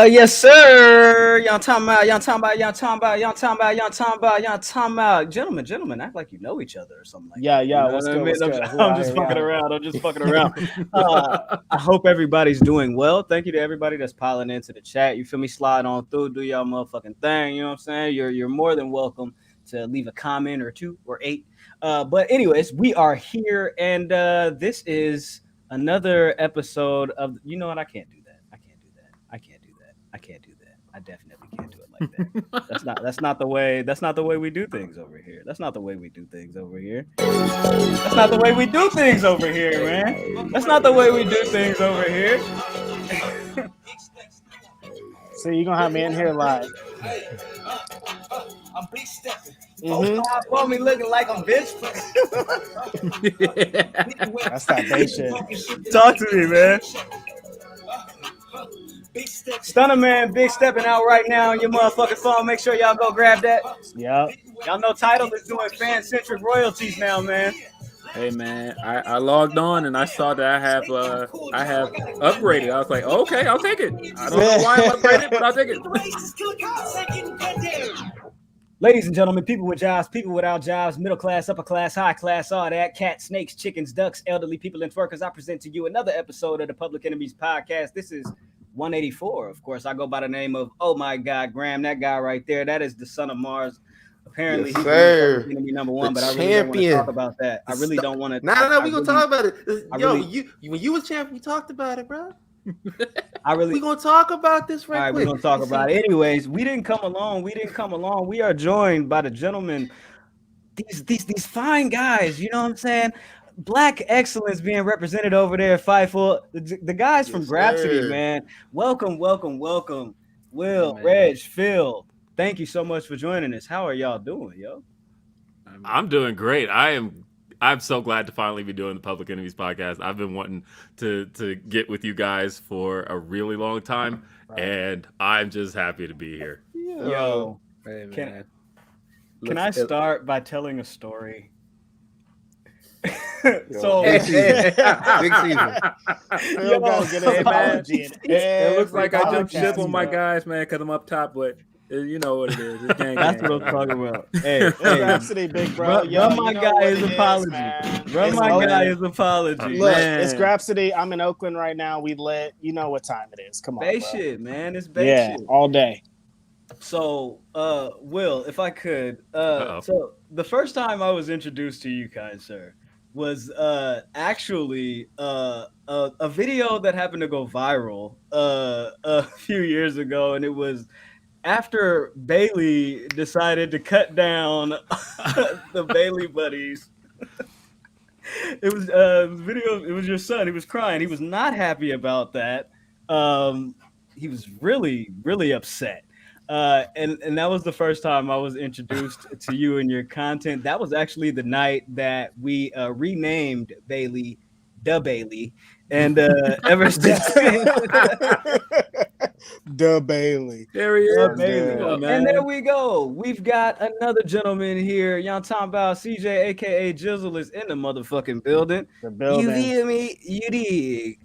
Yes, sir. Y'all talking about. Gentlemen, act like you know each other or something like that. Yeah. You know What's what I good? mean? What's good? I'm just fucking around. I hope everybody's doing well. Thank you to everybody that's piling into the chat. You feel me? Slide on through, do y'all motherfucking thing. You know what I'm saying? You're more than welcome to leave a comment or two or eight. But anyways, we are here, and this is another episode of. You know what? I can't do that. I can't do that. I can't do that. I can't do that. I definitely can't do it like that. That's not the way. That's not the way we do things over here. That's not the way we do things over here. That's not the way we do things over here, man. That's not the way we do things over here. So you're gonna have me in here live. I'm big stepping. For me looking like I'm bitch. That's that bass shit. Talk to me, man. Stunner Man, big stepping out right now on your motherfucking phone. Make sure y'all go grab that. Yep. Y'all know Title is doing fan-centric royalties now, man. Hey man, I logged on and I saw that I have upgraded. I was like, okay, I'll take it. I don't know why I'm upgraded, but I'll take it. Ladies and gentlemen, people with jobs, people without jobs, middle class, upper class, high class, all that, cats, snakes, chickens, ducks, elderly people, and twerkers, I present to you another episode of the Public Enemies Podcast. This is 184. Of course, I go by the name of, oh my God, Graham, that guy right there. That is the son of Mars. Apparently, yes, sir. He's enemy number one, the but I really don't want to talk about that. I really don't want to. No, we gonna talk about it. When you was champion, we talked about it, bro. We gonna talk about this right quick. We're gonna talk about it. Anyways, we didn't come along. We are joined by the gentlemen, these fine guys. You know what I'm saying? Black excellence being represented over there at Fightful. The guys from Grapsody, man. Welcome. Will, Reg, Phil. Thank you so much for joining us. How are y'all doing, yo? I'm doing great. I'm so glad to finally be doing the Public Enemies Podcast. I've been wanting to get with you guys for a really long time, and I'm just happy to be here. Yo, hey, can I start by telling a story? So big season. It looks like I jumped ship on my guys, man, because I'm up top, but you know what it is. It's That's what I'm talking about. Hey, Grapsody, big bro. Run my guy's apology. Run my guy's apology. Look, it's Grapsody. I'm in Oakland right now. We lit. You know what time it is. Come on, Bay shit, man. It's Bay shit. All day. So, Will, if I could, so the first time I was introduced to you guys, sir, was actually a video that happened to go viral a few years ago, and it was after Bailey decided to cut down the Bailey buddies. It was video. It was your son. He was crying. He was not happy about that. He was really, really upset. And that was the first time I was introduced to you and your content. That was actually the night that we renamed Bailey the Bailey, and ever since the Bailey. There he is. Bailey. And there we go. We've got another gentleman here. Y'all talking about CJ, aka Jizzle, is in the motherfucking building. You hear me? You dig?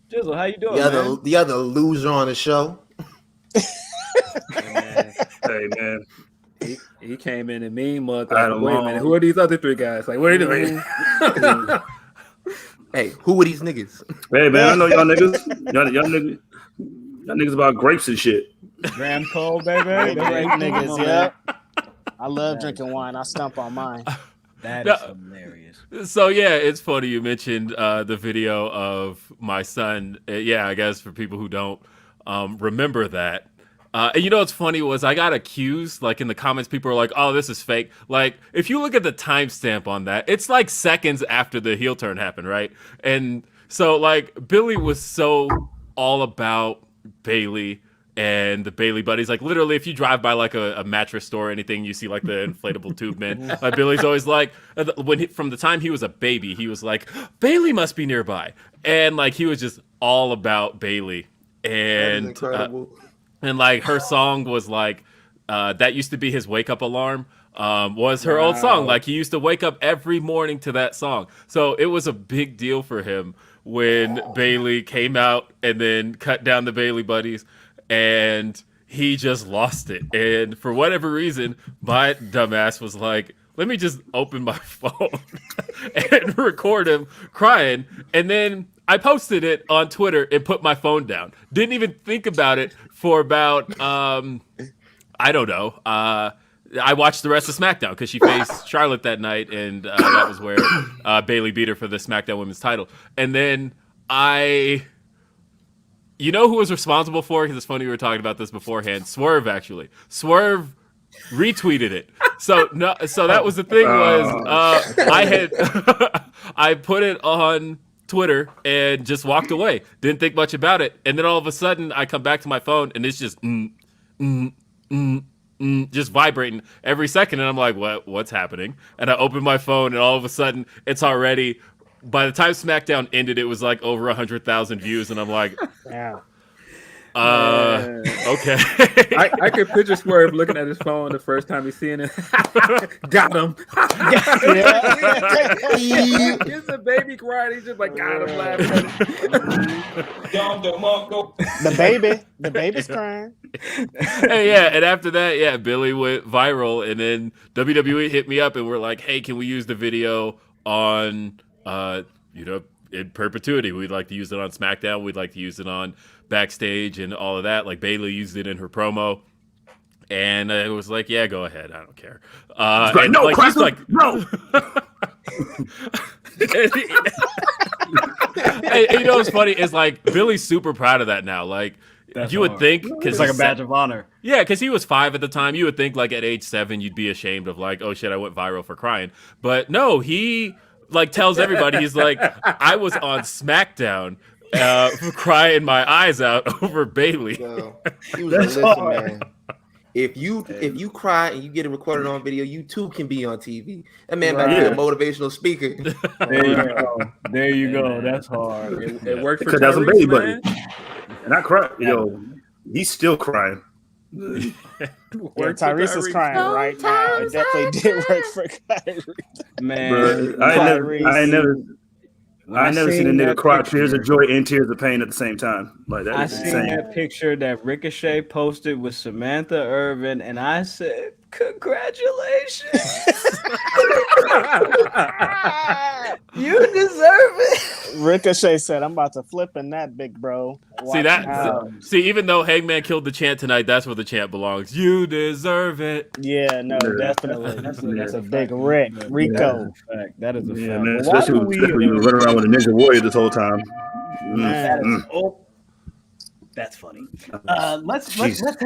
Jizzle, how you doing? The other loser on the show. Hey man. He came in and mean mug. Like, wait a minute, who are these other three guys? Like, wait a minute. Hey, who are these niggas? Hey man, I know y'all niggas. Y'all niggas about grapes and shit. Graham Cole, baby. Grape niggas, yeah. I love drinking wine. I stump on mine. That is hilarious. So yeah, it's funny you mentioned the video of my son. I guess for people who don't remember that. And you know what's funny was I got accused, like in the comments, people are like, oh, this is fake. Like, if you look at the timestamp on that, it's like seconds after the heel turn happened, right? And so, like, Billy was so all about Bailey and the Bailey buddies. Like, literally, if you drive by, like, a mattress store or anything, you see, like, the inflatable tube man. Billy's always like, from the time he was a baby, he was like, Bailey must be nearby. And, like, he was just all about Bailey. And incredible. And like her song was like that used to be his wake up alarm. Was her old song. Like he used to wake up every morning to that song. So it was a big deal for him when Bailey came out and then cut down the Bailey buddies. and he just lost it. And for whatever reason, my dumbass was like, let me just open my phone and record him crying. And then I posted it on Twitter and put my phone down. Didn't even think about it for about, I don't know. I watched the rest of SmackDown because she faced Charlotte that night, and that was where Bayley beat her for the SmackDown Women's title. And then you know who was responsible for it? Because it's funny we were talking about this beforehand. Swerve, actually. Swerve retweeted it. So that was the thing was I put it on Twitter and just walked away. Didn't think much about it. And then all of a sudden I come back to my phone and it's just just vibrating every second. And I'm like, what's happening? And I open my phone and all of a sudden it's already, by the time SmackDown ended, it was like over 100,000 views. And I'm like, yeah. Okay. I could picture Swerve looking at his phone the first time he's seeing it. Got him. He's a baby crying. He's just like, got him laughing. The baby's crying. Hey, yeah, and after that, yeah, Billy went viral, and then WWE hit me up and we're like, hey, can we use the video on, in perpetuity? We'd like to use it on SmackDown. We'd like to use it on Backstage and all of that. Like Bayley used it in her promo, and it was like, yeah, go ahead, I don't care. Like, no, like, he's like, no. Hey, you know what's funny is like Billy's super proud of that now. Like you would think, because it's like a badge of honor. Yeah, because he was 5 at the time. You would think like at age 7 you'd be ashamed of like, oh shit, I went viral for crying. But no, he like tells everybody, he's like, I was on SmackDown crying my eyes out over Bayley. Yo, he was listen, man. If you cry and you get it recorded on video, you too can be on TV. That man might be a motivational speaker. There you go. That's hard. It worked for because that's a baby buddy. man. And I cry. Yo, he's still crying. Yeah, Tyrese is crying right now. It definitely did work for Kyrie. Man, Bro, I ain't never seen a nigga cry tears of joy and tears of pain at the same time. Like that. I is seen insane. that picture that Ricochet posted with Samantha Irvin, and I said, "Congratulations, you deserve it." Ricochet said, "I'm about to flip in that big bro." See, even though Hangman killed the chant tonight, that's where the chant belongs. You deserve it. Yeah, no, definitely. That's a big Rico. That is a fact. Man, especially when you were running around with a Ninja Warrior this whole time. That's funny. Let's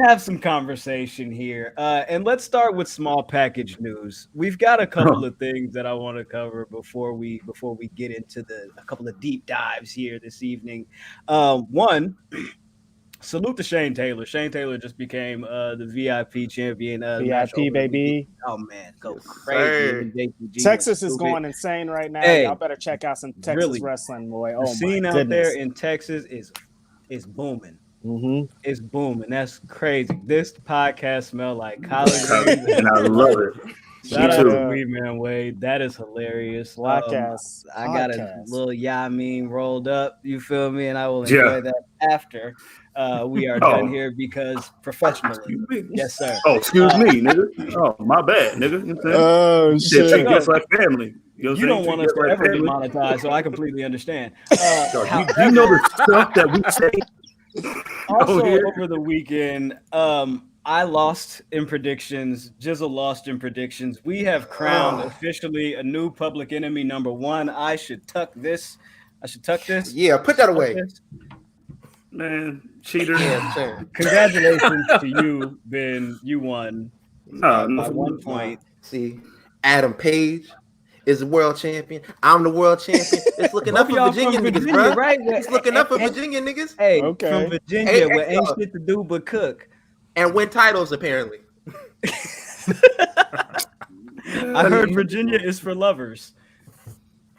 have some conversation here, and let's start with small package news. We've got a couple of things that I want to cover before we get into a couple of deep dives here this evening. One, salute to Shane Taylor. Shane Taylor just became the VIP champion. VIP baby. Oh man, go crazy! Texas is going insane right now. Y'all better check out some Texas wrestling, boy. Oh, the scene out there in Texas is booming. Mm-hmm. It's booming. That's crazy. This podcast smell like college, and I love it. Shout out to Weed Man Wade. That is hilarious. I got a little Yamin rolled up. You feel me? And I will enjoy that after we are done here because professionally. Yes, sir. Oh, excuse me, nigga. Oh, my bad, nigga. You know what I'm saying? Shit. Just like family. You don't want us to ever be monetized, so I completely understand. You know the stuff that we say. Also, over the weekend, I lost in predictions. Jizzle lost in predictions. We have crowned officially a new public enemy number 1. I should tuck this. Yeah, put that away. Man, cheater. Congratulations to you, Ben. You won by 1 point. See, Adam Page is the world champion. I'm the world champion. It's looking up for Virginia niggas, bro. Right? It's looking up for Virginia niggas. Hey, from Virginia, where ain't shit to do but cook. And win titles, apparently. I heard Virginia is for lovers.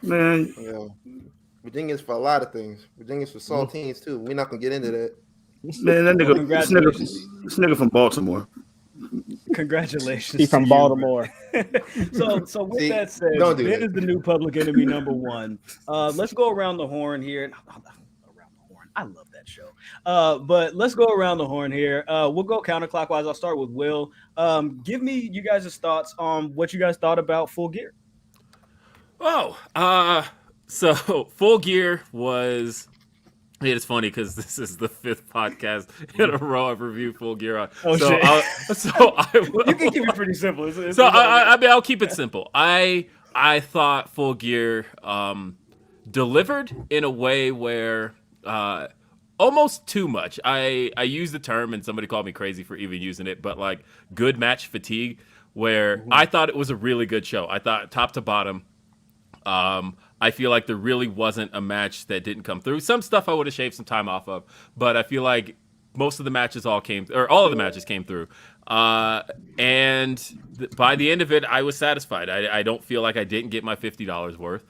Man. Yeah. Virginia's for a lot of things. Virginia's for saltines, too. We're not going to get into that. Man, this nigga from Baltimore. Congratulations. He's from Baltimore. So with that said, Ben is the new public enemy number 1. Let's go around the horn here. I love that show. But let's go around the horn here. We'll go counterclockwise. I'll start with Will. Give me you guys' thoughts on what you guys thought about Full Gear. So Full Gear was. It's funny because this is the 5th podcast in a row I've reviewed Full Gear on. Oh, so shit. I will. You can keep it pretty simple. I mean, I'll keep it simple. I thought Full Gear delivered in a way where almost too much. I use the term, and somebody called me crazy for even using it, but like good match fatigue, where I thought it was a really good show. I thought top to bottom. I feel like there really wasn't a match that didn't come through. Some stuff I would have shaved some time off of, but I feel like most of the matches all of the matches came through. And by the end of it, I was satisfied. I don't feel like I didn't get my $50 worth.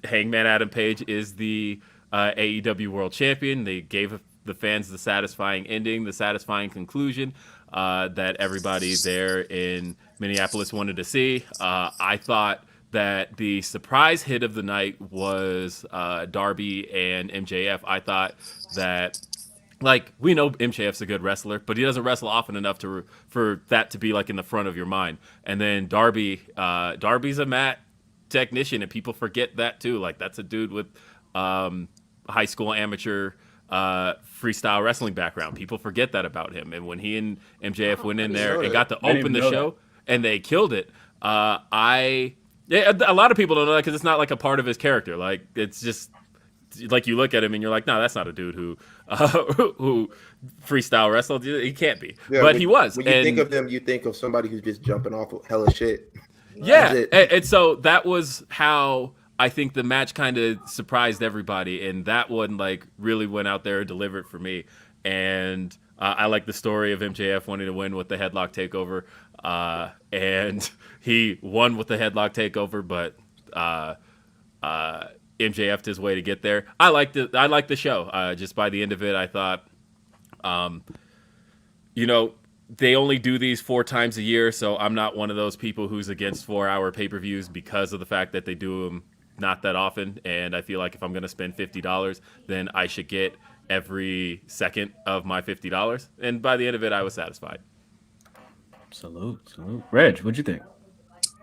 Hangman Adam Page is the AEW World Champion. They gave the fans the satisfying ending, the satisfying conclusion that everybody there in Minneapolis wanted to see. I thought that the surprise hit of the night was Darby and MJF. I thought that, like, we know MJF's a good wrestler, but he doesn't wrestle often enough for that to be like in the front of your mind. And then Darby's a mat technician, and people forget that too. Like, that's a dude with high school amateur freestyle wrestling background. People forget that about him. And when he and MJF went in there and got to open the show and they killed it, a lot of people don't know that because it's not like a part of his character. Like, it's just like you look at him and you're like, no, that's not a dude who freestyle wrestled. He can't be, but he was. When you think of them, you think of somebody who's just jumping off of hella shit. Yeah, and so that was how I think the match kind of surprised everybody, and that one like really went out there and delivered for me. And I like the story of MJF wanting to win with the headlock takeover, and he won with the headlock takeover, but MJF'd his way to get there. I liked it. I liked the show. Just by the end of it, I thought, they only do these 4 times a year, so I'm not one of those people who's against 4-hour pay-per-views because of the fact that they do them not that often. And I feel like if I'm going to spend $50, then I should get every second of my $50. And by the end of it, I was satisfied. Salute. Reg, what'd you think?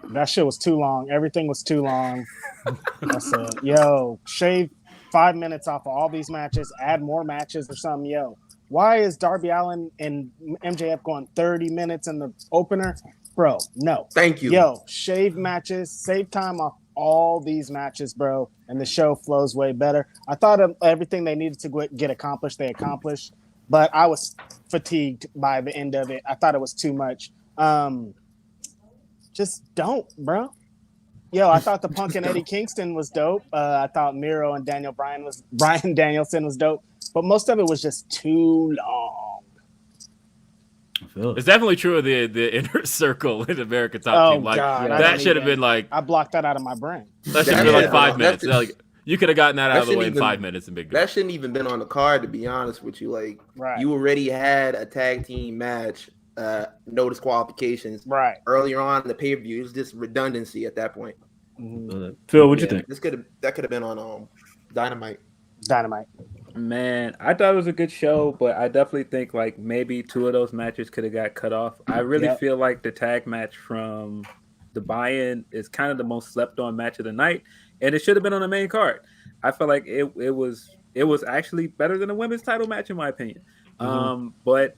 That shit was too long. Everything was too long. I said, yo, shave 5 minutes off of all these matches, add more matches or something. Yo, why is Darby Allin and MJF going 30 minutes in the opener? Bro, no. Thank you. Yo, shave matches, save time off all these matches, bro, and the show flows way better. I thought of everything they needed to get accomplished, they accomplished, but I was fatigued by the end of it. I thought it was too much. Just don't, bro. Yo, I thought the Punk and Eddie Kingston was dope. I thought Miro and Bryan Danielson was dope, but most of it was just too long. It's definitely true of the inner circle in America Top Team. Like, God, that should have been like, I blocked that out of my brain. That should have been like 5 minutes. Like, you could have gotten that out of the way in 5 minutes and big deal. That shouldn't even been on the card, to be honest with you. Like, you already had a tag team match, no disqualifications, earlier on in the pay-per-view. It's just redundancy at that point. Phil, what'd you think? That could have been on Dynamite. Man, I thought it was a good show, but I definitely think like maybe 2 of those matches could have got cut off. I really feel like the tag match from the buy-in is kind of the most slept-on match of the night, and it should have been on the main card. I feel like it was actually better than a women's title match in my opinion. But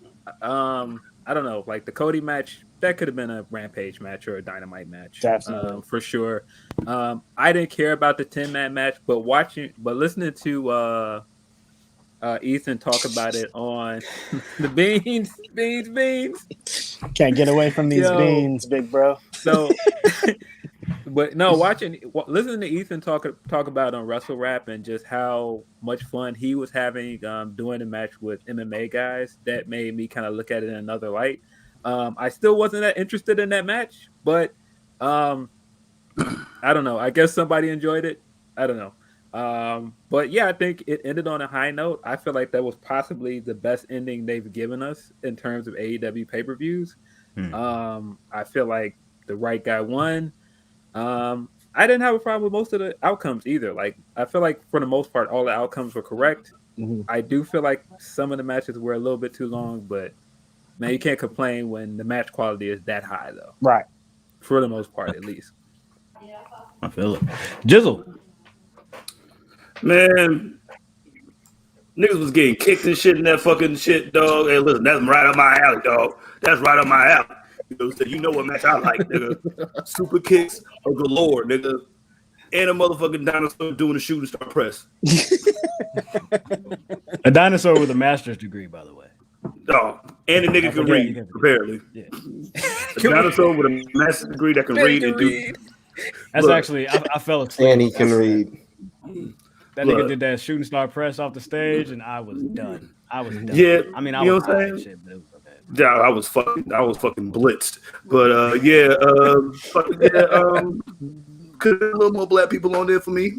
I don't know, like the Cody match, that could have been a Rampage match or a Dynamite match, for sure. I didn't care about the 10-man match, but listening to Ethan talk about it on the beans. Can't get away from these beans, big bro. So, but no, listening to Ethan talk about on Wrestle Rap and just how much fun he was having doing the match with MMA guys, that made me kind of look at it in another light. I still wasn't that interested in that match, but I don't know. I guess somebody enjoyed it. I don't know. But yeah, I think it ended on a high note. I feel like that was possibly the best ending they've given us in terms of AEW pay-per-views. I feel like the right guy won. I didn't have a problem with most of the outcomes either. Like, I feel like for the most part, all the outcomes were correct. I do feel like some of the matches were a little bit too long, but man, you can't complain when the match quality is that high, though. Right. For the most part, at least. I feel it. Jizzle. Man, niggas was getting kicked and shit in that fucking shit, dog. Hey, listen, that's right up my alley, dog. That's right up my alley. You know what match I like, nigga. Super kicks of the Lord, nigga. And a motherfucking dinosaur doing a shooting star press. A dinosaur with a master's degree, by the way. Dog. And a nigga can read, apparently. Yeah. A dinosaur with a master's degree that can read and do. That's actually, I fell asleep. And he can read. That nigga did that shooting star press off the stage, and I was done. Yeah. I mean, I was high and shit, but it was okay. Yeah, I was fucking blitzed. But could have a little more black people on there for me.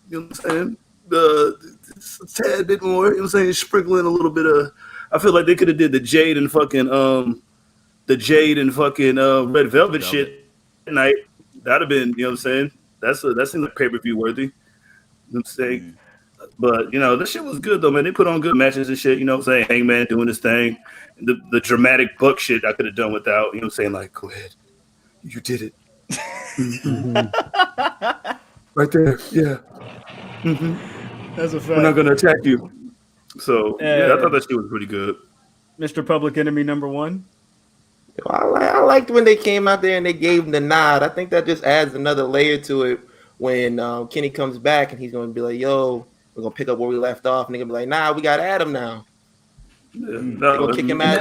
You know what I'm saying? A tad bit more, you know what I'm saying? Sprinkling a little bit of, I feel like they could have did the Jade and fucking Red Velvet shit tonight. That'd have been, you know what I'm saying? That seems like pay-per-view worthy. You know what I'm saying? But, you know, this shit was good, though, man. They put on good matches and shit, you know what I'm saying? Hangman doing his thing. The dramatic buck shit I could have done without, you know what I'm saying? Like, go ahead. You did it. Right there. Yeah. That's a fact. We're not going to attack you. So, I thought that shit was pretty good. Mr. Public Enemy #1. I liked when they came out there and they gave him the nod. I think that just adds another layer to it when Kenny comes back and he's going to be like, yo, we're going to pick up where we left off. And they're going to be like, nah, we got Adam now. They're going to kick him out.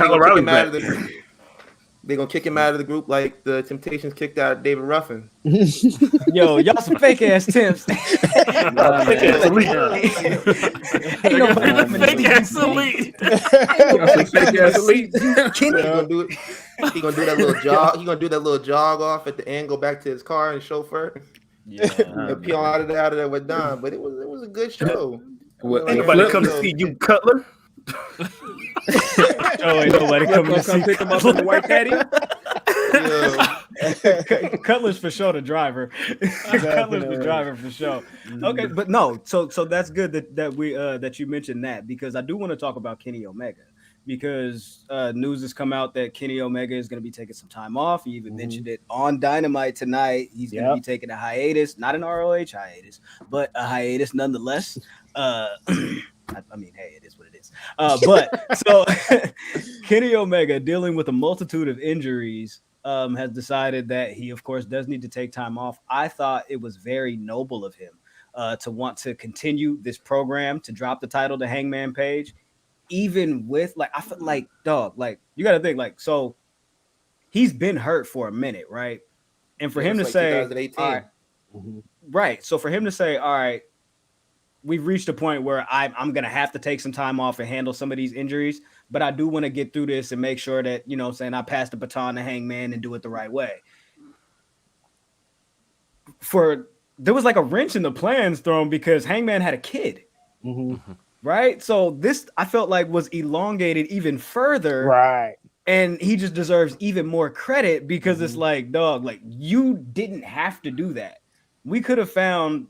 They're going to kick him out of the group like the Temptations kicked out David Ruffin. Yo, y'all some fake ass temps. Fake ass elite. Kenny gonna do it. He gonna do that little jog. He gonna do that little jog off at the end, go back to his car and chauffeur. And peel out of there with Don. But it was a good show. Anybody come to see you, Cutler? Ain't nobody coming to see pick him up in the white caddy. Cutler's for sure the driver. Cutler's the driver for sure. Okay, but no, so that's good that you mentioned that, because I do want to talk about Kenny Omega, because news has come out that Kenny Omega is going to be taking some time off. He even mentioned it on Dynamite tonight. He's going to be taking a hiatus, not an ROH hiatus, but a hiatus nonetheless. I mean, hey, it is what it is. But so Kenny Omega, dealing with a multitude of injuries, has decided that he, of course, does need to take time off. I thought it was very noble of him to want to continue this program, to drop the title to Hangman Page, even with, like, I feel like, dog, like, you got to think, like, so he's been hurt for a minute, right? And for him to say, 2018. Right. So for him to say, all right, we've reached a point where I'm going to have to take some time off and handle some of these injuries, but I do want to get through this and make sure that, you know what I'm saying, I pass the baton to Hangman and do it the right way. There was like a wrench in the plans thrown because Hangman had a kid, right? So this, I felt like, was elongated even further. Right. And he just deserves even more credit because it's like, dog, like, you didn't have to do that. We could have found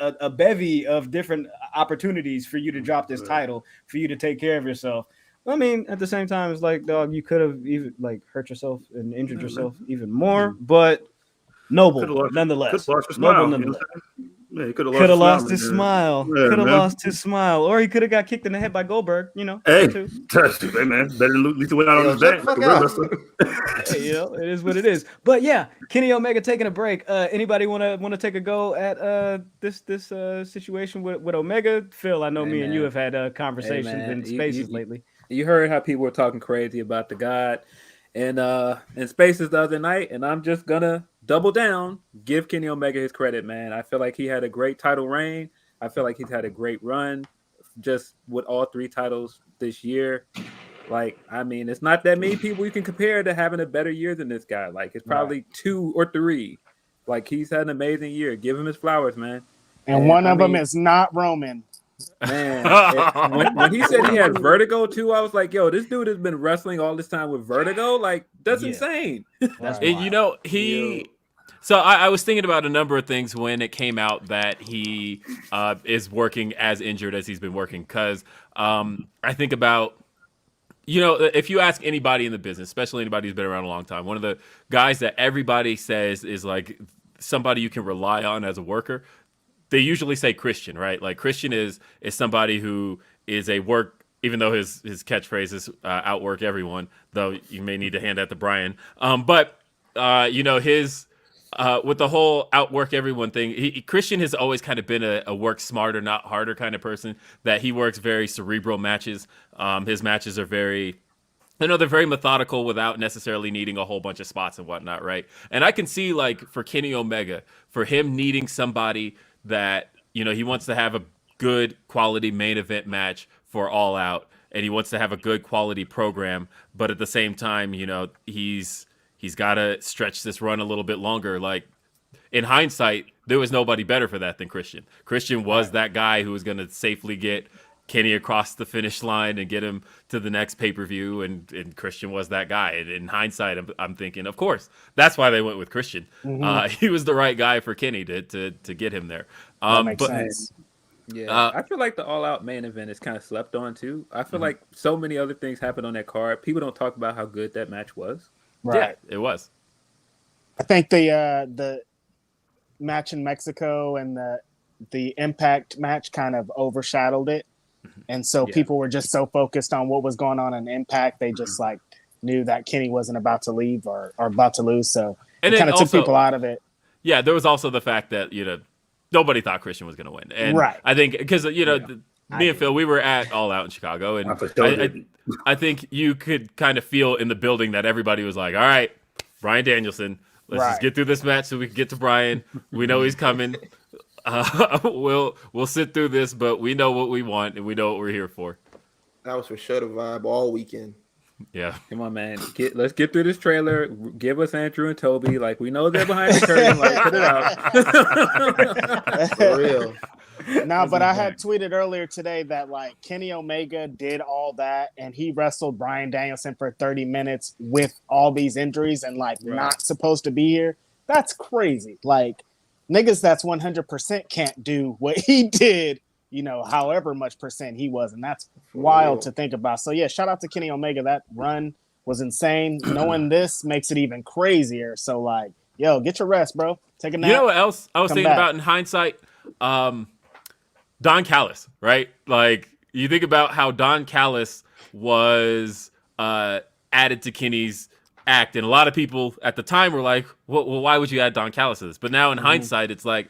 a bevy of different opportunities for you to drop this title, for you to take care of yourself. I mean, at the same time, it's like, dog, you could have even like hurt yourself and injured yourself even more, but noble nonetheless. Noble nonetheless. Yeah, he could have lost his smile. Could have lost his smile, or he could have got kicked in the head by Goldberg. You know, hey man, better at least went out on his back. Hey, you know, it is what it is. But yeah, Kenny Omega taking a break. Anybody want to take a go at this situation with Omega? Phil, I know me and you have had conversations in Spaces lately. You heard how people were talking crazy about the God in Spaces the other night, and I'm just gonna double down, give Kenny Omega his credit, man. I feel like he had a great title reign. I feel like he's had a great run just with all 3 titles this year. Like, I mean, it's not that many people you can compare to having a better year than this guy. Like, it's probably 2 or 3. Like, he's had an amazing year. Give him his flowers, man. And one of them is not Roman. Man, when he said he had vertigo too, I was like, yo, this dude has been wrestling all this time with vertigo. Like, that's insane. And you know, So I was thinking about a number of things when it came out that he is working as injured as he's been working. Because I think about, if you ask anybody in the business, especially anybody who's been around a long time, one of the guys that everybody says is like somebody you can rely on as a worker, they usually say Christian, right? Like Christian is somebody who is a work, even though his catchphrase is outwork everyone, though you may need to hand that to Brian. But his with the whole outwork everyone thing, Christian has always kind of been a work smarter, not harder kind of person, that he works very cerebral matches. His matches are very, they're very methodical without necessarily needing a whole bunch of spots and whatnot, right? And I can see, like, for Kenny Omega, for him needing somebody that, he wants to have a good quality main event match for All Out, and he wants to have a good quality program, but at the same time, he's got to stretch this run a little bit longer. Like, in hindsight, there was nobody better for that than Christian. Christian was that guy who was going to safely get Kenny across the finish line and get him to the next pay-per-view, and Christian was that guy. And in hindsight, I'm thinking, of course, that's why they went with Christian. He was the right guy for Kenny to get him there. That makes sense. Yeah, I feel like the All Out main event is kind of slept on too. I feel like so many other things happened on that card. People don't talk about how good that match was. Right. Yeah, it was. I think the match in Mexico and the Impact match kind of overshadowed it. And so people were just so focused on what was going on in Impact, they just like knew that Kenny wasn't about to leave or about to lose. So it kind of took people out of it. Yeah, there was also the fact that, nobody thought Christian was going to win. And right. I think because, me and Phil, we were at All Out in Chicago. And I think you could kind of feel in the building that everybody was like, all right, Bryan Danielson, let's just get through this match so we can get to Bryan. We know he's coming. We'll sit through this, but we know what we want and we know what we're here for. That was for sure the vibe all weekend. Yeah, come on, man. Let's get through this trailer. Give us Andrew and Toby. Like, we know they're behind the curtain. Like, put it out. For real. No, but I had tweeted earlier today that like Kenny Omega did all that and he wrestled Bryan Danielson for 30 minutes with all these injuries and like not supposed to be here. That's crazy. Like, niggas that's 100% can't do what he did, however much percent he was. And that's wild to think about. So, yeah, shout out to Kenny Omega. That run was insane. Knowing this makes it even crazier. So, like, yo, get your rest, bro. Take a nap. You know what else I was thinking about in hindsight? Don Callis, right? Like, you think about how Don Callis was added to Kenny's act, and a lot of people at the time were like, well, why would you add Don Callis to this? But now in hindsight, it's like,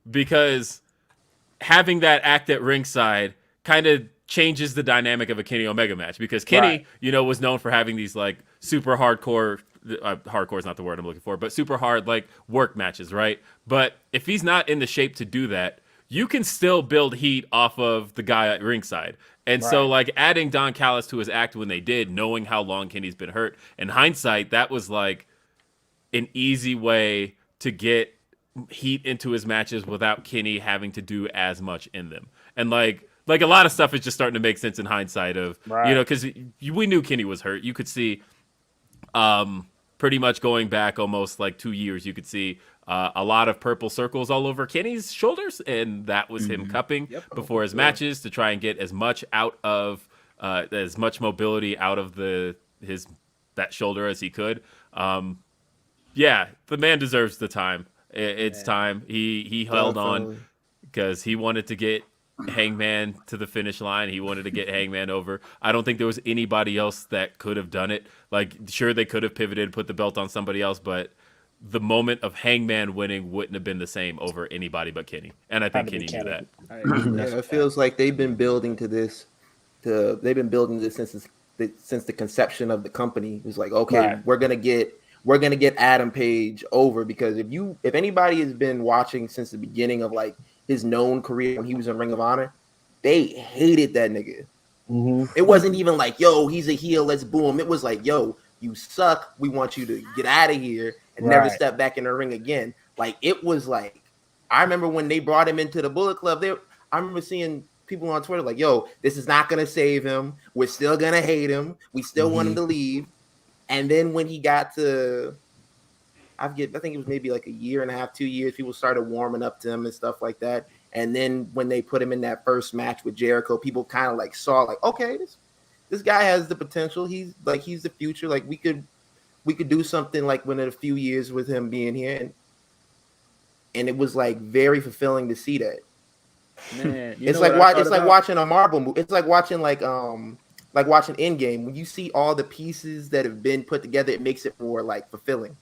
because having that act at ringside kind of changes the dynamic of a Kenny Omega match, because Kenny, was known for having these like super hardcore, hardcore is not the word I'm looking for, but super hard like work matches, right? But if he's not in the shape to do that, you can still build heat off of the guy at ringside. And so, like, adding Don Callis to his act when they did, knowing how long Kenny's been hurt, in hindsight, that was, like, an easy way to get heat into his matches without Kenny having to do as much in them. And, like a lot of stuff is just starting to make sense in hindsight of, because we knew Kenny was hurt. You could see pretty much going back almost, like, 2 years, you could see a lot of purple circles all over Kenny's shoulders, and that was him cupping before his matches to try and get as much out of as much mobility out of that shoulder as he could. The man deserves the time. It's time. He held on because he wanted to get Hangman to the finish line. He wanted to get Hangman over. I don't think there was anybody else that could have done it. Like, sure, they could have pivoted, put the belt on somebody else, but the moment of Hangman winning wouldn't have been the same over anybody but Kenny. And I think Kenny knew that. It feels like they've been building to this. They've been building this since the conception of the company. It was like, okay, we're gonna get Adam Page over, because if anybody has been watching since the beginning of like his known career when he was in Ring of Honor, they hated that nigga. It wasn't even like, yo, he's a heel, let's boo him. It was like, yo, you suck. We want you to get out of here and never step back in the ring again. Like, it was like, I remember when they brought him into the Bullet Club, I remember seeing people on Twitter like, yo, this is not going to save him. We're still going to hate him. We still want him to leave. And then when he got to, I think it was maybe like a year and a half, 2 years, people started warming up to him and stuff like that. And then when they put him in that first match with Jericho, people kind of like saw like, okay, this guy has the potential. He's the future. Like we could do something like within a few years with him being here. And it was like very fulfilling to see that. Man, it's like watching a Marvel movie. It's like watching watching Endgame. When you see all the pieces that have been put together, it makes it more like fulfilling.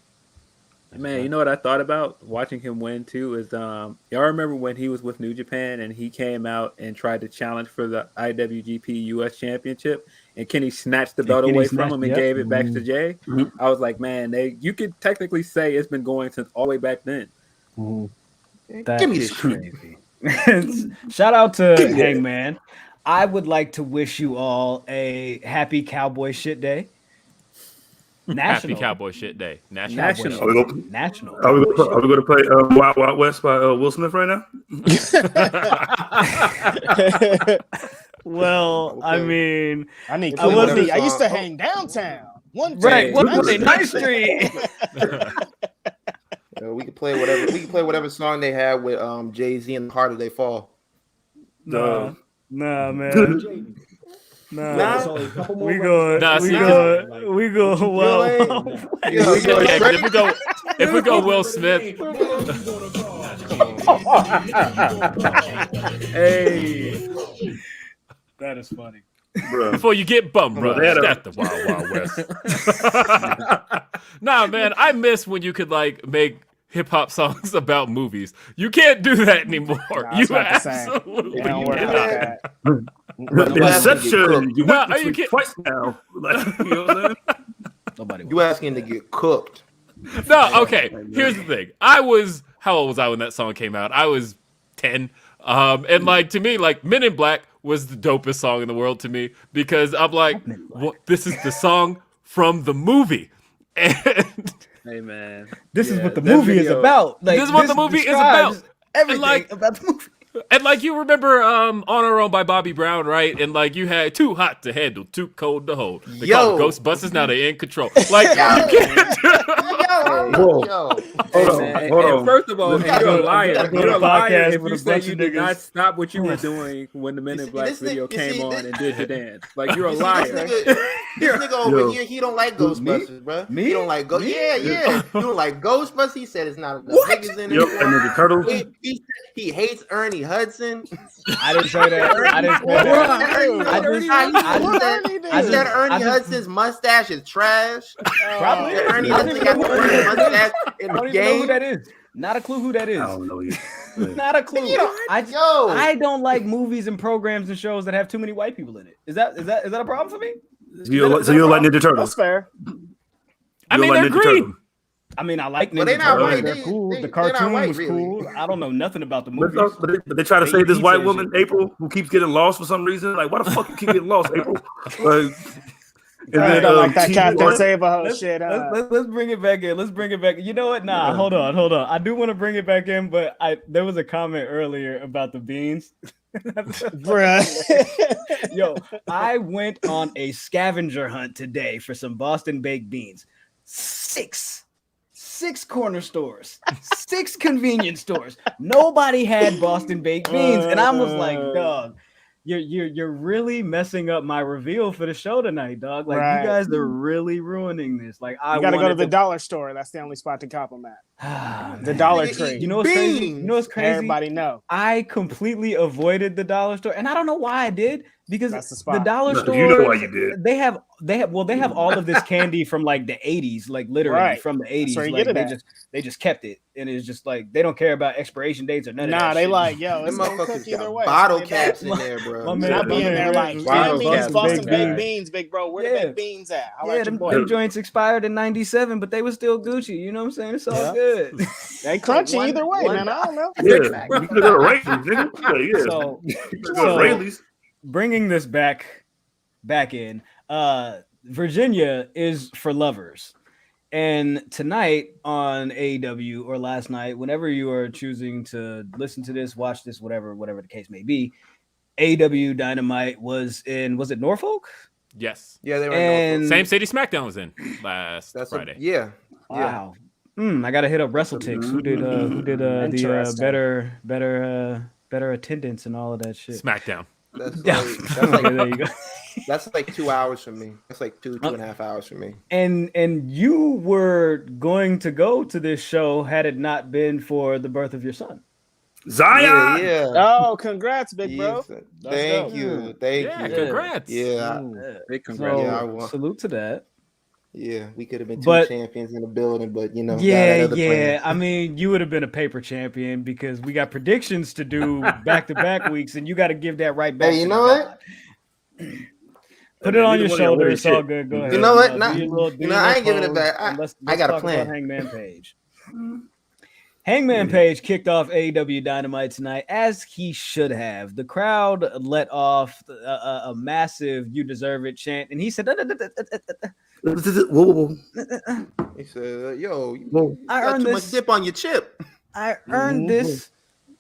Man, you know what I thought about watching him win too is y'all remember when he was with New Japan and he came out and tried to challenge for the IWGP US Championship and Kenny snatched the belt away from him and gave it back to Jay. Mm-hmm. I was like, man, you could technically say it's been going since all the way back then. Mm-hmm. Give me this crazy. Shout out to Hangman. I would like to wish you all a happy Cowboy shit day. National. Happy Cowboy shit day. National. National. Are we going to play Wild Wild West by Will Smith right now? Well, okay. I mean, I used to hang downtown. One day, nice street. We can play whatever song they had with Jay-Z and The Harder They Fall. Nah, man. Nah. We go. Well, if we go Will Smith. Hey, that is funny. Bro. Before you get bum rushed, that's the Wild Wild West. Nah, man, I miss when you could like make hip hop songs about movies. You can't do that anymore. You absolutely cannot. Inception. You went twice now. Like, you know what I'm saying? Nobody. You asking to get cooked? No. Okay. Here's the thing. How old was I when that song came out? I was 10. And like to me, like Men in Black was the dopest song in the world to me because I'm like, this is the song from the movie. And hey man, this is what the movie is about. Like, this is what the movie is about. Everything about the movie. And like you remember On Our Own by Bobby Brown, right? And like you had Too Hot to Handle, Too Cold to Hold. They call them Ghostbusters, now they in control. Like you can't Hold on. First of all, you're a liar. You're a liar if you say you did not stop what you were doing when the Men in Black video came on and did the dance. Like you're a liar. This nigga over here, he don't like Ghostbusters, bro. Me? He don't like Ghostbusters. Yeah. You don't like Ghostbusters. He said it's not enough niggas in it. And the Turtles. He hates Ernie Hudson. I didn't say that. I said Ernie Hudson's mustache is trash. Probably. Ernie Hudson got the worst mustache in the game. Know who that is. Not a clue who that is. I don't know either. Not a clue. I don't like movies and programs and shows that have too many white people in it. Is that a problem for me? So you don't like Ninja Turtles? That's fair. I mean, they're green. I mean, I like Ninja Turtles. They're cool. The cartoon was cool. I don't know nothing about the movie. But they try to save this white woman, April, who keeps getting lost for some reason. Like, why the fuck you keep getting lost, April? I don't like that Captain Save-A-Ho shit. Let's bring it back in. You know what? Nah, hold on. I do want to bring it back in, but there was a comment earlier about the beans. Bruh. Yo, I went on a scavenger hunt today for some Boston baked beans. Six corner stores, 6 convenience stores. Nobody had Boston baked beans, and I was like, dog, you're really messing up my reveal for the show tonight, dog. Like you guys are really ruining this. Like I gotta go to the dollar store. That's the only spot to cop them at. The Dollar Tree. You know what's crazy? Everybody know. I completely avoided the dollar store, and I don't know why I did. Because the dollar store, you know why you did. They have all of this candy from like the 80s, like literally from the 80s. Like they just kept it, and it's just like they don't care about expiration dates or none of that. They shit. Like, yo, it's gonna cook either way. Bottle caps in there, bro. I'll be in there like, Boston baked beans, big bro. Where the baked beans at? Them joints expired in '97, but they were still Gucci. You know what I'm saying? It's all good. They crunchy either way, man. I don't know. Yeah, you could go to Rayleigh's, nigga. So bringing this back in, Virginia is for lovers. And tonight on AEW, or last night, whenever you are choosing to listen to this, watch this, whatever the case may be, AEW Dynamite was it Norfolk? Yes. Yeah, they were in Norfolk. Same city SmackDown was in last Friday. Wow. I gotta hit up WrestleTix. Who did the better attendance and all of that shit? SmackDown. That's Okay, there you go. That's like 2 hours for me. That's like two and a half hours for me. And you were going to go to this show had it not been for the birth of your son. Zion. Yeah. Oh, congrats, big bro. Thank you. Thank you. Congrats. Yeah. Big congrats. So, salute to that. Yeah, we could have been two champions in the building, but you know, yeah. plans. I mean, you would have been a paper champion because we got predictions to do back-to-back weeks, and you got to give that right back. Hey, you know what? Put it on your shoulder. It's all good. Go ahead. You know what? I ain't giving it back. I got a plan. Hangman Page. Hangman Page kicked off AEW Dynamite tonight, as he should have. The crowd let off a massive "You deserve it" chant, and he said, Whoa. He said, "Yo, you got too much dip on your chip." I earned this.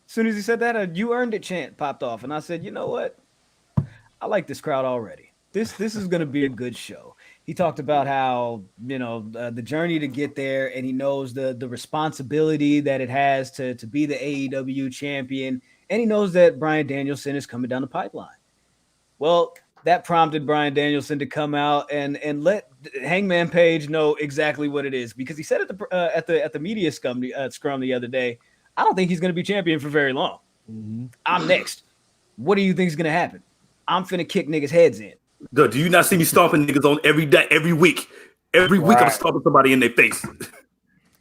As soon as he said that, "You earned it" chant popped off, and I said, "You know what? I like this crowd already. This is going to be a good show." He talked about how, the journey to get there, and he knows the responsibility that it has to be the AEW champion, and he knows that Bryan Danielson is coming down the pipeline. Well, that prompted Bryan Danielson to come out and let Hangman Page know exactly what it is, because he said at the media scrum the other day, "I don't think he's going to be champion for very long. I'm next. What do you think is going to happen? I'm finna kick niggas' heads in." Dude, do you not see me stomping niggas on every day, every week? Every week I'm stomping somebody in their face.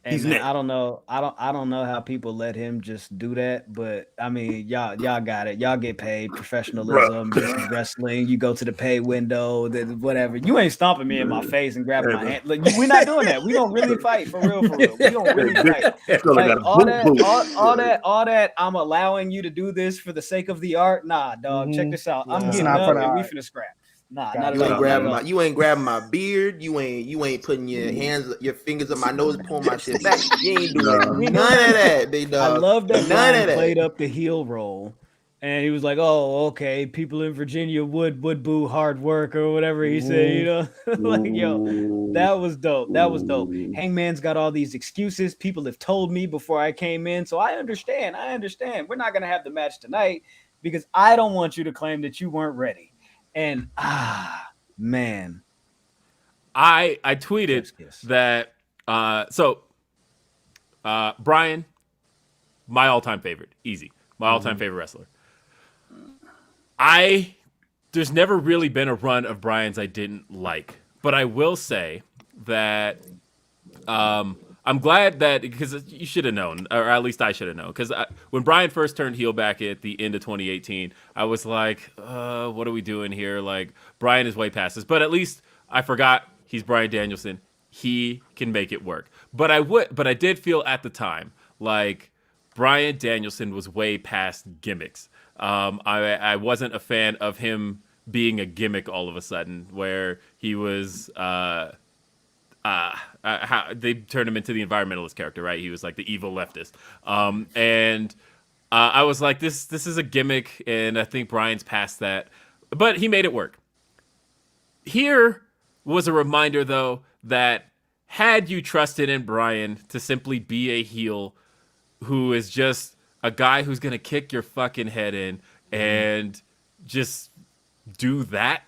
He's next. I don't know how people let him just do that, but I mean, y'all got it. Y'all get paid. Professionalism, this is wrestling. You go to the pay window, whatever. You ain't stomping me in my face and grabbing my hand. Like, we're not doing that. We don't really fight for real. We don't really fight. Like, all that. I'm allowing you to do this for the sake of the art. Nah, dog. Check this out. I'm getting up and we finna scrap. Nah, not you ain't grabbing my beard. You ain't putting your fingers up my nose, pulling my shit back. You ain't doing none of that, big dog. I love that Bryan played up the heel role, and he was like, "Oh, okay, people in Virginia would boo hard work," or whatever he said. Like, yo, that was dope. Hangman's got all these excuses. People have told me before I came in, so I understand. We're not gonna have the match tonight because I don't want you to claim that you weren't ready. And man, I tweeted that Bryan, my all-time favorite, easy, my all-time favorite wrestler. There's never really been a run of Bryan's I didn't like, but I will say that I'm glad that, because you should have known, or at least I should have known, because when Bryan first turned heel back at the end of 2018, I was like, what are we doing here? Like, Bryan is way past this. But at least I forgot he's Bryan Danielson. He can make it work. But I did feel at the time like Bryan Danielson was way past gimmicks. I wasn't a fan of him being a gimmick all of a sudden, where he was how they turned him into the environmentalist character, right? He was like the evil leftist. I was like, this is a gimmick, and I think Bryan's past that. But he made it work. Here was a reminder, though, that had you trusted in Bryan to simply be a heel who is just a guy who's going to kick your fucking head in and just do that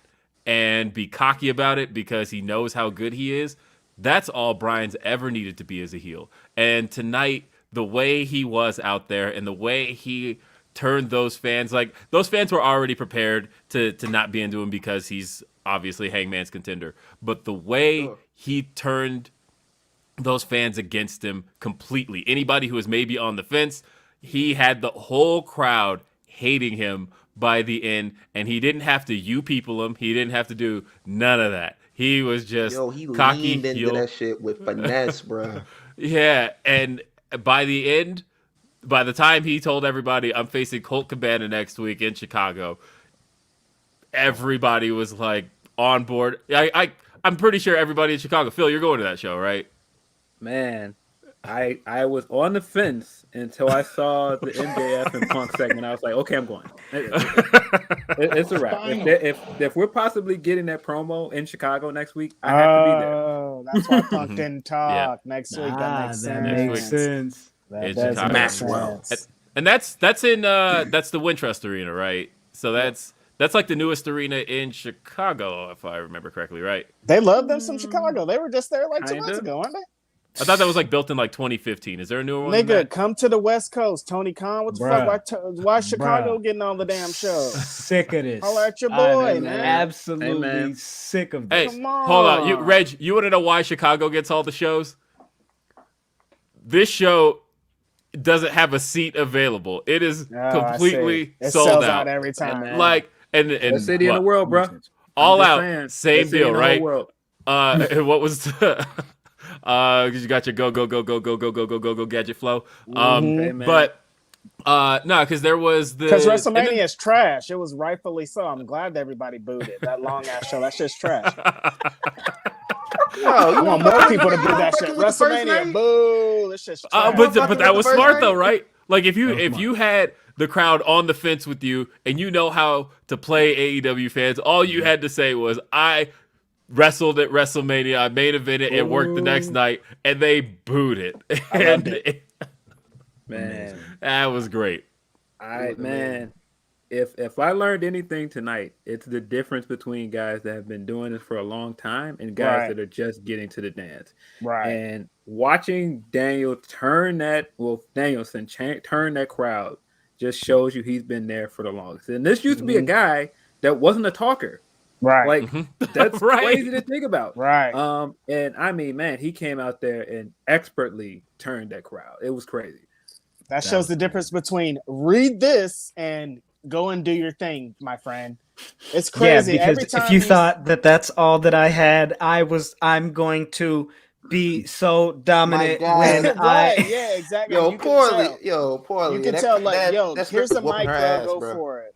and be cocky about it because he knows how good he is, that's all Bryan's ever needed to be as a heel. And tonight, the way he was out there and the way he turned those fans were already prepared to not be into him because he's obviously Hangman's contender. But the way he turned those fans against him completely, anybody who was maybe on the fence, he had the whole crowd hating him by the end, and he didn't have to people him. He didn't have to do none of that. He was just cocky, leaned into that shit with finesse, bro. Yeah, and by the time he told everybody, "I'm facing Colt Cabana next week in Chicago," everybody was like on board. I'm pretty sure everybody in Chicago. Phil, you're going to that show, right? Man, I was on the fence until I saw the MJF and Punk segment. I was like, okay, I'm going. It's a wrap. If we're possibly getting that promo in Chicago next week, I have to be there. Oh, that's why Punk didn't talk next week. That makes sense. That does make sense. And that's in that's the Wintrust Arena, right? So that's like the newest arena in Chicago, if I remember correctly, right? They love them some Chicago. They were just there like 2 months ago, aren't they? I thought that was like built in like 2015. Is there a newer one? Nigga, come to the West Coast. Tony Khan, what the fuck? Why Chicago getting on the damn show? Sick of this. Holla at your boy, man. Absolutely sick of this. Hey, hold on. Reg, you want to know why Chicago gets all the shows? This show doesn't have a seat available. It is completely sold out every time. Like, and best city in the world, bro. All out, same deal, right? What was the... because you got your go gadget flow. But no, because there was because WrestleMania is trash. It was rightfully so. I'm glad everybody booed it. That long ass show, that's just trash. No, you want more people to boo that shit. WrestleMania, boo. It's just trash. But that was smart though, right? Like if you had the crowd on the fence with you and you know how to play AEW fans, all you had to say was I wrestled at WrestleMania, I main evented, it worked the next night, and they booed it. Man, that was great. If I learned anything tonight, it's the difference between guys that have been doing this for a long time and guys that are just getting to the dance. Right. And watching Danielson turn that crowd just shows you he's been there for the longest. And this used to be a guy that wasn't a talker. Right. Like that's crazy to think about. Right. And I mean, man, he came out there and expertly turned that crowd. It was crazy. That shows the difference between read this and go and do your thing, my friend. It's crazy. Yeah, because if you thought that that's all that I had, I'm going to be so dominant when yeah, exactly. Poorly. You can tell, like, here's the mic, bro. Go for it.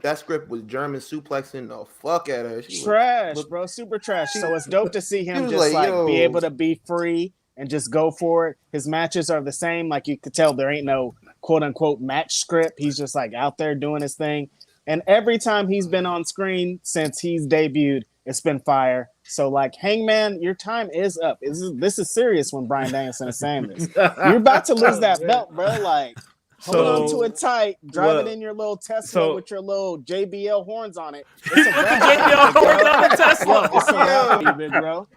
That script was German suplexing the fuck out of her. Trash, bro. Super trash. So it's dope to see him just be able to be free and just go for it. His matches are the same. Like you could tell there ain't no quote unquote match script. He's just like out there doing his thing. And every time he's been on screen since he's debuted, it's been fire. So like Hangman, your time is up. This is serious when Bryan Danielson is saying this. You're about to lose that belt, bro. Like hold on to it tight. Drive it in your little Tesla with your little JBL horns on it. It's a JBL horns on the Tesla. It's a wrap, big bro.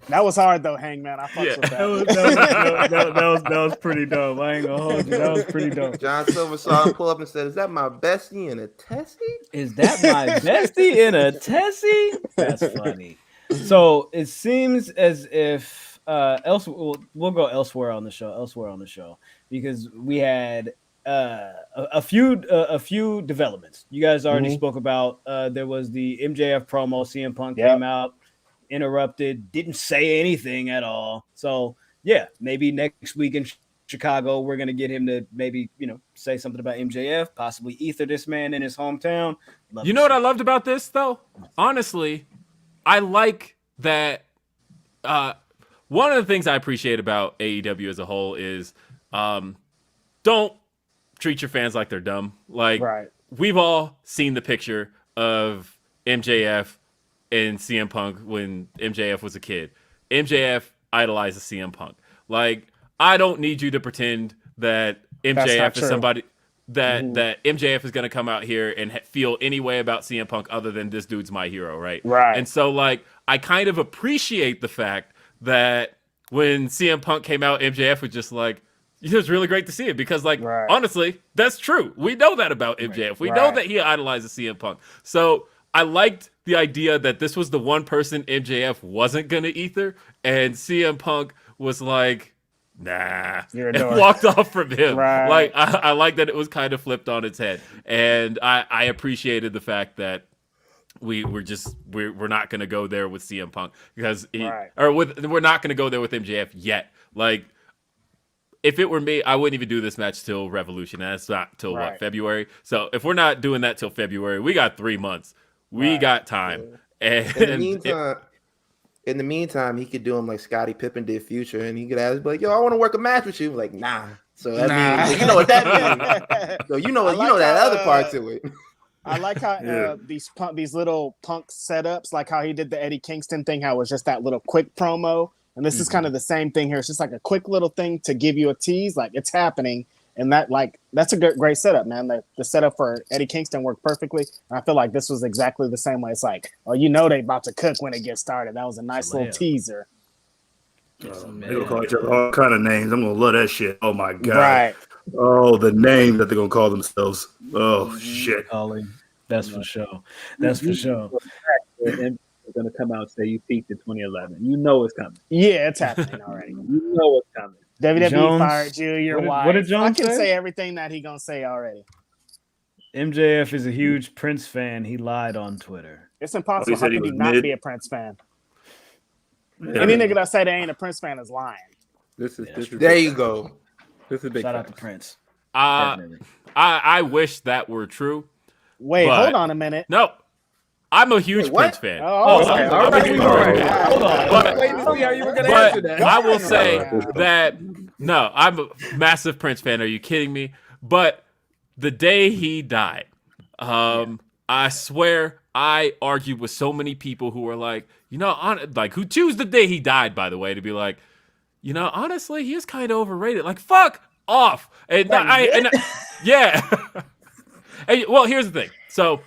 That was hard though, Hangman. I fucks with that. That was pretty dope. I ain't gonna hold you. That was pretty dope. John Silver saw him pull up and said, "Is that my bestie in a Tessie? Is that my bestie in a Tessie?" That's funny. So it seems as if we'll go elsewhere on the show because we had a few developments. You guys already spoke about. There was the MJF promo. CM Punk came out, interrupted, didn't say anything at all. So yeah, maybe next week in Chicago we're gonna get him to maybe say something about MJF, possibly ether this man in his hometown. You know what I loved about this though? Honestly, I like that. One of the things I appreciate about AEW as a whole is don't treat your fans like they're dumb. Like we've all seen the picture of MJF and CM Punk when MJF was a kid. MJF idolizes CM Punk. Like, I don't need you to pretend that MJF is somebody that MJF is going to come out here and feel any way about CM Punk other than this dude's my hero, right? Right. And so, like, I kind of appreciate the fact that when CM Punk came out, MJF was just like, it was really great to see it because, like, honestly, that's true. We know that about MJF. We know that he idolizes CM Punk. So I liked the idea that this was the one person MJF wasn't going to ether, and CM Punk was like, nah, and walked off from him. Right. Like, I like that it was kind of flipped on its head. And I appreciated the fact that we're not going to go there with CM Punk because we're not going to go there with MJF yet. Like, if it were me, I wouldn't even do this match till Revolution. And that's not till February. So if we're not doing that till February, we got 3 months. We got time. And in the meantime, in the meantime, he could do him like Scottie Pippen did Future, and he could ask, like, "Yo, I want to work a match with you." Like, nah. So that means you know what that means. So you know that other part to it. I like how these little punk setups, like how he did the Eddie Kingston thing, how it was just that little quick promo. And this is kind of the same thing here. It's just like a quick little thing to give you a tease, like it's happening. And that's a great setup, man. The setup for Eddie Kingston worked perfectly. And I feel like this was exactly the same way. It's like, oh, they about to cook when it gets started. That was a nice little teaser. They're gonna call each other all kind of names. I'm gonna love that shit. Oh my god! Right. Oh, the name that they're gonna call themselves. Oh shit! That's for sure. That's for sure. And they're gonna come out and say you peaked in 2011. You know it's coming. Yeah, it's happening already. You know it's coming. WWE fired you. You're wild. What did Jones I can say everything that he gonna say already. MJF is a huge Prince fan. He lied on Twitter. It's impossible. How could he not be a Prince fan? Yeah. Any nigga that say they ain't a Prince fan is lying. This is there you go. This is big. Shout out to Prince. I wish that were true. Wait, hold on a minute. No, I'm a huge Prince fan. Okay. Hold on. But I will say that no, I'm a massive Prince fan. Are you kidding me? But the day he died, I swear I argued with so many people who were like, who choose the day he died, by the way, to be like, honestly, he is kind of overrated. Like, fuck off. And yeah. And, well, here's the thing. So,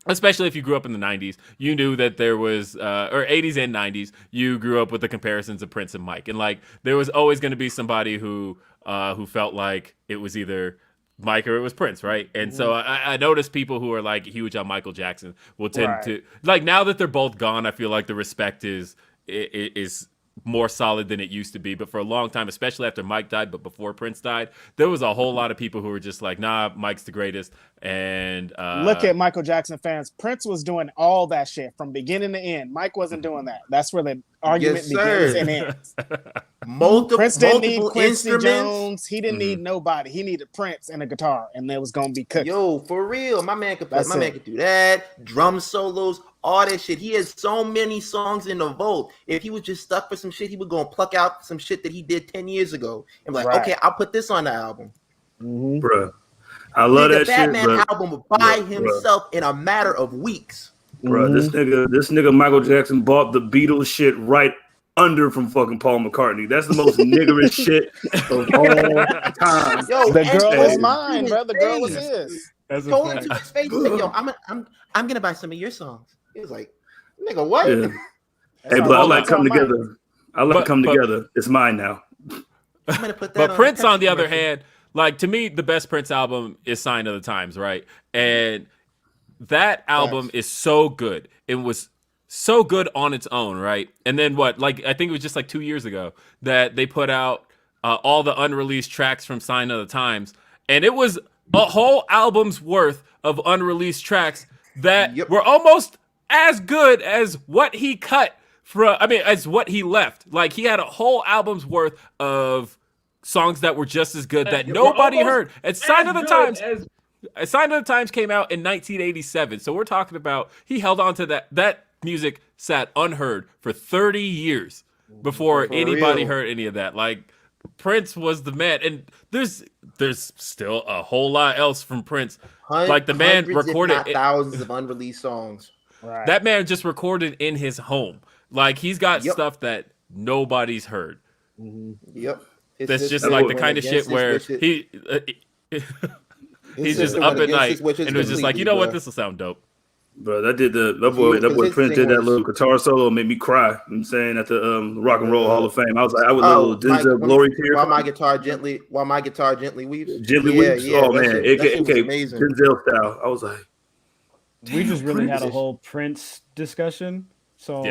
especially if you grew up in the 90s, you knew that there was, or 80s and 90s, you grew up with the comparisons of Prince and Mike. And, like, there was always going to be somebody who felt like it was either Mike or it was Prince, right? And so I noticed people who are, like, huge on Michael Jackson will tend to, like, now that they're both gone, I feel like the respect is more solid than it used to be. But for a long time, especially after Mike died, but before Prince died, there was a whole lot of people who were just like, nah, Mike's the greatest. And look at Michael Jackson fans. Prince was doing all that shit from beginning to end. Mike wasn't doing that. That's where the argument begins and ends. Prince didn't need Quincy Jones. He didn't need nobody. He needed Prince and a guitar, and it was gonna be cooking. Yo, for real, my man could play. My man could do that. Drum solos, all that shit. He has so many songs in the vault. If he was just stuck for some shit, he would go and pluck out some shit that he did 10 years ago and be like, okay, I'll put this on the album. Bruh. I love that Batman shit. album by himself in a matter of weeks. Bro, this nigga Michael Jackson bought the Beatles shit right under from fucking Paul McCartney. That's the most niggerish shit of all time. Yo, the girl was mine, bro. The girl was his. Go into his face and say, yo, I'm gonna buy some of your songs. He was like, nigga, what? Yeah. Hey, but I like Come Together. I like Come Together. It's mine now. I'm gonna put that. But Prince, on the other hand, like, to me, the best Prince album is Sign of the Times, right? And that album is so good. It was so good on its own, right? And then I think it was just like 2 years ago that they put out all the unreleased tracks from Sign of the Times. And it was a whole album's worth of unreleased tracks that were almost as good as what he cut as what he left. Like, he had a whole album's worth of songs that were just as good that nobody heard. And Sign of the Times came out in 1987. So we're talking about he held on to that music sat unheard for 30 years before anybody heard any of that. Like, Prince was the man, and there's still a whole lot else from Prince. Like, the man recorded thousands of unreleased songs. Right. That man just recorded in his home. Like, he's got stuff that nobody's heard. Yep. That's just like the kind of shit where he's just up at night and was just like, you know what, this will sound dope. Bro, that boy Prince did that little guitar solo, made me cry. I'm saying at the Rock and Roll Hall of Fame, I was like, I would little Denzel glory tear. While my guitar gently weeps. Gently weeps. Yeah, oh man, AKA amazing. Denzel style. I was like, we just really had a whole Prince discussion, so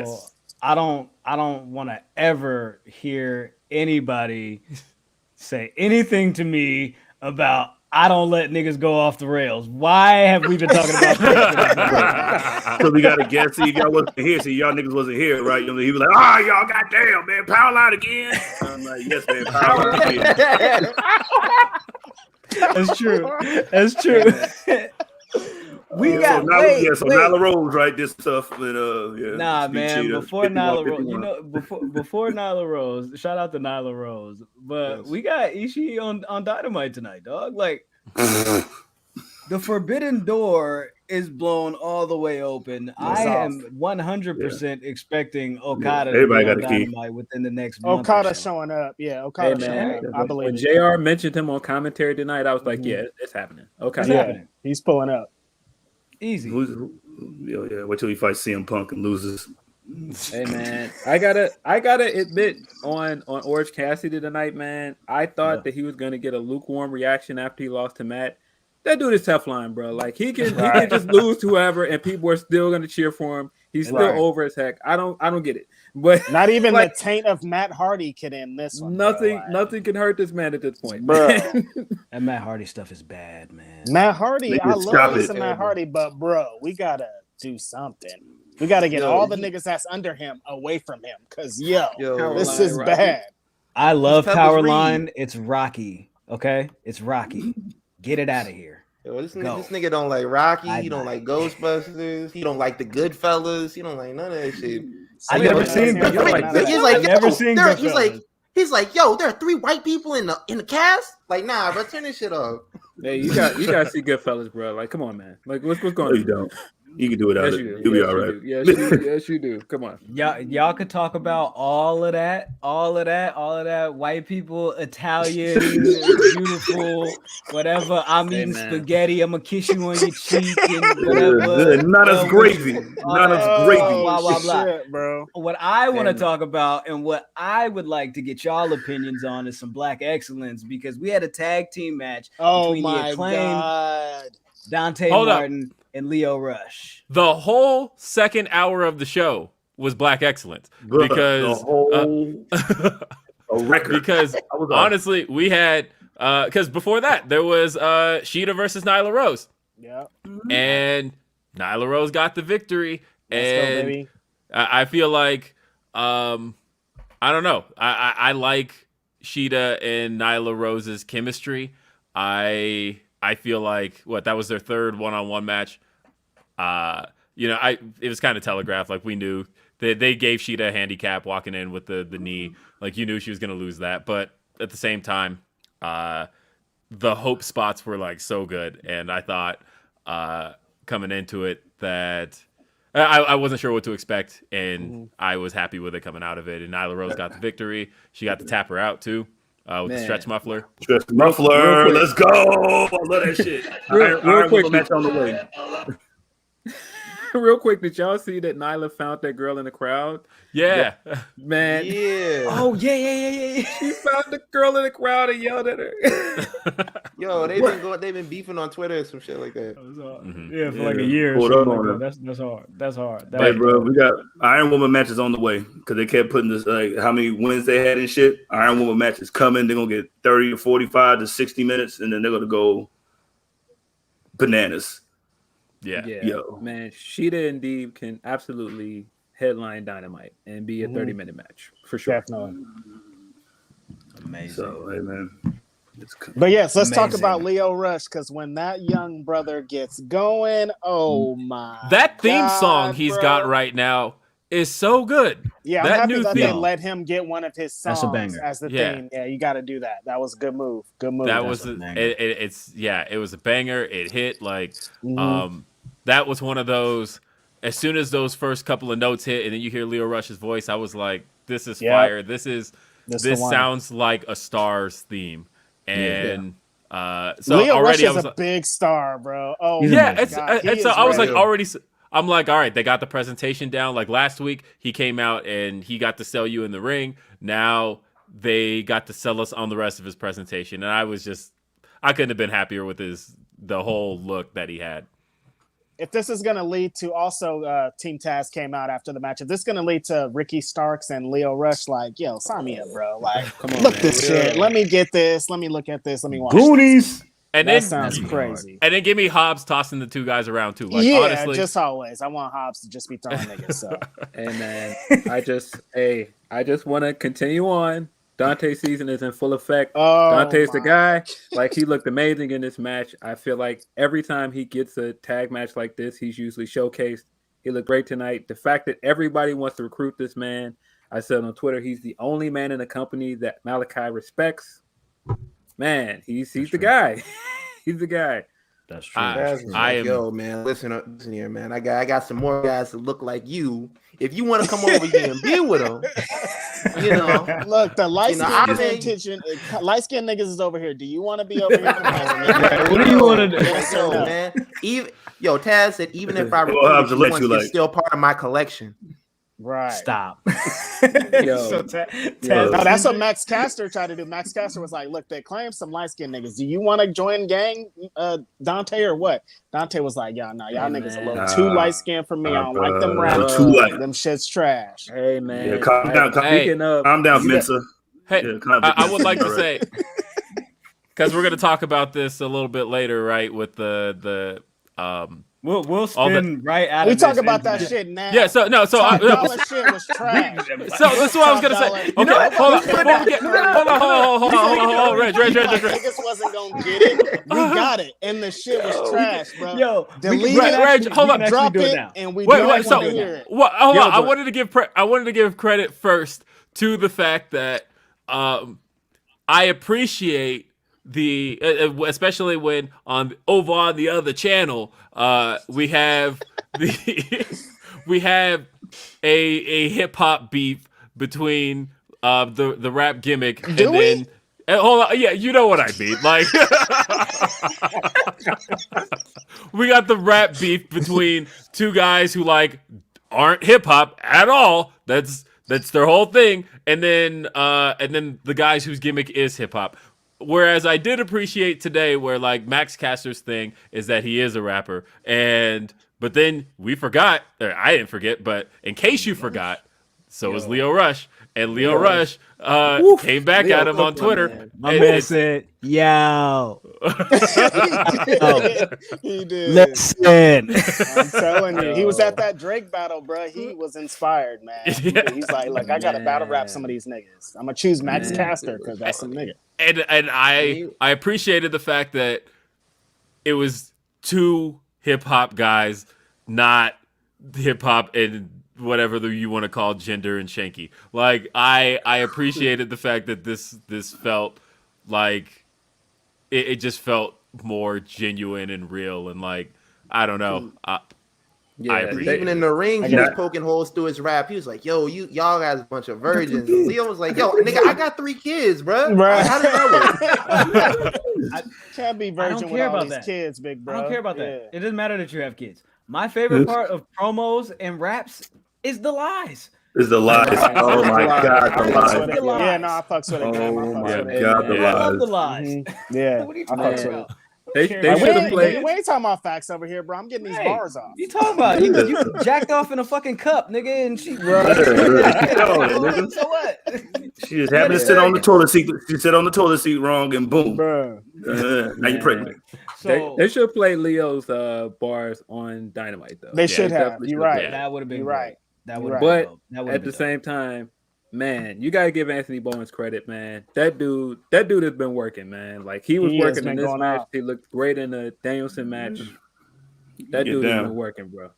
I don't want to ever hear anybody say anything to me about I don't let niggas go off the rails. Why have we been talking about Prince? So we got to guess. See, y'all wasn't here. See, y'all niggas wasn't here, right? He was like, y'all goddamn, man, power line again. I'm like, yes, man, power line again. That's true. got so Nyla Rose, right? This stuff, and Nah, man. Cheetah, Before 51, Nyla Rose, 51. before Nyla Rose. Shout out to Nyla Rose, but we got Ishii on Dynamite tonight, dog. Like the forbidden door is blown all the way open. I am 100% expecting Okada to be on Dynamite within the next month. Okada showing up. Yeah, Okada showing up. I believe when JR mentioned him on commentary tonight, I was like, yeah, it's happening. Okay. It's happening. He's pulling up. Easy. Wait till he fights CM Punk and loses. Hey man, I gotta admit on Orange Cassidy tonight, man, I thought that he was gonna get a lukewarm reaction after he lost to Matt. That dude is Teflon, bro. Like he can just lose to whoever, and people are still gonna cheer for him. He's still over as heck. I don't get it. But not even the taint of Matt Hardy can end this one. Nothing can hurt this man at this point, bro. That Matt Hardy stuff is bad, man. Matt Hardy, I love me some Matt Hardy, but bro, we gotta do something. We gotta get all the niggas that's under him away from him, cause this is bad. I love Powerline. It's Rocky. Okay, it's Rocky. Get it out of here. Yo, this nigga don't like Rocky. He don't like Ghostbusters. He don't like the Goodfellas. He don't like none of that shit. I never seen Goodfellas. He's like, yo, there are 3 white people in the cast. Like, nah, bro, turn this shit off. Hey, you got to see Goodfellas, bro. Like, come on, man. Like, what's going on? You don't. You can do it out of it. You'll be all right. Yes, you do. Come on. Y'all could talk about all of that. White people, Italian, beautiful, whatever. I'm eating spaghetti. I'm gonna kiss you on your cheek and whatever. Not as gravy. Not as gravy. Blah blah blah. Shit, bro. What I want to talk about and what I would like to get y'all opinions on is some Black excellence, because we had a tag team match between the Acclaimed, Dante Martin, and Lio Rush. The whole second hour of the show was Black excellence because a record. Because honestly, we had because before that there was Shida versus Nyla Rose. Yeah, and Nyla Rose got the victory. And I feel like I don't know. I like Shida and Nyla Rose's chemistry. I feel like that was their third one-on-one match. It was kind of telegraphed. Like we knew they gave Shida a handicap walking in with the knee. Like you knew she was going to lose that. But at the same time, the hope spots were like so good. And I thought coming into it that I wasn't sure what to expect. And I was happy with it coming out of it. And Nyla Rose got the victory. She got to tap her out too. With the stretch muffler. Let's go. I love that shit. Real quick, match on the way. Real quick, did y'all see that Nyla found that girl in the crowd? Yeah. Man. Yeah. Oh, yeah. She found the girl in the crowd and yelled at her. Yo, they've been beefing on Twitter and some shit like that. Yeah, for like a year. That's hard. Hey, bro, we got Iron Woman matches on the way because they kept putting this like how many wins they had and shit. Iron Woman matches coming. They're gonna get 30 to 45 to 60 minutes, and then they're gonna go bananas. Yeah. Yo, man, Shida and Deeb can absolutely headline Dynamite and be a 30-minute match for sure. Definitely. Amazing. So, hey, man. But yes, let's talk about Lio Rush, because when that young brother gets going, that theme song he's got right now is so good. Yeah, that I'm happy that they let him get one of his songs as the theme. Yeah, you got to do that. That was a good move. That was it was a banger. It hit that was one of those. As soon as those first couple of notes hit, and then you hear Lio Rush's voice, I was like, "This is fire. This sounds like a Stars theme." And so Lio already Rush I was a big star, bro. Oh yeah, I was like already. I'm like, all right, they got the presentation down. Like last week, he came out and he got to sell you in the ring. Now they got to sell us on the rest of his presentation, and I couldn't have been happier with the whole look that he had. If this is going to lead to also Team Taz came out after the match. If this is going to lead to Ricky Starks and Lio Rush, like, yo, sign me up, bro. Like, come on, look this shit. Let me get this. Let me look at this. Let me watch Goonies. This. And that sounds crazy. And then give me Hobbs tossing the two guys around too. Like, yeah, honestly, just always. I want Hobbs to just be throwing niggas. So, hey man, I just want to continue on. Dante season is in full effect. Oh, Dante's the guy. Like, he looked amazing in this match. I feel like every time he gets a tag match like this, he's usually showcased. He looked great tonight. The fact that everybody wants to recruit this man, I said on Twitter, he's the only man in the company that Malachi respects. Man, he's the guy. He's the guy. That's true. Yo, man, listen here, man. I got some more guys that look like you. If you want to come over here and be with them, you know. Look, the light skin niggas is over here. Do you want to be over here? What do you want to do? Yo, man. Taz said even if I recruit you, it's still part of my collection. Right. Stop. No, that's what Max Caster tried to do. Max Caster was like, look, they claim some light-skinned niggas. Do you want to join gang, Dante, or what? Dante was like, y'all niggas a little too light-skinned for me. I don't like them rappers. Them shit's trash. Hey, man. Yeah, calm down, Mensa. Hey, I would like to say, because we're going to talk about this a little bit later, right, with the We'll spin right out of this. We talk about that shit now. Yeah, shit was trash. So this is what I was gonna say. Okay, hold on, Reg. Niggas wasn't gonna get it. We got it, and the shit was trash, bro. Yo, delete it. Reg, hold on, drop it, and we wait. So, hold on. I wanted to give credit first to the fact that I appreciate especially when over on the other channel we have a hip hop beef between the rap gimmick and hold on, yeah, you know what I mean. Like, we got the rap beef between two guys who like aren't hip hop at all. That's their whole thing, and then the guys whose gimmick is hip hop. Whereas I did appreciate today where like Max Caster's thing is that he is a rapper, but then we forgot, or I didn't forget, but in case you forgot, so was Leo Rush, and Leo Rush came back at him on Twitter. My man said, "Yo, he did. Listen, I'm telling you, he was at that Drake battle, bro. He was inspired, man. Yeah. He's like, look, I got to battle rap some of these niggas. I'm gonna choose Max Caster because that's some nigga." And I appreciated the fact that it was two hip hop guys, not hip hop and whatever you want to call Jinder and Shanky. Like I appreciated the fact that this felt like it just felt more genuine and real, and like I don't know. Even in the ring, he was poking holes through his rap. He was like, "Yo, y'all guys a bunch of virgins." And Leo was like, "Yo, nigga, I got 3 kids, bro. Right. How did that work?" I can't be virgin with all these kids, big bro. I don't care about that. It doesn't matter that you have kids. My favorite part of promos and raps is the lies. Is the lies. Oh my God, the lies. Yeah, no, I fucks with it. Oh my God, the lies. I love the lies. Yeah, What are you I talking fucks with about? it. They should have played. We ain't talking about facts over here, bro. I'm getting these bars off. You talking about you jacked off in a fucking cup, nigga, and she. So what? She just happened to sit on the toilet seat. She sat on the toilet seat wrong, and boom. Bro. Now you're pregnant. So they should play Leo's bars on Dynamite though. They should have. You're right. Yeah, that would have been right. That would. But at the same time, man, you gotta give Anthony Bowens credit, man. That dude has been working, man. Like he was working in this match. He looked great in the Danielson match. That dude has been working, bro.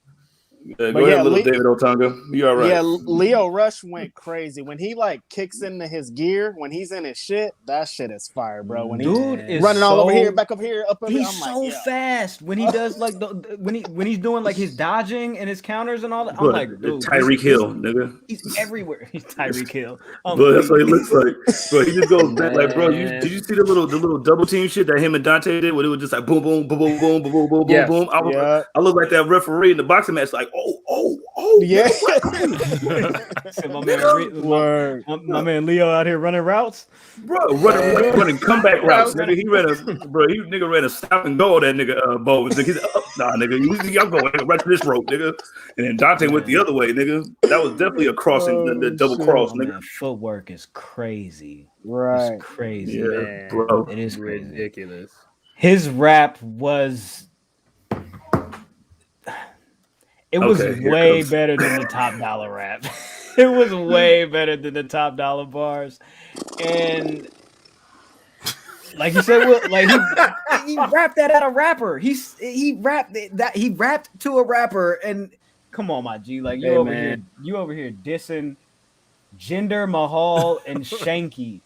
Go ahead, little David Otunga. You all right? Yeah, Leo Rush went crazy when he like kicks into his gear. When he's in his shit, that shit is fire, bro. When he's running all over here, back up here, up here. He's so fast when he does like when he's doing like his dodging and his counters and all that. I'm like, dude, Tyreek Hill, nigga. He's everywhere. He's Tyreek Hill. Bro, that's what he looks like. Bro, he just goes back like, bro. Did you see the little double team shit that him and Dante did? Where it was just like boom, boom, boom, boom, boom, boom, boom, boom, boom. I look like that referee in the boxing match, like, oh, yeah. So my man Leo out here running routes, bro, running comeback routes. Nigga, he ran a stop and go. That nigga Bowens. Nigga, he's nah, nigga, I'm going right to this rope, nigga. And then Dante went the other way, nigga. That was definitely a crossing, the double cross, nigga. Man, footwork is crazy, right? It's crazy, man. Bro. It is crazy. Ridiculous. His rap was. It was way better than the Top Dollar rap. It was way better than the Top Dollar bars, and like you said, Will, like he rapped that at a rapper. He rapped to a rapper, and come on, my G, like you over here dissing Jinder, Mahal, and Shanky.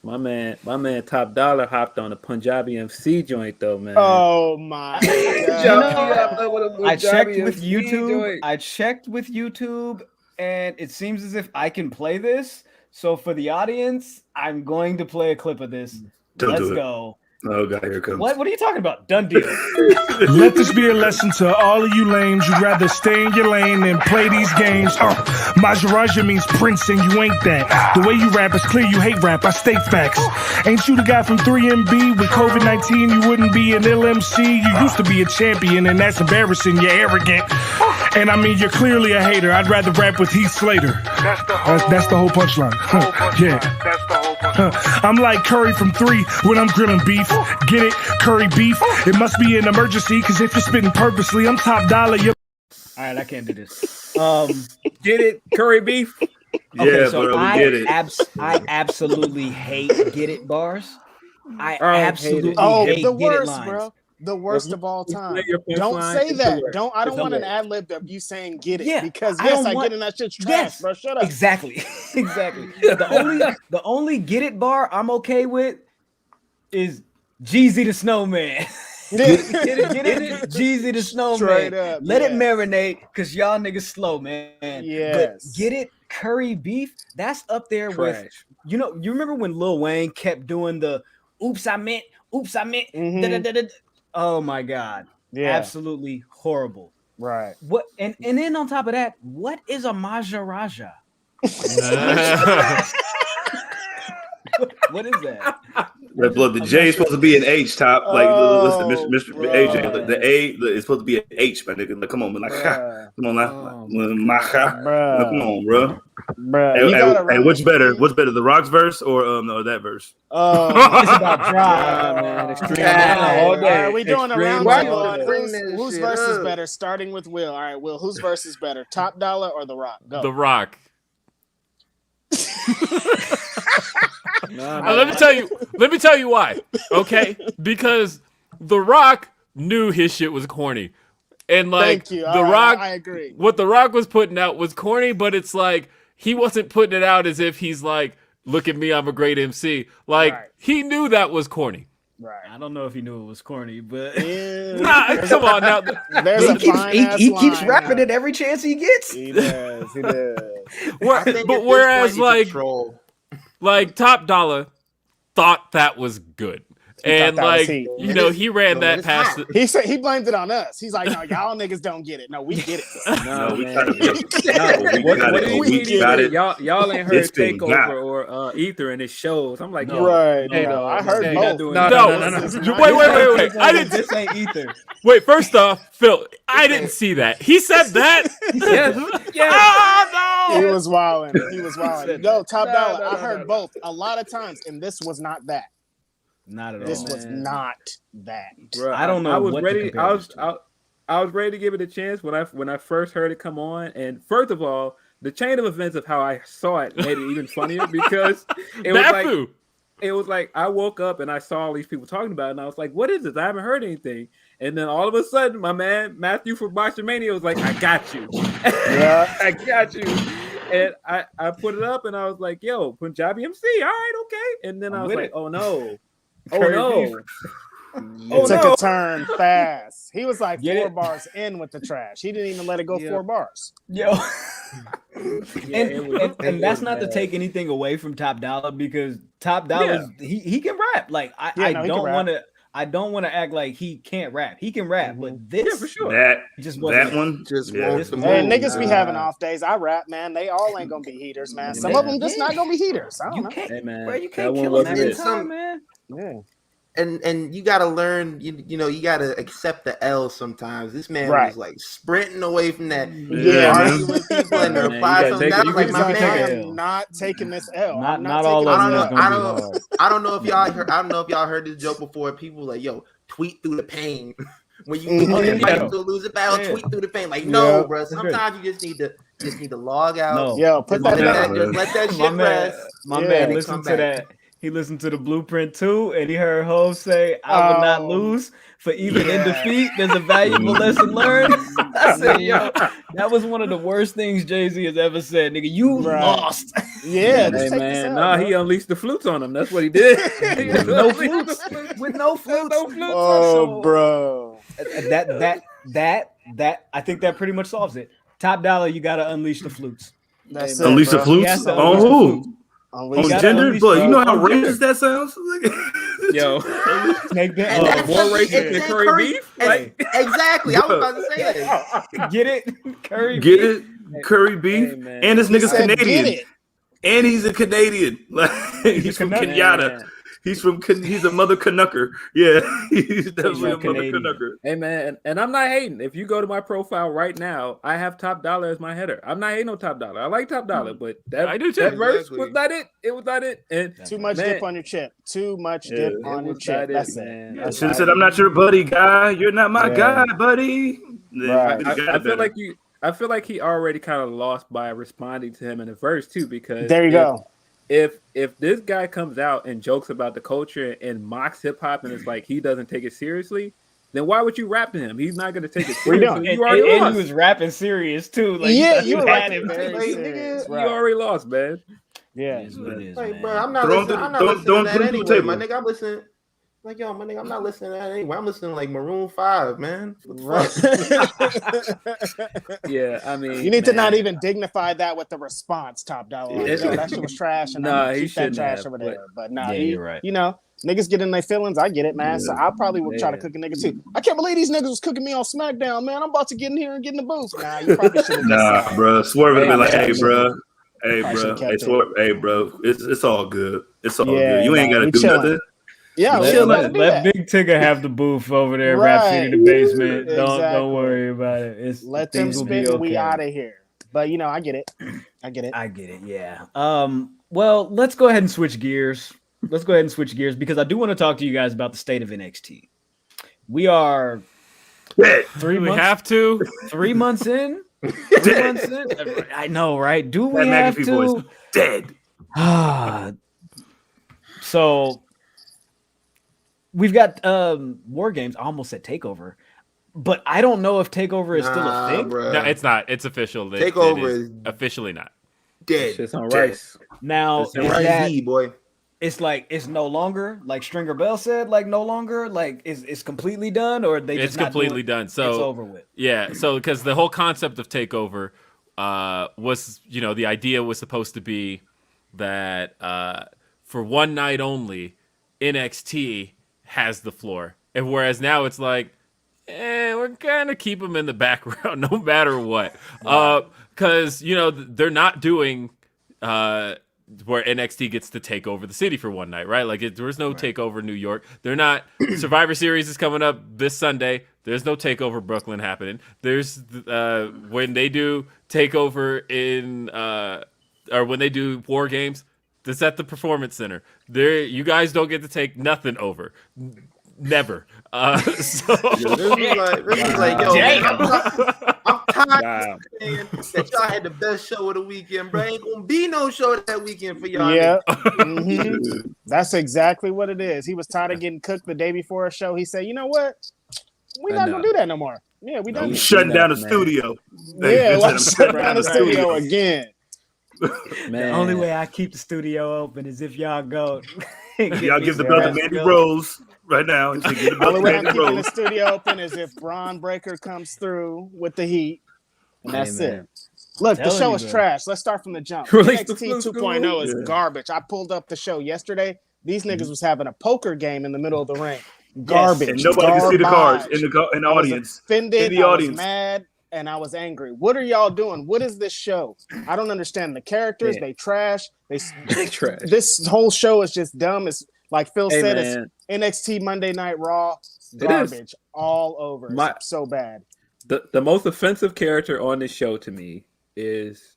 My man, Top Dollar hopped on a Punjabi MC joint though, man. Oh my God. I checked with YouTube, and it seems as if I can play this. So for the audience, I'm going to play a clip of this. Let's go. Oh God, here it comes. What are you talking about? Done deal. Let this be a lesson to all of you lames. You'd rather stay in your lane than play these games. Majaraja means prince and you ain't that. The way you rap is clear, you hate rap. I state facts. Ain't you the guy from 3MB? With COVID-19, you wouldn't be an ill MC. You used to be a champion, and that's embarrassing. You're arrogant. And I mean, you're clearly a hater. I'd rather rap with Heath Slater. That's the whole punchline. Yeah. That's the whole punchline. I'm like Curry from 3 when I'm grilling beef. Get it? Curry beef. It must be an emergency, because if you're spitting purposely, I'm Top Dollar. All right, I can't do this. Get it? Curry beef? Okay, Yeah, so bro, we get it. I absolutely hate get it bars. I absolutely hate the get it worst, lines. bro. The worst of all time. Your Don't punchline say is that. the worst. I don't It's want the an worst. ad lib of you saying get it. Yeah, Because I don't I want- get it, that shit's trash, Yes, bro. Shut up. Exactly. The only get it bar I'm okay with is Jeezy the Snowman. Get it? Jeezy the Snowman. Straight up, Let it yes. marinate, because y'all niggas slow, man. Yes. But get it? Curry beef? That's up there with, Trash. you remember when Lil Wayne kept doing the oops, I meant, Mhm. da-da-da-da. Oh my God. Yeah. Absolutely horrible. Right. What and then on top of that, what is a Maharaja? What is that? Look, the J is supposed to be an H top. Like, listen, Mr. bro. AJ, the A is supposed to be an H, my nigga. Like, come on, man. Like, Bruh. come on, Bruh. come on, bro. Bruh. And what's better? What's better, the Rock's verse or that verse? It's about drive. Man, extreme All all day. right, we doing a Extreme round all on day. whose verse is better, starting with Will. All right, Will, whose verse is better, Top Dollar or The Rock? Go. The Rock. Nah, Let me tell you why. Okay? Because The Rock knew his shit was corny. And like Thank you. The All right, Rock, I agree. what The Rock was putting out was corny, but it's like he wasn't putting it out as if he's like, look at me, I'm a great MC. Like Right. he knew that was corny. Right. I don't know if he knew it was corny, but Nah, come on now. There's a fine-ass he keeps line rapping now. it every chance he gets. He does. He does. But whereas like Top Dollar thought that was good. And thought that was like, heat. he ran that past it. He said he blamed it on us. He's like, no, y'all niggas don't get it. No, we get it. No, we man. got it. We got it. Y'all ain't heard It's been Takeover or Ether, and it shows. I'm like, yo, Right. hey, No, I heard hey, both. No. Wait. I didn't. This ain't Ether. Wait, first off, Phil, I didn't see that. He said that. yes. Oh He no! was wilding. He was wilding. No, Top Dollar. no, I heard no. both a lot of times, and this was not that. Not at all. This was man. not that. Bro, I don't know I was what to ready. compare I this was to. I was ready to give it a chance when I first heard it come on. And first of all, the chain of events of how I saw it made it even funnier because it was like I woke up and I saw all these people talking about it, and I was like, "What is this? I haven't heard anything." And then all of a sudden, my man Matthew from Boxermania was like, "I got you, Yeah. I got you." And I put it up and I was like, "Yo, Punjabi MC, all right, okay." And then I was with like, it. "Oh no, oh Curry no." It took a turn fast. He was like Get 4 it? bars in with the trash. He didn't even let it go 4 bars. Yo. Yeah, and that's not to take anything away from Top Dollar, because Top Dollar he can rap. Like I don't want to act like he can't rap. He can rap, but this for sure. That just wasn't that one Just yeah. wants to Hey, move. niggas be having off days. I rap, man. They all ain't gonna be heaters, man. Some of them just not gonna be heaters. I don't You know. can't, Hey, man, bro. You that can't one kill him wasn't every it. time, man. Yeah. And you gotta learn, you know, you gotta accept the L sometimes. This man Right. was like sprinting away from that, Yeah, arguing with people and Man, you reply gotta to take them. it- That was you like my can take I it. man. am not taking this L. Not I'm not all taking of I them don't is know. gonna I be don't. hard. I don't know if y'all heard. I don't know if y'all heard this joke before. People like, yo, tweet through the pain. when you fight to lose a battle, tweet through the pain. Like, no, bro. Sometimes you just need to log out. Yo, put that down. Just let that shit rest. My man listened to that. He listened to the Blueprint too, and he heard Ho say, "I will not lose, for even in defeat, there's a valuable lesson learned." I said, "Yo, that was one of the worst things Jay-Z has ever said, nigga. You lost." Yeah, hey, man. He unleashed the flutes on him. That's what he did. With no flutes. Oh, bro. That I think that pretty much solves it. Top Dollar, you gotta unleash the flutes. That's it, unleash the flutes on who? On Jinder, but you know how racist that sounds. Yo, more racist than curry beef. Exactly, I was about to say that. Get it, curry. Get it, curry beef, and this nigga's Canadian, and he's a Canadian. Like he's from Kenyatta. He's a mother Canucker. Yeah, he's definitely a mother Canucker. Hey man, and I'm not hating. If you go to my profile right now, I have Top Dollar as my header. I'm not hating on Top Dollar. I like Top Dollar, but I do too. That verse was not it. It was not it. And too much dip on your chip. Too much dip on your chip. That's it. I should have said, "I'm not your buddy, guy. You're not my guy, buddy." Right. I feel like he already kind of lost by responding to him in the verse too, because there you go. If this guy comes out and jokes about the culture and mocks hip hop and it's like he doesn't take it seriously, then why would you rap to him? He's not going to take it seriously. You already lost. He was rapping serious too. Like, you had him. You already lost, man. Yeah, it is, like, man. bro, I'm not listening to that anyway, my nigga. I'm listening. Like, yo, my nigga, I'm not listening to that anyway. I'm listening to like Maroon 5, man. Yeah, I mean, you need to not even dignify that with the response, Top Dollar. Like, that shit was trash, and he keep that trash over there. But you're right. You know, niggas get in their feelings. I get it, man. So I probably would try to cook a nigga too. I can't believe these niggas was cooking me on SmackDown, man. I'm about to get in here and get in the booth. Nah, you probably should have. Nah, bro. Swerve would be like, hey, bro. Hey, bro. It's all good. It's all good. You ain't gotta do nothing. Yeah, let Big Tigger have the booth over there, Rhapsody in the basement. Don't worry about it. Let them spin. Okay. We out of here. But you know, I get it. I get it. Yeah. Well, let's go ahead and switch gears. Because I do want to talk to you guys about the state of NXT. We are 3 months. We have to 3 months in. 3 months in. I know, right? Do we have to? Dead. So. We've got War Games. I almost said Takeover, but I don't know if Takeover is still a thing. Bro. No, it's not. It's official. Takeover is officially not. Dead. It's on rice. Now boy. It's like it's no longer like Stringer Bell said. Like no longer like it's completely done, or they. It's completely done. So it's over with. Yeah. So because the whole concept of Takeover was, the idea was supposed to be that for one night only, NXT has the floor, and whereas now it's like, we're gonna keep them in the background no matter what, because they're not doing where NXT gets to take over the city for one night, right? Like there's no takeover New York. They're not. Survivor Series is coming up this Sunday. There's no takeover Brooklyn happening. There's when they do takeover in or when they do War Games. That's at the Performance Center. There, you guys don't get to take nothing over. Never. This is like, yo, I'm tired of saying that y'all had the best show of the weekend, bro. Ain't gonna be no show that weekend for y'all. Yeah, that's exactly what it is. He was tired of getting cooked the day before a show. He said, "You know what? We're not gonna do that no more. Yeah, we done. Shutting down the studio. Yeah, let's shut down the studio again." Man. The only way I keep the studio open is if y'all go. Y'all give the belt to Mandy Rose right now. The only way I'm keeping the studio open is if Braun Breaker comes through with the heat, and that's it. Look, the show is trash. Let's start from the jump. NXT 2.0 is garbage. I pulled up the show yesterday. These niggas was having a poker game in the middle of the ring. Garbage. And nobody could see the cards in the audience. Offended. I was mad. And I was angry. What are y'all doing? What is this show? I don't understand the characters. They trash. They trash. This whole show is just dumb. It's like Phil said, it's NXT Monday Night Raw. Garbage all over. It's so bad. The most offensive character on this show to me is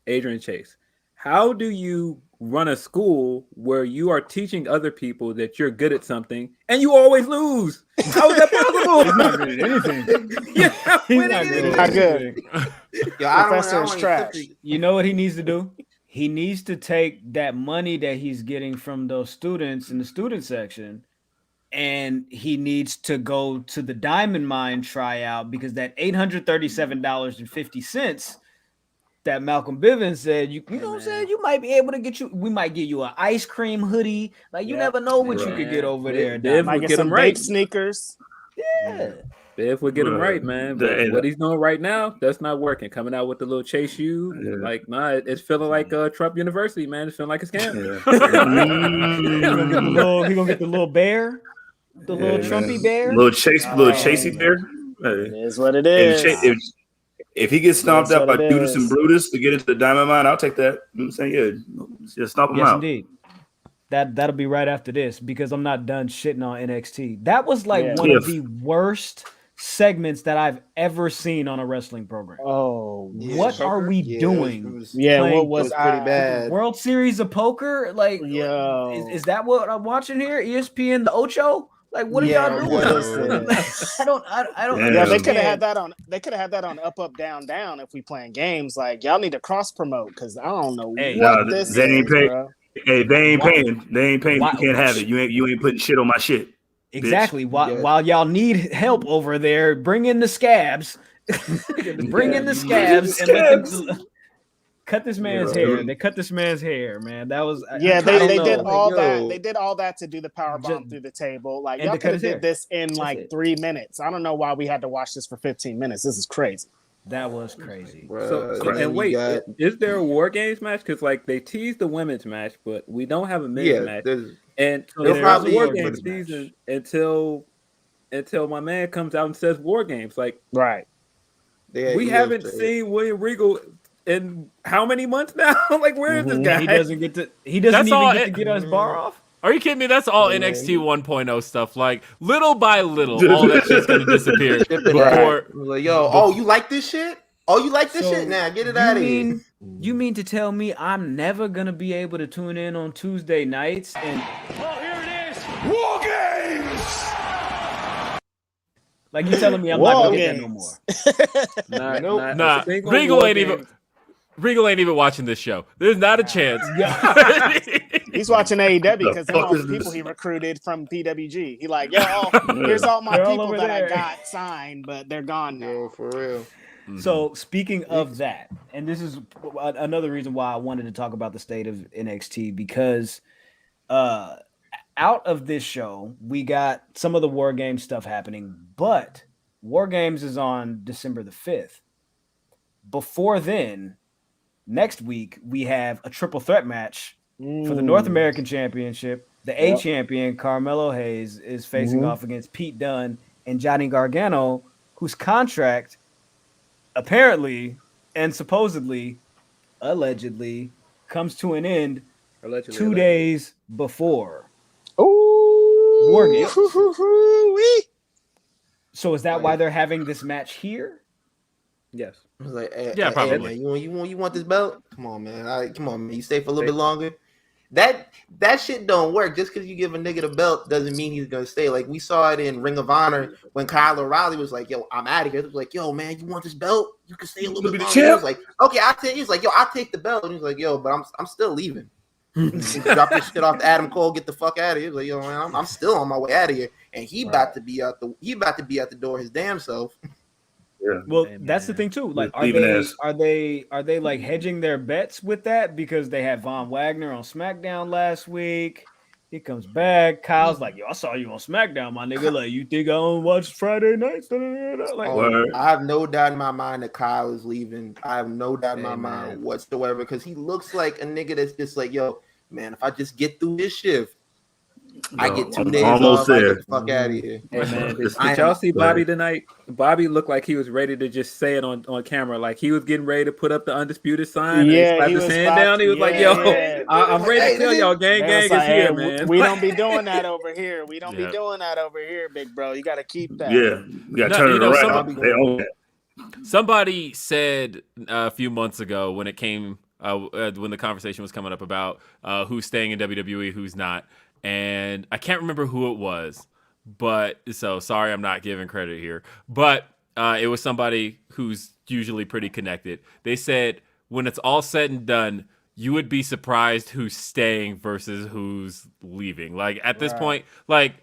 Adrian Chase. how do you run a school where you are teaching other people that you're good at something and you always lose? How is that possible? He's not good at anything. Yeah, He's not good at Not good. anything. Professor is trash. You know what he needs to do? He needs to take that money that he's getting from those students in the student section, and he needs to go to the Diamond Mine tryout, because that $837.50 that Malcolm Bivens said, you know what I'm saying? You might be able to we might give you an ice cream hoodie. Like, you never know what you could get over there. Biv Might would get get some him right. baked sneakers. Yeah. Biv would get him right, man. But what he's doing right now, that's not working. Coming out with the little chase shoe, like, nah, it's feeling like Trump University, man. It's feeling like a scam. He gonna get the little bear, the little Trumpy bear, little chasey bear. It is what it is. If he gets stomped out by Judas and Brutus to get into the Diamond Mine, I'll take that. You know what I'm saying, yeah, just stomp him out. Indeed. That'll be right after this, because I'm not done shitting on NXT. That was like one of the worst segments that I've ever seen on a wrestling program. Oh, what are we doing? What was pretty bad? World Series of Poker? Like, is that what I'm watching here? ESPN the Ocho? Like, what are y'all doing? I don't. Yeah, they could have had that on. They could have had that on Up Up Down Down if we playing games. Like, y'all need to cross promote, because I don't know what this is, bro. Hey, they ain't paying. They ain't paying. You can't have it. You ain't putting shit on my shit. Exactly. While y'all need help over there, bring in the scabs. Bring in the scabs and let them cut this man's hair. They cut this man's hair, man. That was they did all that. They did all that to do the power bomb through the table. Like, y'all could have did this in like 3 minutes. I don't know why we had to watch this for 15 minutes. This is crazy. That was crazy. And wait, is there a War Games match? Because like they teased the women's match, but we don't have a men's match. And there's probably War Games season until my man comes out and says War Games. Like, right. We haven't seen William Regal in how many months now? Like, where is this guy? He doesn't even get to get us bar off. Are you kidding me? That's all NXT 1.0 stuff. Like, little by little, all that shit's gonna disappear. Like, yo, you like this shit? Oh, you like this shit? Nah, get it out of here. You mean to tell me I'm never gonna be able to tune in on Tuesday nights and here it is, War Games. Like, you telling me I'm not gonna get that no more? Nah. Regal ain't even watching this show. There's not a chance. He's watching AEW because of all the people he recruited from PWG. He like, here's all my people that I got signed, but they're gone now. Yo, for real. So speaking of that, and this is another reason why I wanted to talk about the state of NXT, because out of this show, we got some of the War Games stuff happening, but War Games is on December the 5th. Before then, next week, we have a triple threat match for the North American Championship. The A champion, Carmelo Hayes, is facing off against Pete Dunne and Johnny Gargano, whose contract apparently and supposedly, allegedly, comes to an end 2 days before. War Games. So is that why they're having this match here? Yes. I was like, probably. Hey, man, you want this belt? Come on, man. Come on, man. You stay for a little bit longer. That shit don't work. Just because you give a nigga the belt doesn't mean he's gonna stay. Like, we saw it in Ring of Honor when Kyle O'Reilly was like, "Yo, I'm out of here." It was like, "Yo, man, you want this belt? You can stay a little bit longer." He was like, "Okay, I'll take." He's like, "Yo, I'll take the belt." And he's like, "Yo, but I'm still leaving." Drop this shit off to Adam Cole. Get the fuck out of here. He's like, "Yo, man, I'm still on my way out of here." And he about to be out the door his damn self. Yeah. Well, that's the thing too. Like, are they like hedging their bets with that because they had Von Wagner on SmackDown last week? He comes back. Kyle's like, "Yo, I saw you on SmackDown, my nigga. Like, you think I don't watch Friday nights?" Like, I have no doubt in my mind that Kyle is leaving. I have no doubt in my mind whatsoever, because he looks like a nigga that's just like, "Yo, man, if I just get through this shift, I get 2 days off. I get the fuck out of here." Hey, man, did y'all see Bobby tonight? Bobby looked like he was ready to just say it on camera. Like, he was getting ready to put up the undisputed sign. Yeah, and he was his hand down. He was like, "Yo, I'm ready to tell y'all, gang is here, man." We don't be doing that over here. We don't be doing that over here, big bro. You got to keep that. Yeah, you got to turn it around. Somebody said a few months ago when it came when the conversation was coming up about who's staying in WWE, who's not, and I can't remember who it was, but so sorry, I'm not giving credit here, but it was somebody who's usually pretty connected. They said when it's all said and done, you would be surprised who's staying versus who's leaving. Like at this point, like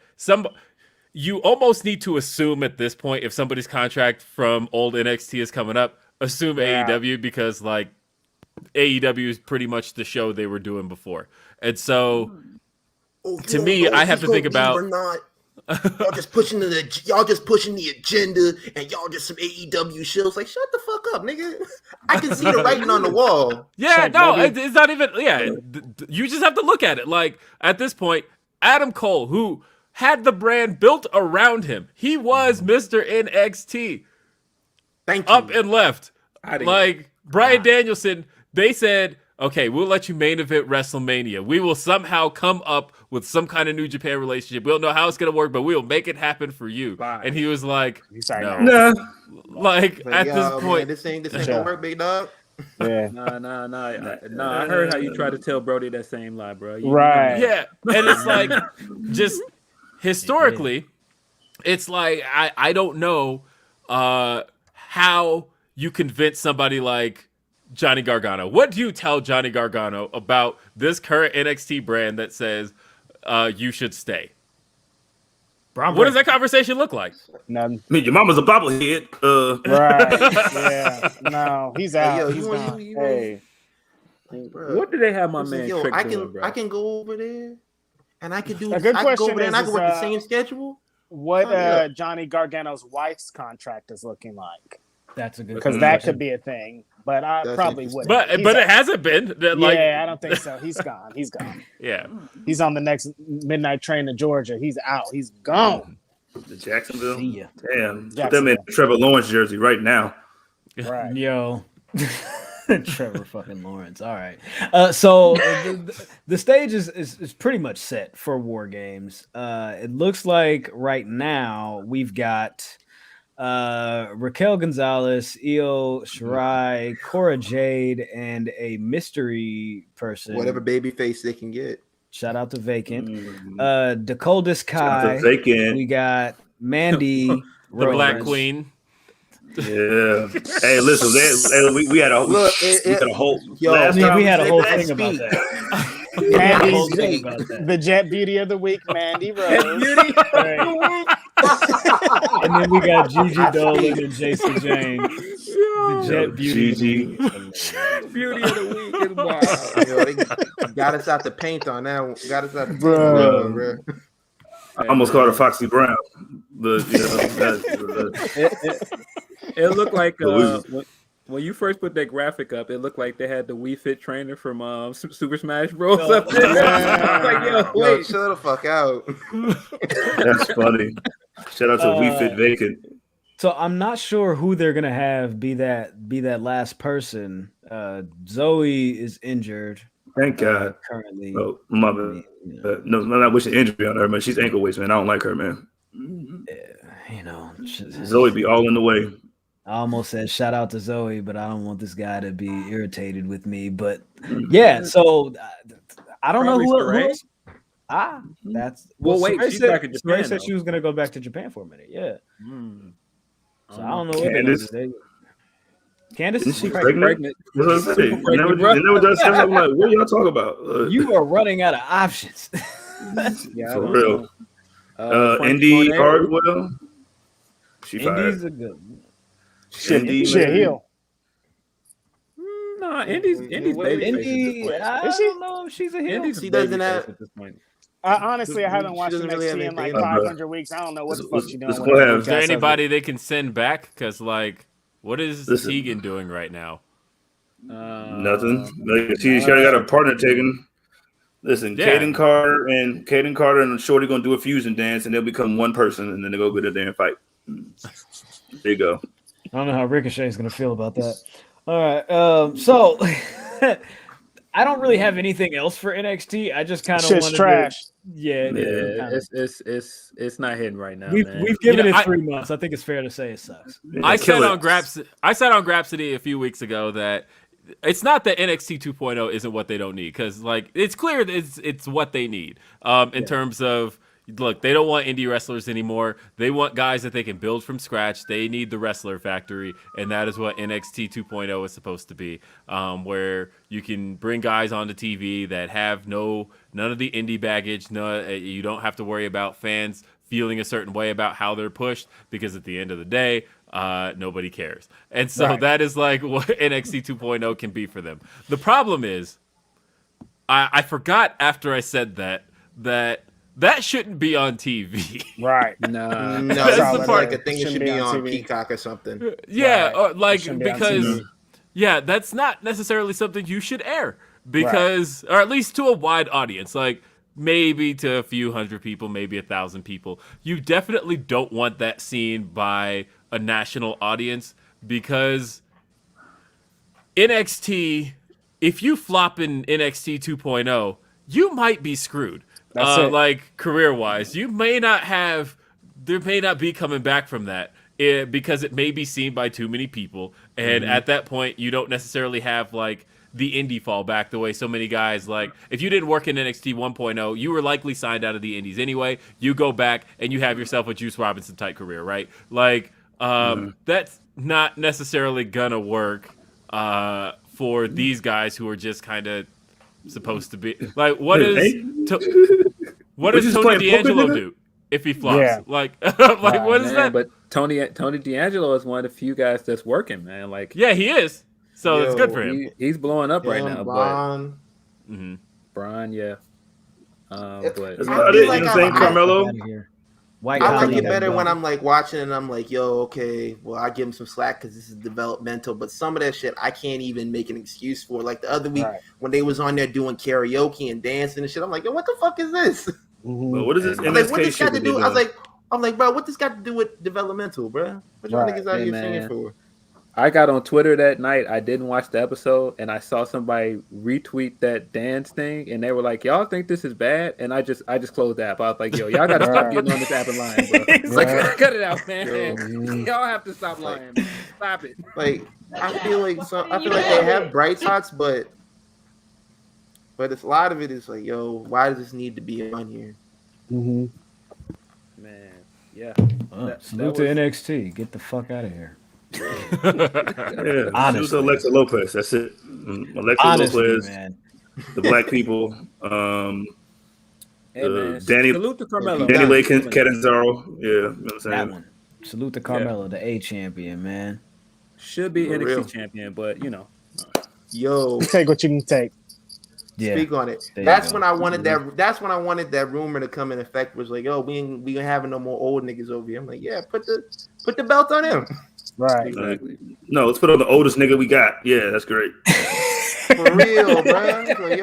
you almost need to assume at this point if somebody's contract from old NXT is coming up, assume AEW, because like AEW is pretty much the show they were doing before. And so to me, I have to think about y'all just pushing the agenda, and y'all just some AEW shows. Like, shut the fuck up, nigga. I can see the writing on the wall. Yeah, no, it's not even. Yeah, you just have to look at it. Like at this point, Adam Cole, who had the brand built around him, he was Mr. NXT. Thank you. Up and left. Like Bryan Danielson, they said, okay, we'll let you main event WrestleMania. We will somehow come up with some kind of New Japan relationship. We don't know how it's going to work, but we'll make it happen for you. Bye. And he was like, no. Like, at this point. Man, this ain't going to work, big dog. Yeah. No. I heard how you try to tell Brody that same lie, bro. Right. Yeah. And it's like, just historically, it's like, I don't know how you convince somebody like Johnny Gargano. What do you tell Johnny Gargano about this current NXT brand that says you should stay? What does that conversation look like? None. I mean, your mama's a bobblehead. Right. Yeah. No, he's out. Yo, he's gone. Hey. What do they have my man Trick doing, bro? I can go over there, and I can do. A good I can go question over there, and I can is, work the same schedule. What Johnny Gargano's wife's contract is looking like? That's a good because that could be a thing, but I probably wouldn't. But it hasn't been. Like, yeah, I don't think so. He's gone. He's gone. Yeah, he's on the next midnight train to Georgia. He's out. He's gone. The Jacksonville. Damn, Jacksonville. Put them in Trevor Lawrence jersey right now. Right, yo. Trevor fucking Lawrence. All right. So the stage is pretty much set for War Games. It looks like right now we've got Raquel Gonzalez, Io Shirai, Cora Jade, and a mystery person. Whatever baby face they can get. Shout out to Vacant. Dakotas Kai. We got Mandy, the Rose. Black Queen. Yeah. Hey, listen, we had a whole. We had a whole thing about that. The Jet Beauty of the Week, Mandy Rose. And then we got Gigi Dolan and Jason James. The Jet Beauty. Beauty of the Week is wild. Yo, they got us out the paint on that one. Got us out the paint, bro. I almost called her Foxy Brown. It looked like when you first put that graphic up, it looked like they had the Wii Fit trainer from Super Smash Bros. Up there. Yo, chill the fuck out. That's funny. Shout out to Wii Fit Vacant. So I'm not sure who they're gonna have be that last person. Zoe is injured. Thank God. Currently. Oh, my bad. No, I'm not wishing injury on her, man. She's ankle waist, man. I don't like her, man. You know, Zoe be all in the way. I almost said shout out to Zoe, but I don't want this guy to be irritated with me. But yeah, so I don't know who else. That's wait. She's back in Japan. Said she was gonna go back to Japan for a minute. Yeah. So I don't know Candace. Candace, is she pregnant? What was I say? Never does stuff. I'm like, what y'all talking about? You are running out of options. Yeah, for real. Indy Hardwell. She Indy's fired. a good. She a heel. Nah, Indy's Indy. I don't know if she's a heel. She doesn't have. At this point. Honestly, I haven't watched NXT in like 500 weeks. I don't know what the fuck she's doing. Is there anybody they can send back? Because like, what is Tegan doing right now? Nothing. She already got a partner taken. Listen, Caden Carter and Shorty gonna do a fusion dance, and they'll become one person, and then they go get a damn fight. There you go. I don't know how Ricochet is gonna feel about that. All right, so I don't really have anything else for NXT. I just kind of want to trash. It's not hitting right now. We've given it 3 months. I said on Grapsody a few weeks ago that it's not that NXT 2.0 isn't what they don't need, because like it's clear that it's what they need in terms of, look, they don't want indie wrestlers anymore. They want guys that they can build from scratch. They need the wrestler factory, and that is what NXT 2.0 is supposed to be, where you can bring guys onto TV that have none of the indie baggage. No, you don't have to worry about fans feeling a certain way about how they're pushed, because at the end of the day, nobody cares. And so that is like what NXT 2.0 can be for them. The problem is, I forgot after I said that shouldn't be on TV. Right. No, That's that's the part. like a thing that should be on Peacock or something. Yeah, Right. because that's not necessarily something you should air, because or at least to a wide audience, like maybe to a few hundred people, maybe 1,000 people. You definitely don't want that seen by a national audience, because NXT, if you flop in NXT 2.0, you might be screwed. Like career-wise, there may not be coming back from that, because it may be seen by too many people, and at that point, you don't necessarily have like the indie fallback the way so many guys, like if you didn't work in NXT 1.0, you were likely signed out of the indies anyway. You go back and you have yourself a Juice Robinson type career, right? Like that's not necessarily gonna work for these guys who are just kind of supposed to be like, what does Tony D'Angelo do if he flops? Yeah. Like what is that? But Tony D'Angelo is one of the few guys that's working, man. Like, yeah, he is. So it's good for him. He's blowing up right now. Braun. But Braun, yeah. But That's about it. You know what I'm saying, Carmelo? I like it better when I'm like watching and I'm like, yo, okay, well, I give him some slack because this is developmental, but some of that shit I can't even make an excuse for. Like the other week when they was on there doing karaoke and dancing and shit, I'm like, yo, what the fuck is this? Well, what is this? I'm like, what this got to do? I'm like, bro, what this got to do with developmental, bro? What y'all niggas out here singing for? I got on Twitter that night. I didn't watch the episode, and I saw somebody retweet that dance thing, and they were like, "Y'all think this is bad?" And I just closed the app. I was like, "Yo, y'all gotta stop getting on this app and lying, bro. Like, cut it out, man. Y'all have to stop lying. Stop it." Like, I feel like they have bright spots, but it's a lot of it is like, yo, why does this need to be on here? Man, yeah. Salute to NXT. Get the fuck out of here. Honestly, Alexa Lopez. That's it. Alexa Lopez, man. The black people. Danny Lay Catanzaro. Yeah, you know what I'm saying? That one. Salute to Carmelo, the A champion, man. Should be For NXT real. champion, but you know. Yo, Take what you can take. Yeah. speak on it. There you That's go. when I wanted that. That's when I wanted that rumor to come in effect. Was like, yo, we ain't having no more old niggas over here. I'm like, yeah, put the belt on him. Right. Exactly. No, let's put on the oldest nigga we got. Yeah, that's great. For real, bro. Like,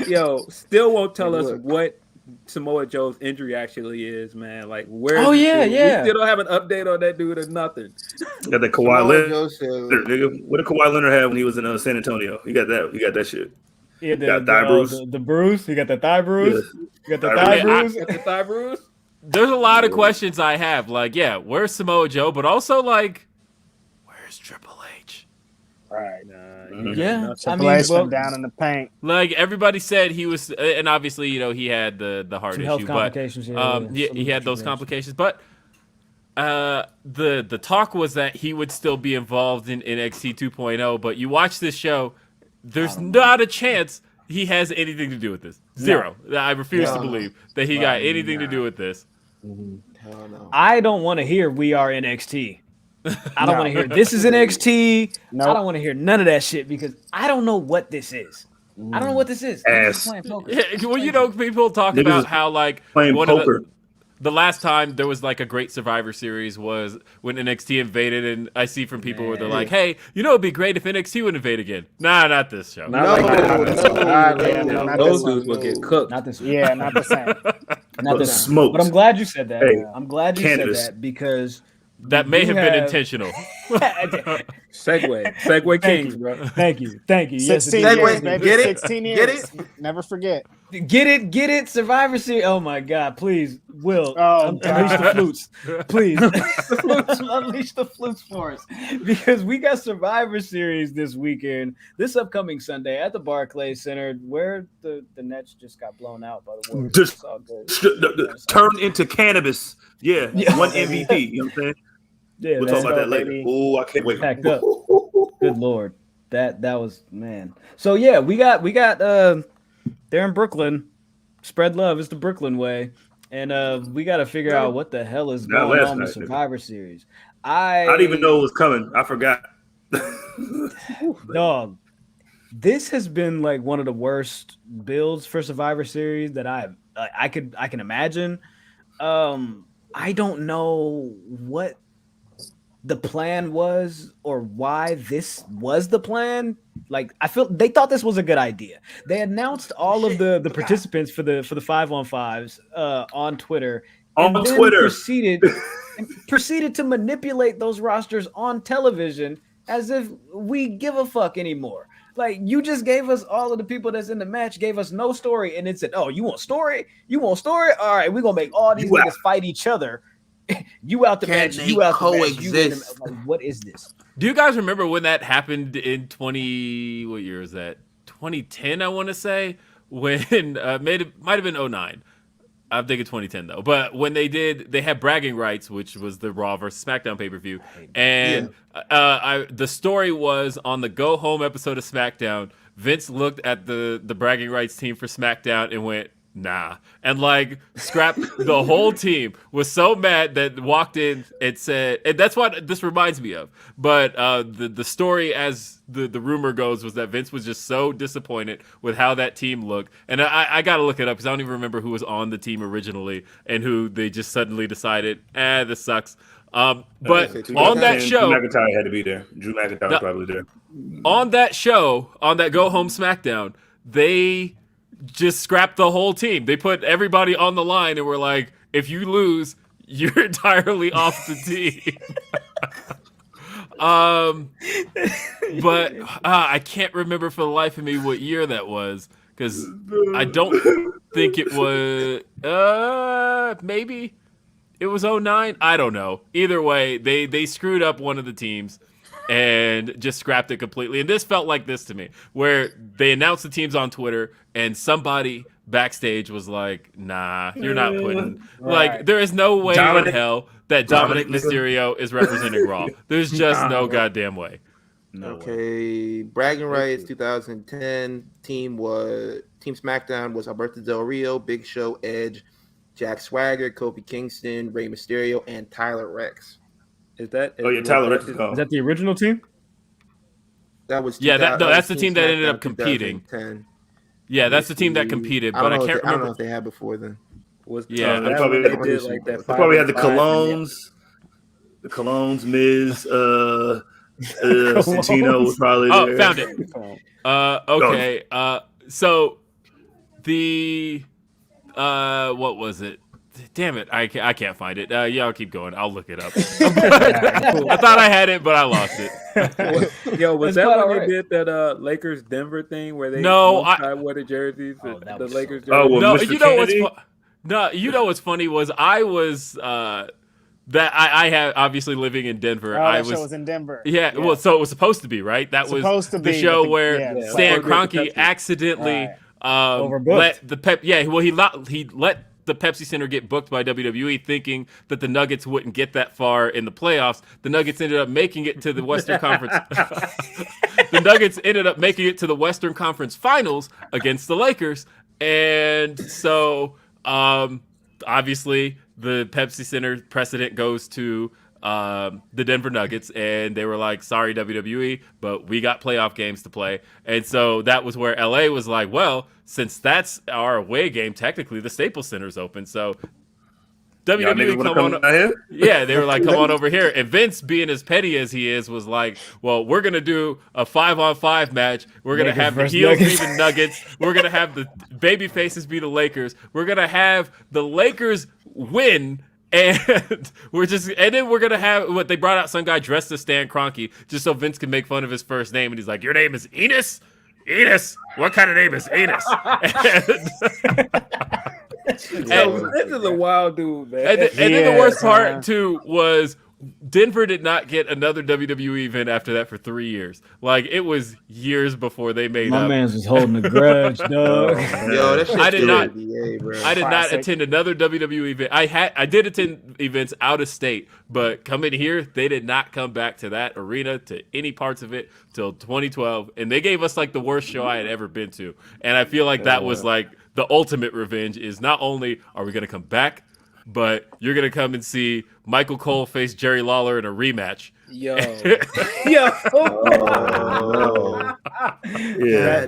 Yo, still won't tell us Look. what Samoa Joe's injury actually is, man. Like, where? Oh, yeah, we yeah. still don't have an update on that dude or nothing. Got that Kawhi Leonard, Joe said, nigga. What did Kawhi Leonard have when he was in San Antonio? He got that. He got that shit. Yeah, Got thigh bruise. The bruise. You got the thigh bruise. Yeah. You got the Thigh thigh bruise. bruise. Got the thigh bruise? There's a lot of questions I have. Like, yeah, where's Samoa Joe? But also, like, where's Triple H? Right. Yeah, Triple H went down in the paint. Like everybody said, he was, and obviously, you know, he had the heart Some issue, health but complications, he had those complications. But the talk was that he would still be involved in NXT 2.0. But you watch this show, there's not a chance he has anything to do with this. Zero. I refuse to believe that he got anything to do with this. hell no. I don't want to hear we are NXT. I don't want to hear this is NXT. Nope. I don't want to hear none of that shit because I don't know what this is. I don't know what this is. I'm just playing poker. Yeah, well, you know, people talk Niggas about is how like playing one poker. of the last time there was like a great Survivor Series was when NXT invaded, and I see from people where they're like, "Hey, you know, it'd be great if NXT would invade again." Nah, not this show. Not like that. not Those this dudes one. will get cooked. Not this. Yeah, not the same. Not this. Smoked. But I'm glad you said that. Hey, I'm glad you cannabis. said that because That may you have been intentional. Segway Kings, bro. Thank you. Yes, it 16 is. Segway, years, baby. get it? 16 Get years. Never forget. Get it, Survivor Series. Oh my God, please, Will, unleash the flutes, please. Unleash the flutes for us, because we got Survivor Series this weekend, this upcoming Sunday at the Barclays Center, where the Nets just got blown out by the Warriors. Just turn into cannabis. Yeah, one MVP. You know what I'm saying? Yeah, we'll talk about that later. Oh, I can't wait. Packed up. Good Lord, that was, man. So yeah, we got they're in Brooklyn. Spread love. It's the Brooklyn way. And we got to figure out what the hell is going on with Survivor Series. I didn't even know it was coming. I forgot. Dog, this has been like one of the worst builds for Survivor Series that I can imagine. I don't know what the plan was or why this was the plan. Like, I feel they thought this was a good idea. They announced all of the participants for the 5-on-5s on Twitter. Proceeded to manipulate those rosters on television as if we give a fuck anymore. Like, you just gave us all of the people that's in the match, gave us no story, and it said, "Oh, you want story? You want story? All right, we're gonna make all these niggas fight each other." You out the match, you out the match, you in the, like, what is this? Do you guys remember when that happened in what year is that? 2010, I want to say, when might have been 09. I'm thinking 2010 though. But when they had bragging rights, which was the Raw versus SmackDown pay-per-view, and the story was on the Go Home episode of SmackDown. Vince looked at the bragging rights team for SmackDown and went, nah, and like scrapped the whole team. Was so mad that walked in and said, and that's what this reminds me of. But the story, as the rumor goes, was that Vince was just so disappointed with how that team looked. And I got to look it up because I don't even remember who was on the team originally and who they just suddenly decided, this sucks. But on that show, Drew McIntyre had to be there. Drew McIntyre was probably there. On that show, on that Go Home SmackDown, they just scrapped the whole team. They put everybody on the line and were like, if you lose, you're entirely off the team. But I can't remember for the life of me what year that was, because I don't think it was maybe it was 09. I don't know. Either way, they screwed up one of the teams and just scrapped it completely. And this felt like this to me, where they announced the teams on Twitter and somebody backstage was like, nah, you're not putting like, there is no way in hell that Dominic Mysterio is representing Raw. There's just no goddamn way. No way. Bragging rights 2010 team SmackDown was Alberto Del Rio, Big Show, Edge, Jack Swagger, Kofi Kingston, Rey Mysterio, and Tyler Rex. Is that? Tyler Rex is gone. Is that the original team? That was that's the team that ended up competing. 2010. Yeah, that's the team that competed, but I can't remember. I don't know if they had before then. They probably had the Colognes. The Colognes, Miz, Santino was probably there. Oh, found it. Okay. So the what was it? Damn it, I can't find it. Y'all keep going. I'll look it up. I thought I had it, but I lost it. Yo, was that when they did that Lakers Denver thing where they wore the jerseys? The Lakers jerseys? You know what's funny was I was that I had obviously living in Denver. That show was in Denver. Yeah, well, so it was supposed to be, right? That was the show where Stan Kroenke accidentally let the Pep. Yeah, well, he let the Pepsi Center get booked by WWE, thinking that the Nuggets wouldn't get that far in the playoffs. The Nuggets ended up making it to the Western Conference. The Nuggets ended up making it to the Western Conference Finals against the Lakers, and so obviously the Pepsi Center precedent goes to the Denver Nuggets, and they were like, sorry WWE, but we got playoff games to play. And so that was where LA was like, well, since that's our away game, technically the Staples Center's open, so WWE come on here. Yeah, they were like, come on over here. And Vince, being as petty as he is, was like, well, we're gonna do a 5-on-5 match. We're gonna have the heels be the Nuggets. We're gonna have the baby faces be the Lakers. We're gonna have the Lakers win. And then we're gonna have what they brought out some guy dressed as Stan Kroenke just so Vince can make fun of his first name, and he's like, your name is Enos? Enos. What kind of name is Enos? This is a wild dude, man. And then the worst part too was Denver did not get another WWE event after that for 3 years. Like it was years before they made My up. man's was holding a grudge, dog. Yo, that shit I did not. NBA, bro. I did not attend another WWE event. I did attend events out of state, but coming here, they did not come back to that arena, to any parts of it, till 2012, and they gave us like the worst show I had ever been to. And I feel like that was like the ultimate revenge. Is not only are we going to come back, but you're going to come and see Michael Cole face Jerry Lawler in a rematch. Yo. That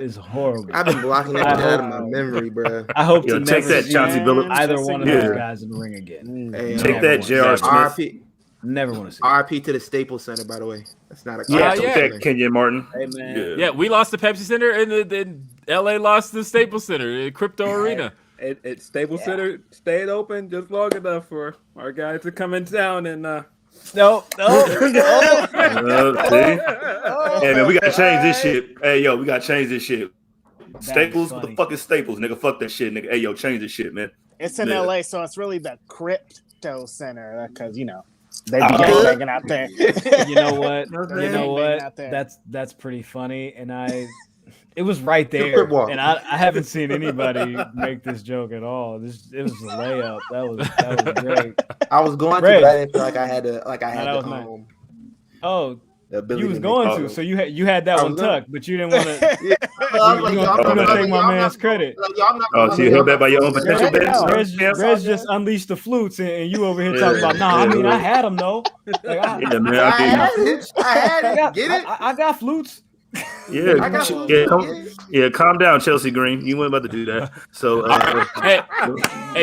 is horrible. I've been blocking that out of my memory, bro. I hope to take never that, see Chauncey Billups. either one of those guys in the ring again. Hey, Take that, J.R. Smith. RP. Never want to see. RP to the Staples Center, by the way. That's not a Take that, Kenyon Martin. Hey, man. Yeah, we lost the Pepsi Center, and then LA lost the Staples Center, Crypto Arena. It Staples Center stayed open just long enough for our guys to come in town and No. See? Hey man, we gotta change this shit. Hey yo, we gotta change this shit. Staples, what the fuck is Staples, nigga? Fuck that shit, nigga. Hey yo, change this shit, man. It's in LA, so it's really the Crypto Center because they be banging out there. You know what? You know what? That's pretty funny, and it was right there, and I haven't seen anybody make this joke at all. It was a layup. That was great. I was going to, but I didn't feel like I had to. Oh, you was going to, so you had that one tucked, but you didn't want to. Yeah. You gonna take my man's credit. Oh, so you held that by your own potential, Reg just unleashed the flutes, and you over here talking about. Nah, I mean I had them though. Like, I had it. Get it? I got flutes. Calm down, Chelsea Green. You weren't about to do that. So, hey,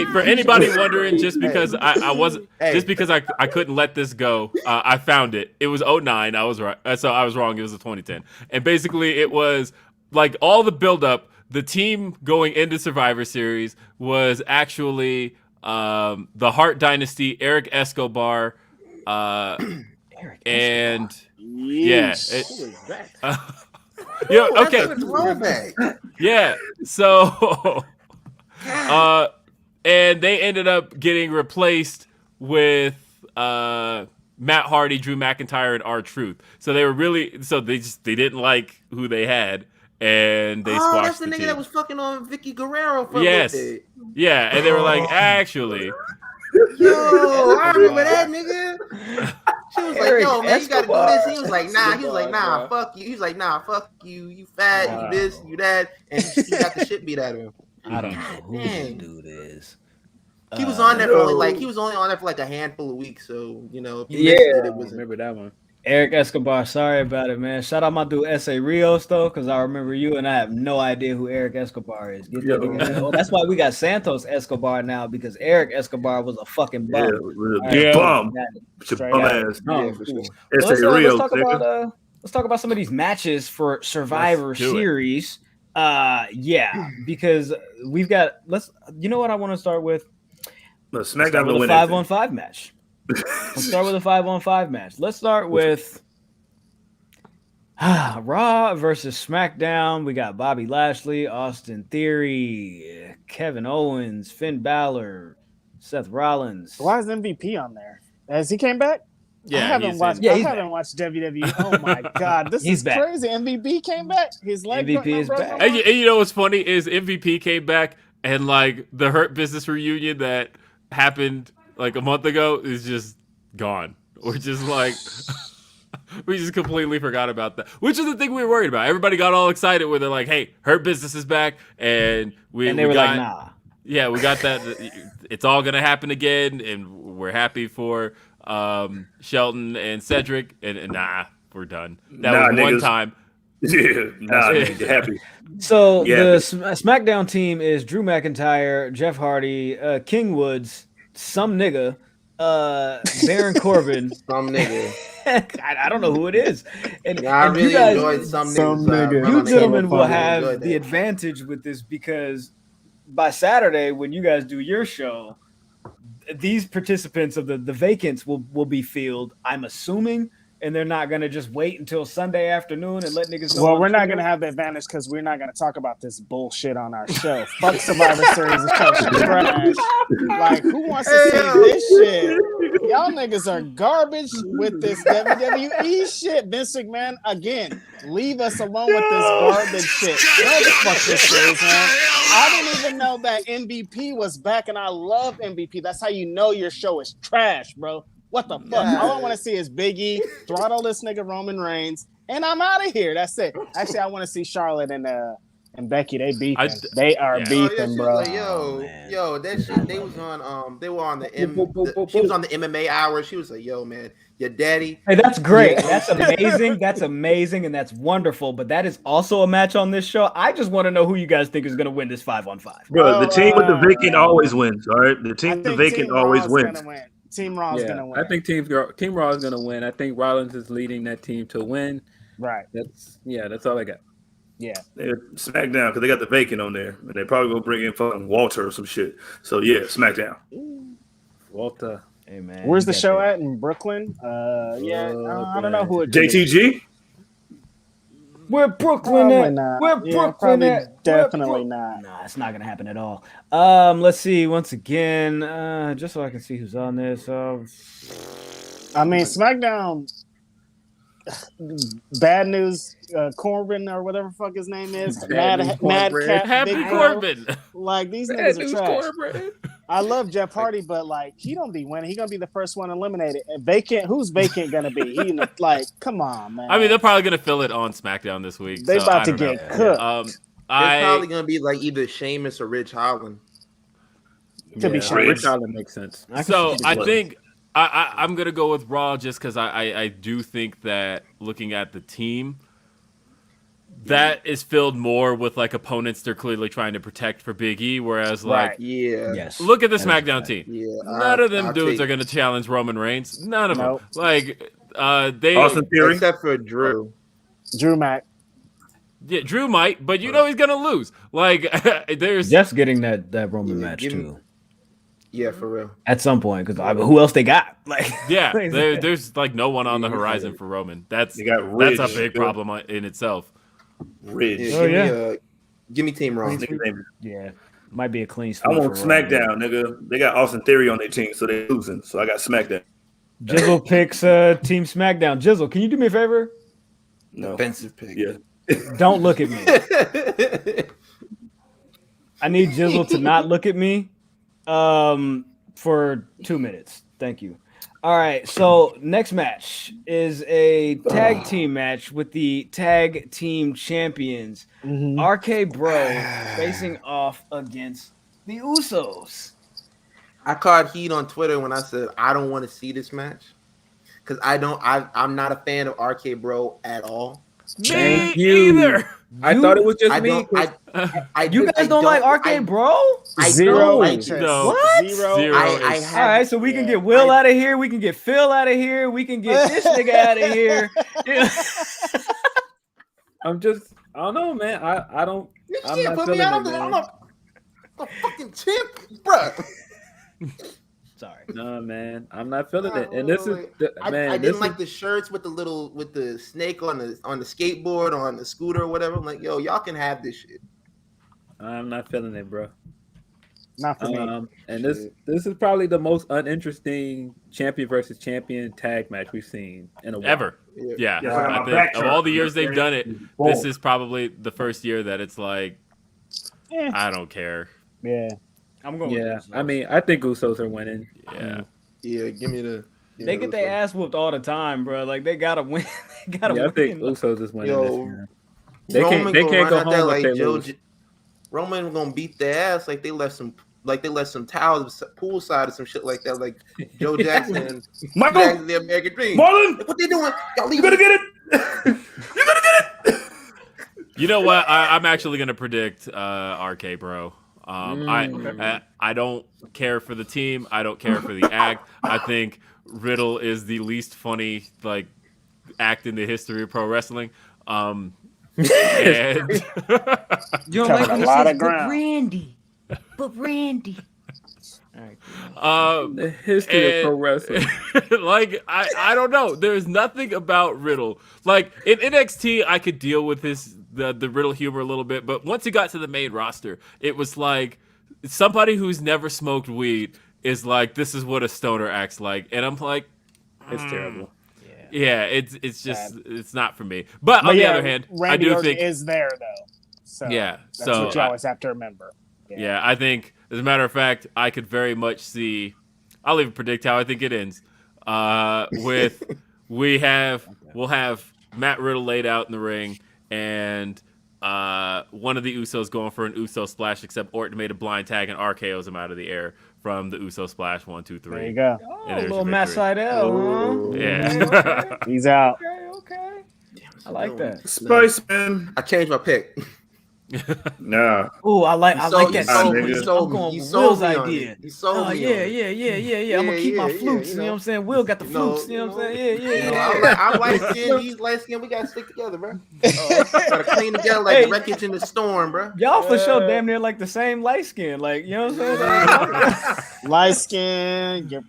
for anybody wondering, just because I wasn't, just because I couldn't let this go, I found it. It was 2009. I was right. So I was wrong. It was a 2010. And basically, it was like all the buildup. The team going into Survivor Series was actually the Hart Dynasty, Eric Escobar, and. Yeah. Okay. Yeah. So, and they ended up getting replaced with Matt Hardy, Drew McIntyre, and R-Truth. So they were they didn't like who they had, and they squashed that's the nigga team. that was fucking on Vicky Guerrero for yes. a little bit. Yeah, and they were like, actually. Yo, I remember that nigga. She was like, yo, man, you gotta do this. He was like, nah. He was like, nah, fuck you. He was like, nah, fuck you. You fat, you this, you that. And he got the shit beat out of him. I don't know who this dude is. He was on there for he was only on there for like a handful of weeks. So, if you missed it, it was remember that one. Eric Escobar, sorry about it, man. Shout out my dude S.A. Rios though, because I remember you and I have no idea who Eric Escobar is. Get that nigga. That's why we got Santos Escobar now, because Eric Escobar was a fucking bum. Bum. Bum ass. Let's talk about some of these matches for Survivor Series. Because we've got. You know what I want to start with? SmackDown with a 5-on-5 match. Let's start with a 5-on-5 match. Let's start with Raw versus SmackDown. We got Bobby Lashley, Austin Theory, Kevin Owens, Finn Balor, Seth Rollins. Why is MVP on there? Has he came back? Yeah, I haven't watched WWE. Oh my god, this is crazy. MVP came back. His leg MVP is back. And you know what's funny is MVP came back, and like the Hurt Business reunion that happened like a month ago is just gone. We're just like, we just completely forgot about that, which is the thing we were worried about. Everybody got all excited when they're like, hey, Hurt Business is back. And we were like, nah. Yeah, we got that. It's all going to happen again. And we're happy for Shelton and Cedric. And nah, we're done. That was one time. Yeah, happy. So the SmackDown team is Drew McIntyre, Jeff Hardy, King Woods, some nigga, Baron Corbin, some nigga. I don't know who it is. And I really enjoyed some nigga. You gentlemen will have the advantage with this because by Saturday, when you guys do your show, these participants of the vacants will be filled. I'm assuming and they're not gonna just wait until Sunday afternoon and let niggas go. Well, we're not gonna have the advantage because we're not gonna talk about this bullshit on our show. Fuck Survivor Series is trash. Like, who wants to see this shit? Y'all niggas are garbage with this WWE shit. Vince McMahon, again, leave us alone with this garbage shit. You know what the fuck this is, man? I didn't even know that MVP was back, and I love MVP. That's how you know your show is trash, bro. What the fuck? All I want to see is Big E throttle this nigga Roman Reigns, and I'm out of here. That's it. Actually, I want to see Charlotte and Becky. They beefing. They are beefing, bro. Like, yo, that shit. They was on. They were on she was on the MMA hour. She was like, yo, man, your daddy. Hey, that's great. That's amazing. That's amazing, and that's wonderful. But that is also a match on this show. I just want to know who you guys think is going to win this 5-on-5. Bro, the team with the vacant always wins. All right, the team with the vacant always wins. Team Raw is gonna win. I think Team Raw is gonna win. I think Rollins is leading that team to win. Right. That's all I got. Yeah. They're SmackDown because they got the vacant on there, and they probably gonna bring in fucking Walter or some shit. So yeah, SmackDown. Walter. Hey man. Where's the show at in Brooklyn? I don't know who it is. JTG. We're Brooklyn. We're Brooklyn. Definitely not. Nah, it's not gonna happen at all. Let's see once again, just so I can see who's on this. I mean, SmackDown. Bad News Corbin or whatever the fuck his name is. Mad Cat. Happy Corbin. Like these niggas are trash. Corbin. I love Jeff Hardy, but like he don't be winning. He gonna be the first one eliminated. And vacant, who's vacant gonna be? He like, come on, man. I mean, they're probably gonna fill it on SmackDown this week. They about to get cooked. It's probably gonna be like either Sheamus or Rich Holland. Could be Sheamus. Rich Holland makes sense. So I think I'm gonna go with Raw just because I do think that looking at the team, that is filled more with like opponents they're clearly trying to protect for Big E, whereas like look at the SmackDown team. None of them dudes are gonna challenge Roman Reigns. None of them. Like they Austin Theory, except for Drew Mac. Yeah, Drew might, but you know he's gonna lose. Like there's just getting that Roman match too. Yeah, for real. At some point, because who else they got? Like, yeah, there's like no one on the horizon for Roman. That's a big problem in itself. Ridge. Give me Team Raw. Yeah, might be a clean sweep. I want SmackDown, nigga. They got Austin Theory on their team, so they're losing. So I got SmackDown. Jizzle picks Team SmackDown. Jizzle, can you do me a favor? No. Offensive pick. Yeah. Don't look at me. I need Jizzle to not look at me for 2 minutes. Thank you. All right, so next match is a tag team match with the tag team champions, RK Bro facing off against the Usos. I caught heat on Twitter when I said I don't want to see this match because I'm not a fan of RK Bro at all. Me either. I thought it was just me. You guys don't like RK Bro? Zero. No. What? Zero. All right, so we can get Will out of here. We can get Phil out of here. We can get this nigga out of here. I don't know, man. I don't. You I'm can't not put me feeling out. it, I'm man. a fucking champ, bro. Sorry. No, man, I'm not feeling it. And this is I didn't like the shirts with the snake on the skateboard or on the scooter or whatever. I'm like, yo, y'all can have this shit. I'm not feeling it, bro. Not for me. And this is probably the most uninteresting champion versus champion tag match we've seen in a while. Ever. Yeah. I think of all the years they've done it, this is probably the first year that it's like, I don't care. Yeah. I'm going. Yeah, I mean, I think Usos are winning. Yeah. Yeah, give me the. They get their ass whooped all the time, bro. Like they gotta win. They gotta win. I think Usos is winning this year. They Roman can't go home there like Roman gonna beat their ass like they left some towels poolside or some shit like that, like Joe Jackson and Michael, the American Dream. Marlon, Like, what they doing? Y'all you better get it. You better get it. You know what? I'm actually gonna predict RK Bro. I don't care for the team. I don't care for the act. I think Riddle is the least funny act in the history of pro wrestling. And You don't like a lot of ground. But Randy. The history of pro wrestling. Like I don't know. There's nothing about Riddle. Like in NXT, I could deal with the Riddle humor a little bit, but once he got to the main roster, it was like somebody who's never smoked weed is like, this is what a stoner acts like, and I'm like, it's terrible. Yeah, it's just it's not for me. But on the other hand, Randy I do Orton think is there though. So that's what you always have to remember. Yeah, I think, as a matter of fact, I could very much see. I'll even predict how I think it ends. We'll have Matt Riddle laid out in the ring, and one of the Usos going for an Uso splash, except Orton made a blind tag and RKO's him out of the air from the Uso splash. 1, 2, 3. There you go. Oh, a little Matt Sydal, huh? Yeah. He's out. Okay. I like that. Spice Man. I changed my pick. Nah. Oh, I like that. He I'm going with Will's idea. He sold me. Yeah. I'm gonna keep my flukes. You know what I'm saying? Will got the flukes. You know what I'm saying? Yeah. I'm light skinned. He's light skinned. We gotta stick together, bro. Gotta clean together like the wreckage in the storm, bro. Y'all for sure damn near like the same light skin. Like, you know what I'm saying? Light skin. You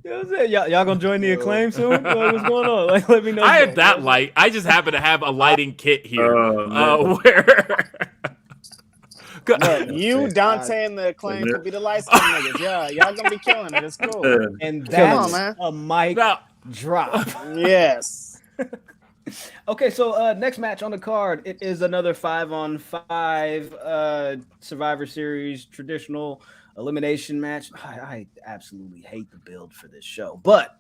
know what I'm saying? Y'all gonna join the Acclaim soon? What's going on? Like, let me know. I had that light. I just happen to have a lighting kit here. Where Look, you, Dante, and the Acclaim could be the light skin niggas. Yeah, y'all gonna be killing it. It's cool. And that's a mic drop. Yes. Okay, so next match on the card, it is another 5-on-5 Survivor Series traditional elimination match. I absolutely hate the build for this show, but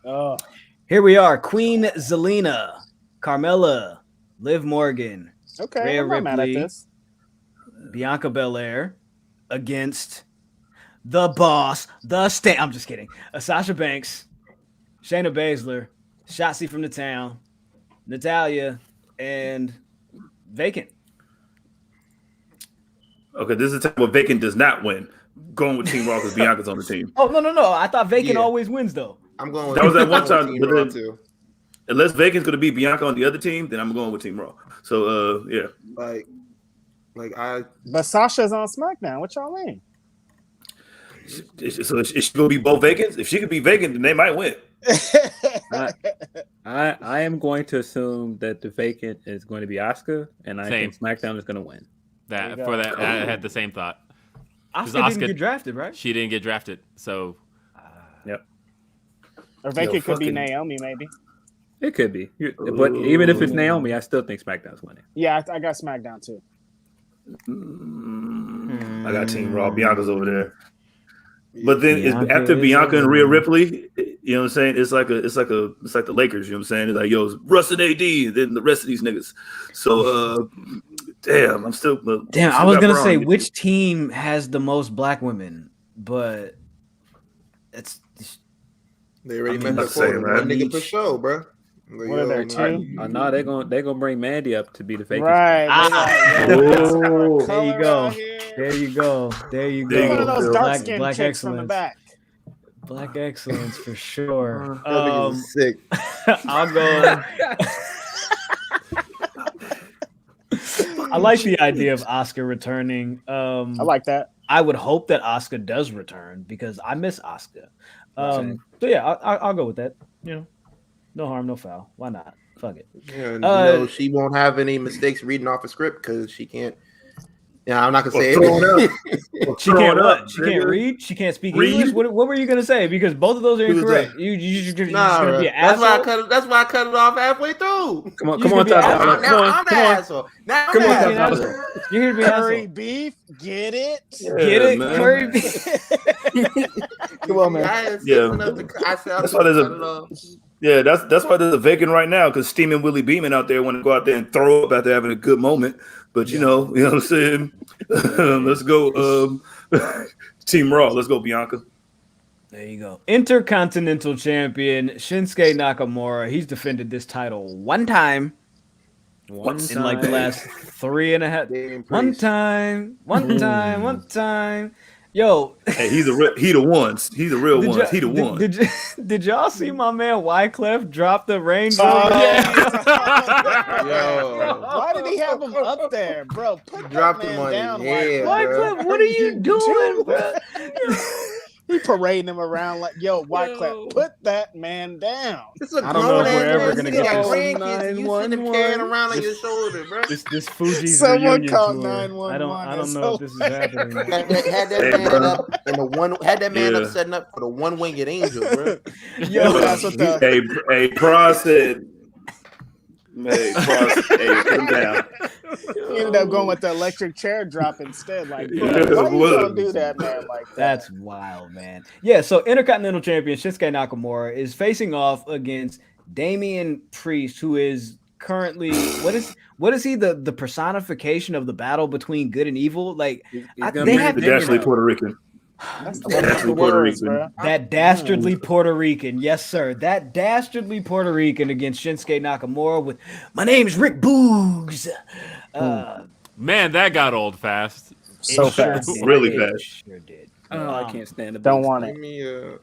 here we are: Queen Zelina, Carmella, Liv Morgan, Rhea I'm not mad at Ripley, this. Bianca Belair against the boss, I'm just kidding. Sasha Banks, Shayna Baszler, Shotzi from the town, Natalya, and Vacant. Okay, this is the time where Vacant does not win. Going with Team Raw because Bianca's on the team. Oh, no. I thought Vacant always wins, though. I'm going with that was that one time. Team Raw too. Unless Vacant's going to be Bianca on the other team, then I'm going with Team Raw. So, yeah. But Sasha's on SmackDown. What y'all mean? So is she going to be both Vacants? If she could be Vacant, then they might win. I am going to assume that the Vacant is going to be Asuka, and I think SmackDown is going to win. I had the same thought. Asuka didn't get drafted, right? She didn't get drafted, so yep. Or Vacant could be Naomi, maybe. It could be, but even if it's Naomi, I still think SmackDown's winning. Yeah, I got SmackDown too. I got Team Raw. Bianca's over there. But then after Bianca and Rhea Ripley, you know what I'm saying? It's like the Lakers, you know what I'm saying? It's like, yo, it's Russ and AD, and then the rest of these niggas. So damn, I'm still I was gonna say which team has the most black women, but they already met the one nigga per show, bro. What are there, two? No, they're gonna bring Mandy up to be the fake. Right. There you go. There you go. One of those dark-skinned black chicks from the back. Black excellence for sure. Sick. I'll go. I like the idea of Asuka returning. I like that. I would hope that Asuka does return because I miss Asuka. So yeah, I'll go with that. You know, no harm, no foul. Why not? Fuck it. Yeah, she won't have any mistakes reading off a script because she can't. Yeah, I'm not gonna say it. She can't what? She can't read. She can't speak English. What were you gonna say? Because both of those are incorrect. You're just gonna be an asshole. That's why I cut it off halfway through. Come on, Top. Now I'm the asshole. Now come on, Top. You're here to be curry beef. Get it? Get it? Curry beef. Come on, man. That's why there's a. Yeah, that's why there's a Vacant right now because Steaming Willie Beeman out there want to go out there and throw up after having a good moment. But you know what I'm saying? Let's go Team Raw. Let's go Bianca. There you go. Intercontinental Champion Shinsuke Nakamura. He's defended this title one time. In like the last 3.5. One time. Yo, hey, he the ones. He's the real ones. He the one. Did y'all see my man Wyclef drop the rainbow? Yo, why did he have him up there, bro? Put Drop that the money down, head, Wyclef. What are you doing, bro? He parading him around like, yo, Wyclef, put that man down. This is a I don't know if grown we're ass ever man. gonna You get got this. grandkids and you sitting them carrying around on your shoulder, bro. This Fuji's Someone reunion called tour. 911. I don't know if this is happening. Had that man up setting up for the one-winged angel, bro. Yo, that's what the Hey, Pros said. Hey, put him down. he ended up going with the electric chair drop instead. Like, bro, Yeah, why you what? gonna do that, man? Like that? That's wild, man. Yeah, so Intercontinental Champion Shinsuke Nakamura is facing off against Damian Priest, who is currently what is he the personification of the battle between good and evil? Like they have the dastardly Puerto Rican. That's Dastardly Puerto Rican. bro. that dastardly Puerto Rican, yes sir, that dastardly Puerto Rican against Shinsuke Nakamura with my name's Rick Boogs. Man, that got old fast. So fast. Really fast. Sure did. Oh, I can't stand it. Don't want it. You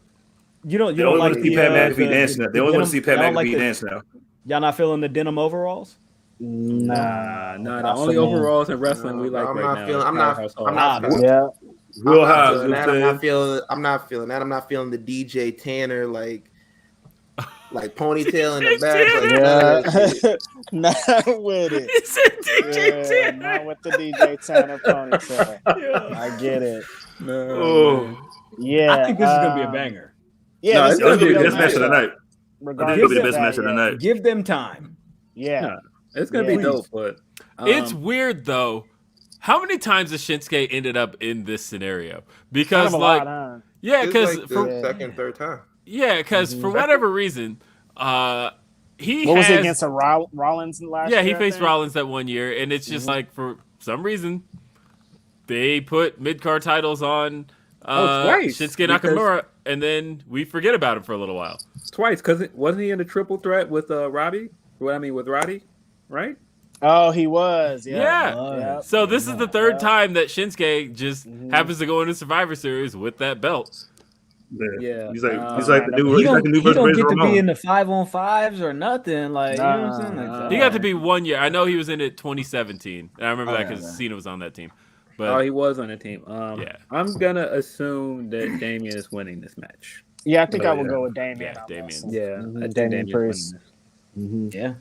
don't They only like want to see the, Pat McAfee dance now. They only want to see Pat y'all don't like McAfee the- dance now. Y'all not feeling the denim overalls? Nah. The not only for me. overalls in wrestling we like I'm right not now. feeling. is I'm not. Powerhouse I'm Hall. not. Yeah. Real I'm not high. feeling that. I'm not feeling that. I'm not feeling the DJ Tanner like ponytail in the back. Like, none of that shit. Not with it. He said DJ Yeah, not with the DJ Tanner ponytail. I get it. Oh, Yeah. I think this is gonna be a banger. Yeah, No, this it's is that's gonna be the a best match of the night. I think Regardless it'll be the of best that, match of the yeah. night. Give them time. Yeah. It's gonna Yeah. be dope, but It's weird though. How many times has Shinsuke ended up in this scenario? Kind Because of a like, lot, huh? yeah, It's because like for the second, third time. for whatever reason, he What was has, it against a Rollins last year? he I faced think? Rollins that one year, and it's just like for some reason they put mid card titles on twice, Shinsuke because- Nakamura, and then we forget about him for a little while. twice because wasn't he in a triple threat with Robbie? With Roddy, right? Oh, he was. Yeah. Yeah. So this is the third time that Shinsuke just happens to go into Survivor Series with that belt. Yeah. He's like the He new. He's like don't, the new he don't version get of to Ramon. be in the 5-on-5s or nothing. Like, you know what I'm saying? Like, He got to be 1 year. I know he was in it 2017. And I remember that yeah, because yeah. Cena was on that team. Oh, But he was on the team. Yeah. I'm gonna assume that Damian is winning this match. Yeah, I think Oh, I would yeah. go with Damian. Yeah, on Damian. this. Yeah, Mhm, I think Damian Damian's Priest. winning this. Yeah.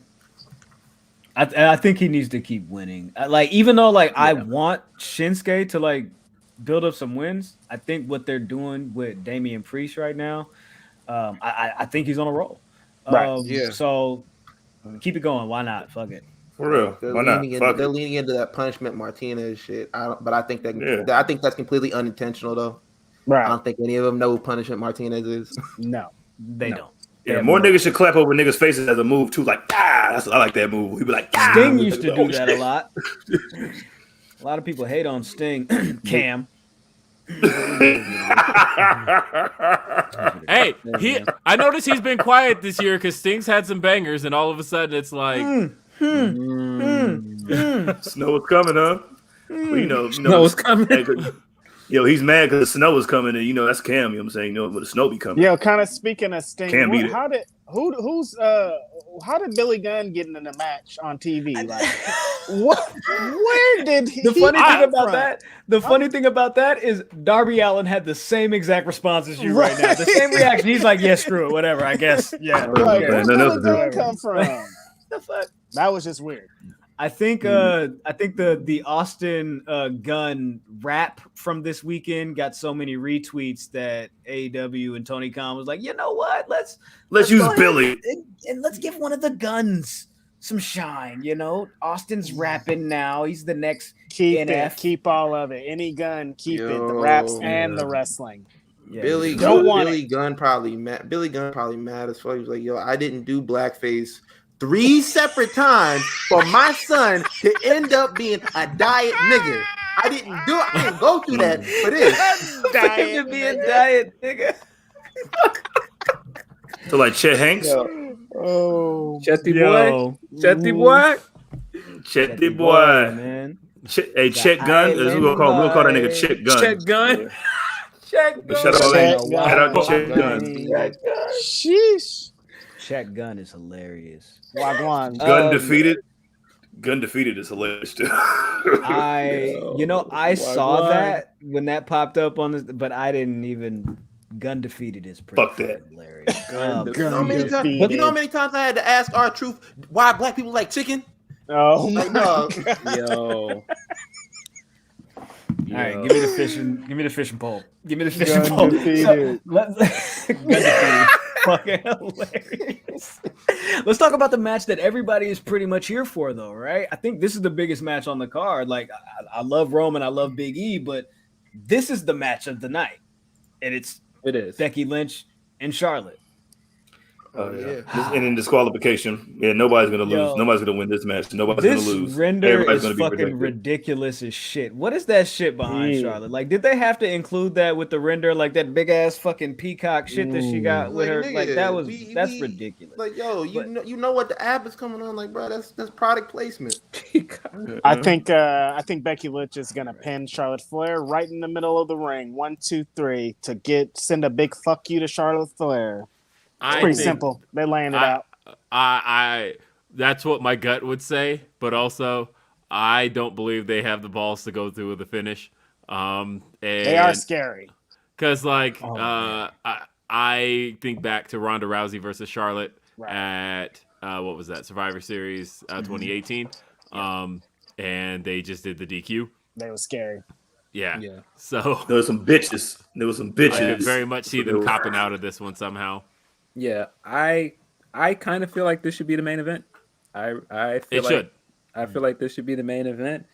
I think he needs to keep winning. Like, even though like I want Shinsuke to like build up some wins, I think what they're doing with Damian Priest right now, I think he's on a roll. Right. Yeah. So keep it going. Why not? Fuck it. For real. They're Why not? leaning Fuck they're it. leaning into that punishment Martinez shit. I think Yeah. that's completely unintentional though. I Right. don't think any of them know who punishment Martinez is. No. They don't. Yeah, more niggas should clap over niggas' faces as a move too. Like, I like that move. He'd be like, Sting used to do oh, that a lot. A lot of people hate on Sting. Cam. hey, I noticed he's been quiet this year because Sting's had some bangers, and all of a sudden it's like, Snow is coming, huh? Well, you know, Snow is coming. Yo, he's mad because the snow is coming, and you know that's Cam. You know what I'm saying? You know, but the snow be coming. Yo, kind of speaking of Sting, Can't beat it. how did Billy Gunn get in the match on TV? Like, what? Where did he? The funny thing about from? that, funny thing about that is Darby Allin had the same exact response as you right now. The same reaction. He's like, yeah, screw it, whatever. I guess, yeah. Like, Yeah, where no, Billy no, Gunn no. come from? The fuck? That was just weird. I think the Austin Gunn rap from this weekend got so many retweets that AEW and Tony Khan was like, you know what? Let's Let's go use ahead Billy. and let's give one of the Guns some shine. You know, Austin's rapping now. He's the next Keep NF. it. Keep all of it. Any gun, keep it. The Yo. raps and the wrestling. yeah, Billy Don't want Gunn probably mad. Billy Gunn probably mad as fuck. He was like, "Yo, I didn't do blackface 3 separate times for my son to end up being a diet nigga. I didn't go through that for this." diet, to be a diet nigga. So like Chet Hanks, Oh, Chetty boy, Yo, Chetty boy. Chet the boy, man. Hey, Chet Gunn. We're gonna call that nigga Chet Gunn. Chet Gun. Chet Shout out, Chet shout Gunn. out to Chet Gunn. sheesh. Chet Gunn is hilarious. Wagwan. Gun defeated. Gun defeated is hilarious too. I saw why? that when that popped up on this, but I didn't even Gun defeated is pretty Fuck that. hilarious. You know how many times I had to ask R-Truth why black people like chicken? Oh Like, my no. God. Yo. All right, give me the fishing pole. Give me the fishing Gun pole. defeated. Gun defeated. Fucking hilarious. Let's talk about the match that everybody is pretty much here for, though, right? I think this is the biggest match on the card. Like, I love Roman, I love Big E, but this is the match of the night, and it is Becky Lynch and Charlotte. Oh yeah, and in disqualification, nobody's gonna lose. Nobody's gonna win this match. Nobody's gonna lose. This render Everybody's is gonna be fucking ridiculous as shit. What is that shit behind Charlotte? Like, did they have to include that with the render? Like that big ass fucking peacock shit that she got with her? Like that's ridiculous. Like, yo, you know what the app is coming on? Like, bro, that's product placement. I think Becky Lynch is gonna pin Charlotte Flair right in the middle of the ring. 1, 2, 3 to send a big fuck you to Charlotte Flair. It's pretty simple. They laying it out. That's what my gut would say, but also I don't believe they have the balls to go through with the finish. And they are scary. Because I think back to Ronda Rousey versus Charlotte at what was that, Survivor Series 2018, and they just did the DQ. They were scary. Yeah. So there were some bitches. I could very much see them copping out of this one somehow. Yeah, I kind of feel like this should be the main event. I feel like this should be the main event,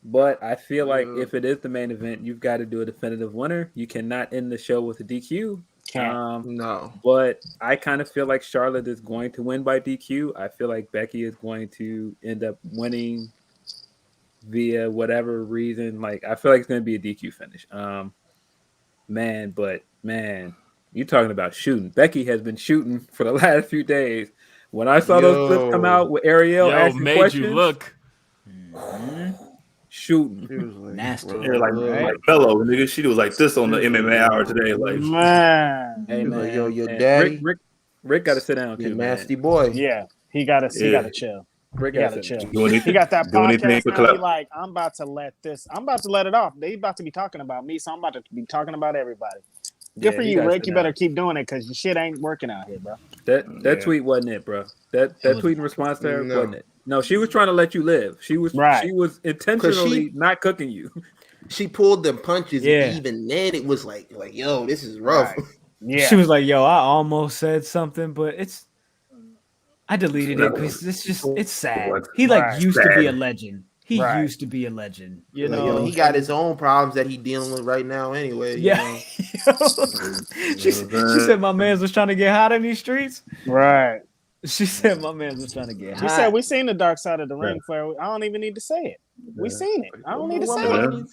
but I feel like if it is the main event, you've got to do a definitive winner. You cannot end the show with a DQ. No. But I kind of feel like Charlotte is going to win by DQ. I feel like Becky is going to end up winning via whatever reason. Like, I feel like it's going to be a DQ finish. Man. You talking about shooting. Becky has been shooting for the last few days. When I saw those clips come out with Ariel asking made questions, you look. Shooting. It was like, nasty. Like fellow nigga, she was like this on the MMA hour today. Like, man. Hey, man. Like, yo, your daddy. Rick got to sit down too. Nasty boy. Yeah, he got to chill. Rick got to chill. He got that podcast now. He like, I'm about to let it off. They about to be talking about me, so I'm about to be talking about everybody. Good for you, Rick. You better keep doing it because your shit ain't working out here, bro. That tweet wasn't it, bro. That tweet in response to her wasn't it. No, she was trying to let you live. She was intentionally not cooking you. She pulled them punches, and even then it was like, yo, this is rough. Right. Yeah. She was like, yo, I almost said something, but I deleted it because it's sad. He used to be a legend. He used to be a legend. You know, yo, he got his own problems that he's dealing with right now anyway. Yeah. She said my man was trying to get hot in these streets. Right. She said my man was trying to get hot. She said we seen the dark side of the ring, Flair. I don't even need to say it. We seen it. I don't need to say it.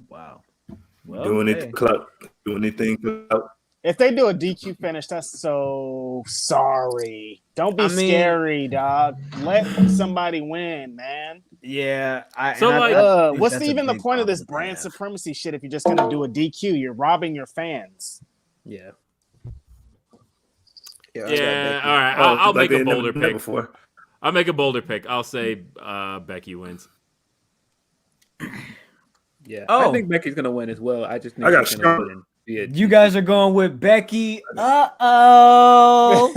Wow. Well, doing anything clout. If they do a DQ finish, that's so sorry. Don't be scary, dog. Let somebody win, man. Yeah. What's even the point of this brand supremacy shit if you're just gonna do a DQ? You're robbing your fans. Yeah. All right. I'll make a bolder pick. I'll make a bolder pick. I'll say Becky wins. Yeah. I think Becky's gonna win as well. I just think got Charlotte. You guys are going with Becky. Uh-oh.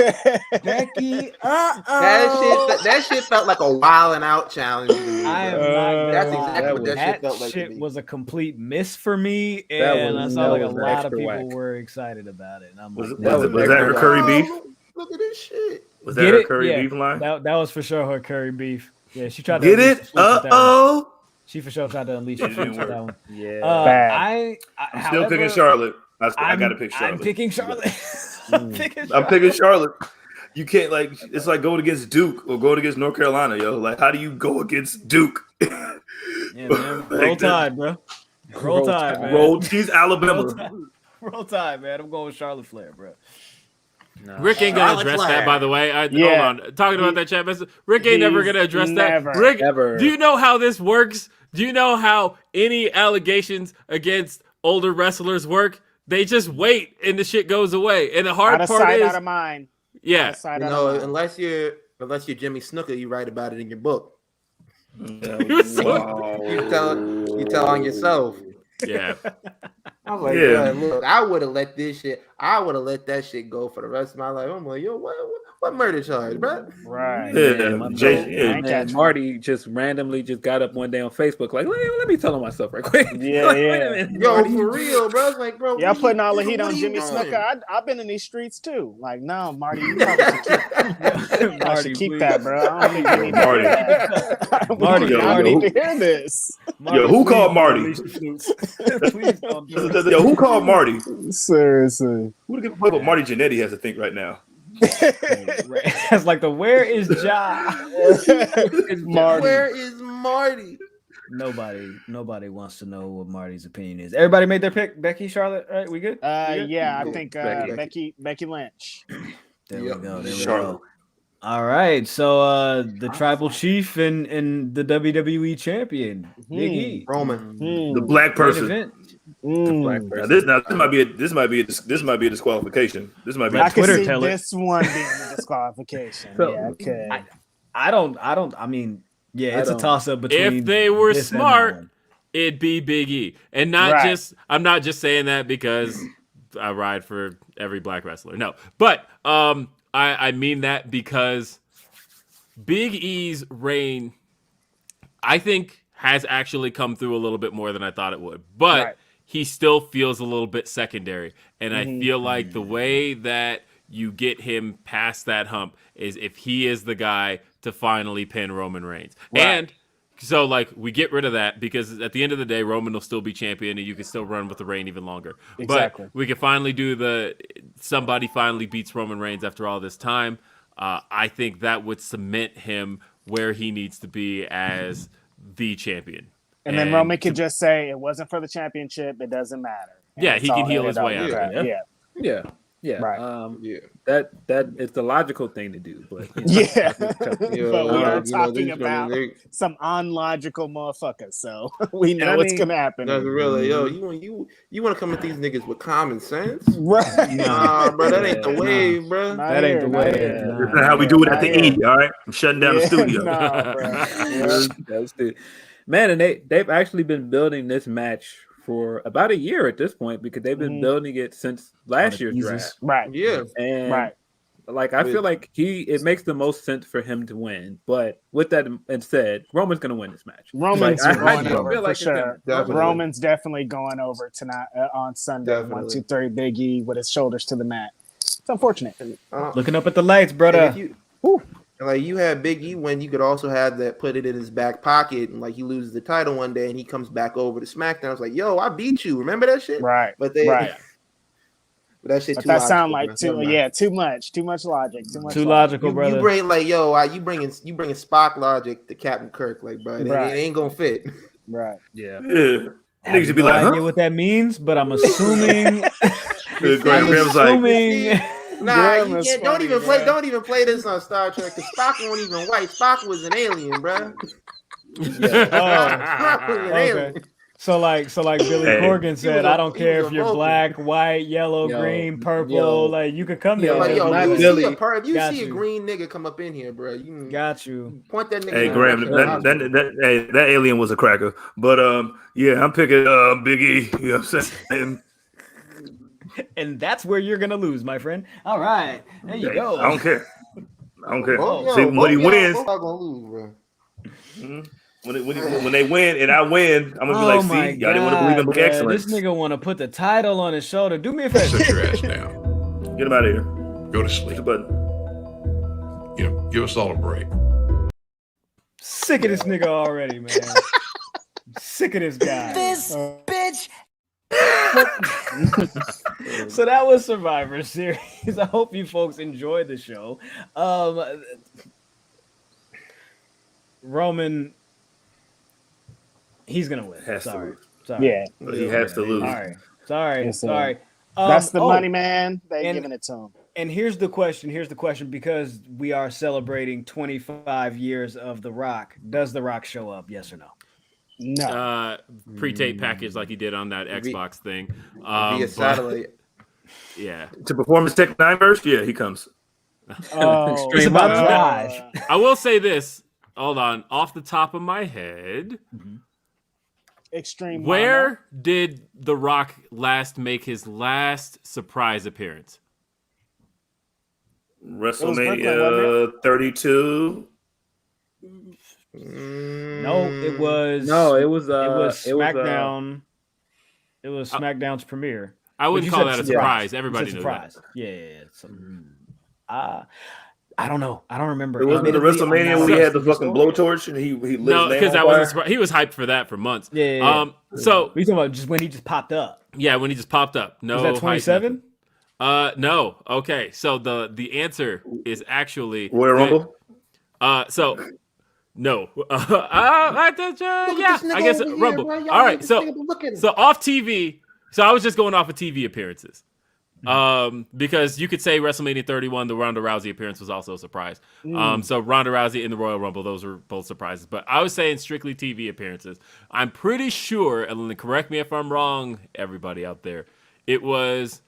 Becky. Uh-oh. That shit felt like a wilding out challenge. I am not. That's exactly what that shit felt like. Shit was a complete miss for me, and I saw like a lot of people were excited about it. And I'm like, was that her curry beef? Look at this shit. Was that her curry beef line? That was for sure her curry beef. Yeah, she tried to get it. Uh-oh. She for sure tried to unleash the fruits with that one. Yeah. I'm still picking Charlotte. I got to pick Charlotte. I'm picking Charlotte. I'm picking Charlotte. You can't it's like going against Duke or going against North Carolina, yo. Like, how do you go against Duke? Yeah, man. Roll Tide, bro. Roll Tide, man. She's Alabama. Roll Tide, man. I'm going with Charlotte Flair, bro. No. Rick ain't gonna address that, by the way. Hold on. Talking about that chat message. Rick ain't never gonna address that. Rick, do you know how this works? Do you know how any allegations against older wrestlers work? They just wait and the shit goes away. And the hard part is out of mind. Yeah. Unless you're Jimmy Snuka, you write about it in your book. You tell on yourself. Yeah. I'm like, yeah. Look, I would have let that shit go for the rest of my life. I'm like, yo, what murder charge, bro? Right. Man, Marty just randomly just got up one day on Facebook, like, let me tell him myself right quick. Yeah, like, yeah. Wait a minute, Yo, Marty. for real, bro. It's like, bro. Y'all putting all the heat what on are you Jimmy doing? Snuka. I've been in these streets too. Like, no, Marty, you probably should keep that, bro. I don't think you need to hear that. Marty, I need to hear this. Yo, who called Marty? Please don't do it. Yo, who called Marty? Seriously. Who the fuck Marty Jannetty has to think right now? It's like where is Ja? Marty. Where is Marty? Nobody wants to know what Marty's opinion is. Everybody made their pick. Becky, Charlotte, right? We good? Yeah, I think Becky Lynch. There we go. There we go. All right. So the tribal chief and the WWE champion, Big E. Roman. The black person. The black person. This might be a disqualification. This might be I a can Twitter see teller. this one being a disqualification. Yeah, okay. I don't. I mean, yeah, it's a toss up between. If they were this and smart, that one. it'd be Big E, and not just. I'm not just saying that because I ride for every black wrestler. No, but I mean that because Big E's reign, I think, has actually come through a little bit more than I thought it would. But he still feels a little bit secondary. And I feel like the way that you get him past that hump is if he is the guy to finally pin Roman Reigns. Right. And so, like, we get rid of that because at the end of the day, Roman will still be champion and you can still run with the reign even longer. Exactly. But we can finally do somebody finally beats Roman Reigns after all this time. I think that would cement him where he needs to be as the champion. And then Roman could just say it wasn't for the championship. It doesn't matter. Yeah, he can heal his way out of it. Yeah. Right. That is the logical thing to do. But but we are talking about some unlogical motherfuckers, so we know what's gonna happen. That's really, yo, you want to come at these niggas with common sense, right? Nah, bro, that ain't the way, bro. That ain't the way. That's not how we do it at the E. All right, I'm shutting down the studio. That's it. Man, and they've actually been building this match for about a year at this point because they've been building it since last year's draft. Right. Yeah. And like I feel like it makes the most sense for him to win. But with that said, Roman's gonna win this match. Roman's going over feel like for sure. Roman's definitely going over tonight on Sunday. Definitely. 1, 2, 3, Big E with his shoulders to the mat. It's unfortunate. Looking up at the lights, brother. Like you had Big E win, you could also have that put it in his back pocket, and like he loses the title one day, and he comes back over to SmackDown. It's like, yo, I beat you. Remember that shit? Right. But but that shit. But too that logical, sound like man. too much logic. Too logical, brother. You bring like, you bringing Spock logic to Captain Kirk, like, bro, it ain't gonna fit. Right. Yeah. Niggas should be No like, idea what that means, but I'm assuming. Nah, don't even play this on Star Trek because Spock wasn't even white. Spock was an alien, bro. Spock was an alien. So like Billy Corgan said, I don't care if you're black, white, yellow, green, purple. Like you could come here. Like, if you see a green nigga come up in here, bro, you got you. Point that nigga. Hey Graham, that alien was a cracker. But yeah, I'm picking Big E. You know what I'm saying? And that's where you're gonna lose, my friend. All right, there you go. I don't care. See, when he wins, both are gonna lose, bro. Mm-hmm. When they win and I win, I'm gonna be like, see, y'all didn't want to believe in my excellence. This nigga want to put the title on his shoulder. Do me a favor. Sit your ass down. Get him out of here. Go to sleep. Give us all a break. Sick of this nigga already, man. Sick of this guy. This bitch. So that was Survivor Series. I hope you folks enjoyed the show. Roman, he's gonna win. Sorry. Yeah, he has to lose. Sorry. That's the money, man. They giving it to him. And here's the question, because we are celebrating 25 years of The Rock. Does The Rock show up? Yes or no? No. Pre-tape package like he did on that Xbox thing. Via satellite. Yeah. To Performance Tech 9 verse? Yeah, he comes. It's about drive. I will say this. Hold on. Off the top of my head, Extreme. Where did The Rock last make his last surprise appearance? WrestleMania 32. No, it was SmackDown. It was SmackDown's premiere. I wouldn't call that a surprise. Everybody knew that. Yeah. I don't know. I don't remember. It wasn't the WrestleMania when he had the fucking blowtorch and he lit no, because that wasn't surprise. He was hyped for that for months. Yeah. So we talking about just when he just popped up. Yeah, when he just popped up. No, was that 27? No. Okay, so the answer is actually Royal Rumble. So no. I guess Rumble. All right, so off TV. So I was just going off of TV appearances. Because you could say WrestleMania 31, the Ronda Rousey appearance was also a surprise. So Ronda Rousey in the Royal Rumble, those were both surprises. But I was saying strictly TV appearances. I'm pretty sure, and correct me if I'm wrong, everybody out there, it was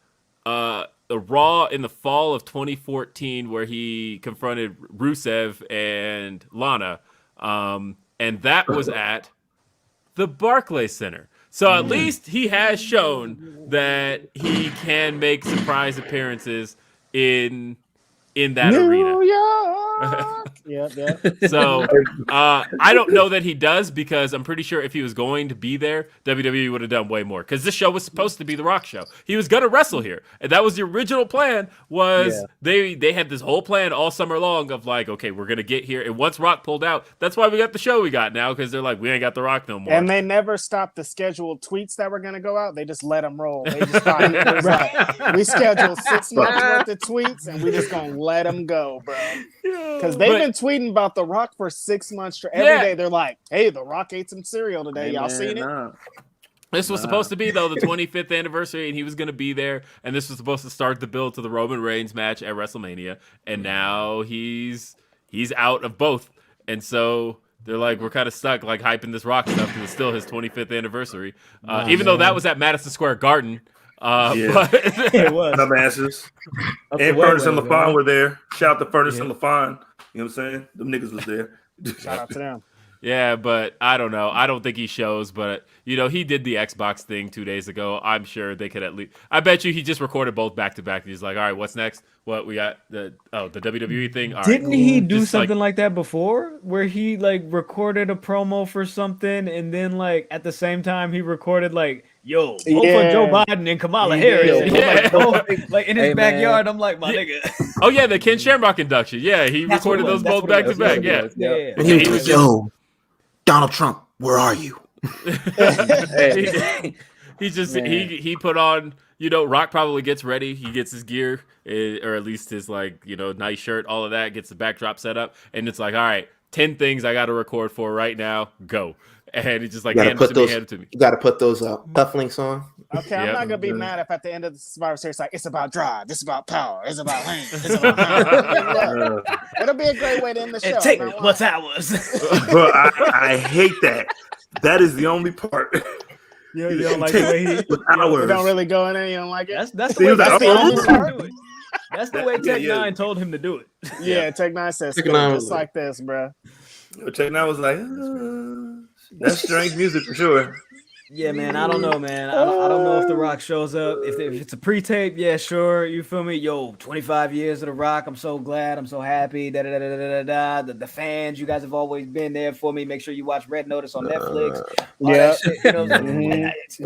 the Raw in the fall of 2014 where he confronted Rusev and Lana, and that was at the Barclays Center. So at least he has shown that he can make surprise appearances in that arena. Yeah. So I don't know that he does, because I'm pretty sure if he was going to be there, WWE would have done way more. Because this show was supposed to be the Rock show. He was going to wrestle here, and that was the original plan. They had this whole plan all summer long of like, okay, we're going to get here, and once Rock pulled out, that's why we got the show we got now, because they're like, we ain't got the Rock no more. And they never stopped the scheduled tweets that were going to go out. They just let them roll. They just thought it was like, we scheduled 6 months worth of tweets, and we just going to let them go, bro. Because they've been tweeting about The Rock for 6 months. Every day they're like, hey, The Rock ate some cereal today. Y'all seen it? This was supposed to be, though, the 25th anniversary, and he was going to be there. And this was supposed to start the build to the Roman Reigns match at WrestleMania. And now he's out of both. And so they're like, we're kind of stuck, like, hyping this Rock stuff because it's still his 25th anniversary. Even though that was at Madison Square Garden. But it was. Dumbasses. And Furnace and LaFon were there. Shout out to Furnace and LaFon. You know what I'm saying? Them niggas was there. Shout out to them. Yeah, but I don't know. I don't think he shows, but, he did the Xbox thing 2 days ago. I'm sure they could at least... I bet you he just recorded both back-to-back. He's like, all right, what's next? What, we got the WWE thing? All Didn't right, he do something like that before? Where he, recorded a promo for something, and then, at the same time, he recorded, vote for Joe Biden and Kamala Harris. In his backyard. I'm like, my nigga. Oh, yeah, the Ken Shamrock induction. Yeah, he recorded those both back-to-back. Yeah. And he was yo, Donald Trump, where are you? He put on, Rock probably gets ready. He gets his gear, or at least his nice shirt, all of that, gets the backdrop set up. And it's like, all right, 10 things I got to record for right now. Go. And it's just like, hand it to me. You got to put those cufflinks on. Okay, I'm not going to be mad if at the end of the Survivor Series, it's about drive, it's about power, it's about lane, it's about power. It'll be a great way to end the show. Take what's ours. Bro, I hate that. That is the only part. You don't like the way you don't really go in there, you don't like it? That's the way that's the only part to it. That's the way Tech 9 told him to do it. Yeah, Tech 9 says just like this, bro. Tech 9 was like, that's strange music for sure. Yeah, man. I don't know, man. I don't know if The Rock shows up. If it's a pre-tape, yeah, sure. You feel me? Yo, 25 years of The Rock. I'm so glad. I'm so happy. The fans, you guys have always been there for me. Make sure you watch Red Notice on Netflix.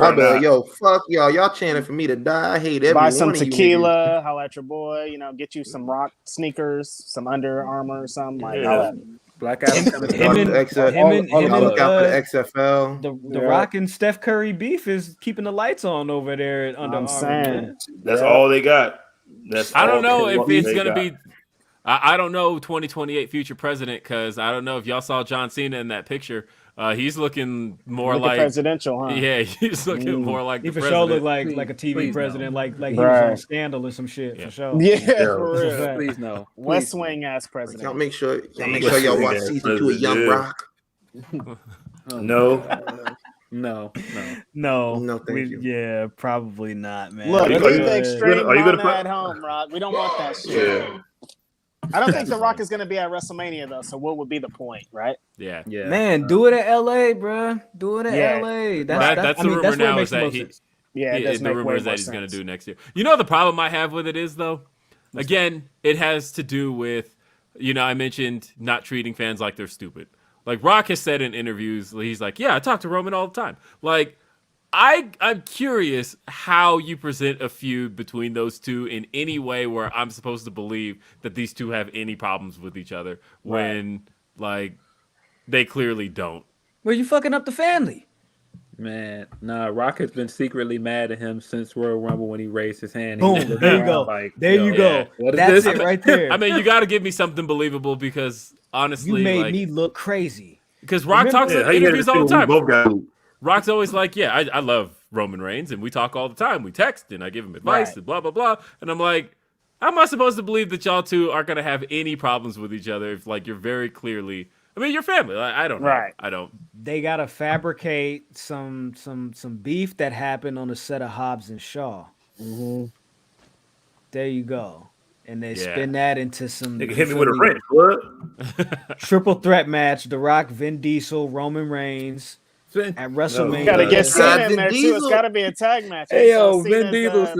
I'll be like, yo, fuck y'all. Y'all chanting for me to die. I hate every Buy some tequila. Holla at your boy. Get you some Rock sneakers, some Under Armour or something. Holla at Black Adam look out for the XFL. The Rock and Steph Curry beef is keeping the lights on over there at Under Armour. That's all they got. I don't know if it's gonna be. I don't know 2028 future president, because I don't know if y'all saw John Cena in that picture. He's looking more like presidential, huh? Yeah, he's looking more like he the for president. sure look like a TV president, like he was on Scandal or some shit for sure. Yeah, for real. Please no. West Wing ass president. Y'all make sure y'all watch season 2 of Young Rock. No. Thank you. Yeah, probably not, man. Look, we think straight mama at home, Rock. We don't want that shit. Yeah. I don't think The Rock is going to be at WrestleMania though. So what would be the point, right? Yeah. Man, do it at LA, bro. Do it at LA. That's the rumor now is that the rumor is that he's going to do next year. You know the problem I have with it is though. Again, it has to do with, I mentioned not treating fans like they're stupid. Like Rock has said in interviews, he's like, yeah, I talk to Roman all the time. Like, I'm curious how you present a feud between those two in any way where I'm supposed to believe that these two have any problems with each other when, like, they clearly don't. Well, you fucking up the family. Man, nah, Rock has been secretly mad at him since Royal Rumble when he raised his hand. Boom, there you go. Like, there you go. That's it right there. I mean, you got to give me something believable because, honestly, you made me look crazy. Because Rock talks in interviews all the time. Rock's always like, yeah, I love Roman Reigns, and we talk all the time. We text, and I give him advice, and blah, blah, blah. And I'm like, how am I supposed to believe that y'all two aren't going to have any problems with each other if, like, you're very clearly... I mean, you're family. I don't know. Right. I don't. They gotta fabricate some beef that happened on the set of Hobbs and Shaw. Mm-hmm. There you go, and they spin that into some. Nigga hit me with a wrench. What? Triple threat match: The Rock, Vin Diesel, Roman Reigns at WrestleMania. You gotta get Cena in there too. It's gotta be a tag match. Hey yo, Vin Diesel's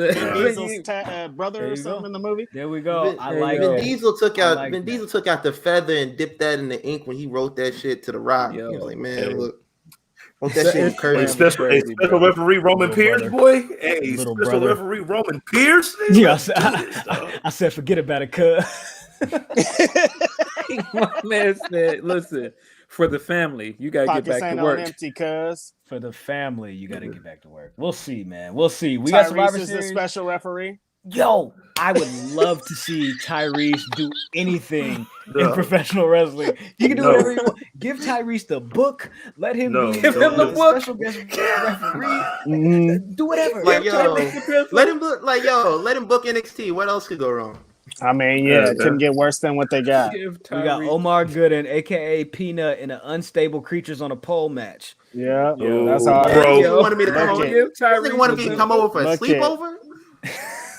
brother or something in the movie. There we go. Vin Diesel took out Diesel took out the feather and dipped that in the ink when he wrote that shit to The Rock. He was like, man, look. Wrote that shit in cursive. Special referee Roman Pierce, boy. Hey, special referee Roman Pierce. Yeah, I said, forget about it, cuz. My man said, listen. For the family, you gotta get back to work. Empty, cuz. For the family, you gotta get back to work. We'll see, man. We'll see. We got Survivor Series. The special referee. Yo, I would love to see Tyrese do anything in professional wrestling. You can do whatever you want. Give Tyrese the book. Let him give him the book. Special guest referee. Do whatever. Like let him book NXT. What else could go wrong? I mean, it couldn't get worse than what they got. We got Omar Gooden, aka Peanut, in an unstable creatures on a pole match. Yeah, that's all. Bro, you wanted me to come over. You wanted me to come over for a sleepover.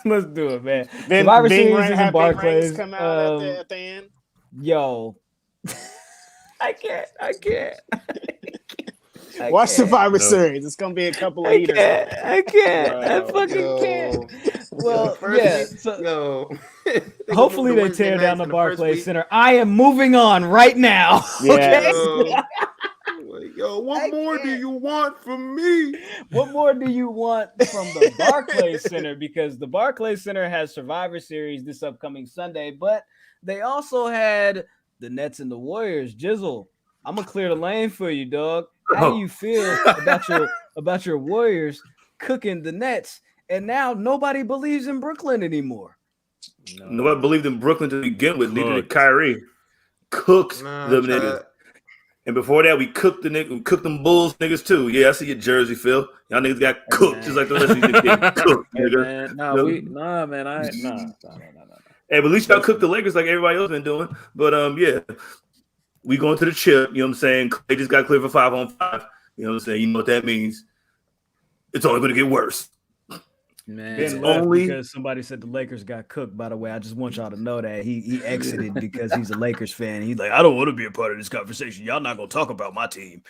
Let's do it, man. Survivor Series is in Barclays. Come out at the end. Yo, I can't. Watch Survivor Series. It's gonna be a couple of eaters. I can't. I fucking can't. Well, So, hopefully they tear down the Barclays Center. I am moving on right now. Okay. Yo, what more do you want from me? What more do you want from the Barclays Center? Because the Barclays Center has Survivor Series this upcoming Sunday, but they also had the Nets and the Warriors. Jizzle, I'm gonna clear the lane for you, dog. How do you feel about your Warriors cooking the Nets? And now nobody believes in Brooklyn anymore. Nobody believed in Brooklyn to begin with. Leading to Kyrie cooked them niggas. And before that, we cooked them Bulls niggas too. Yeah, I see your jersey, Phil. Y'all niggas got cooked just like the rest of you niggas getting cooked, nigga. No. Hey, but at least y'all cooked the Lakers like everybody else been doing. But we going to the chip. You know what I'm saying? They just got cleared for 5-on-5. You know what I'm saying? You know what that means? It's only going to get worse. Man, it's only because somebody said the Lakers got cooked. By the way, I just want y'all to know that he exited because he's a Lakers fan. He's like, I don't want to be a part of this conversation. Y'all not gonna talk about my team.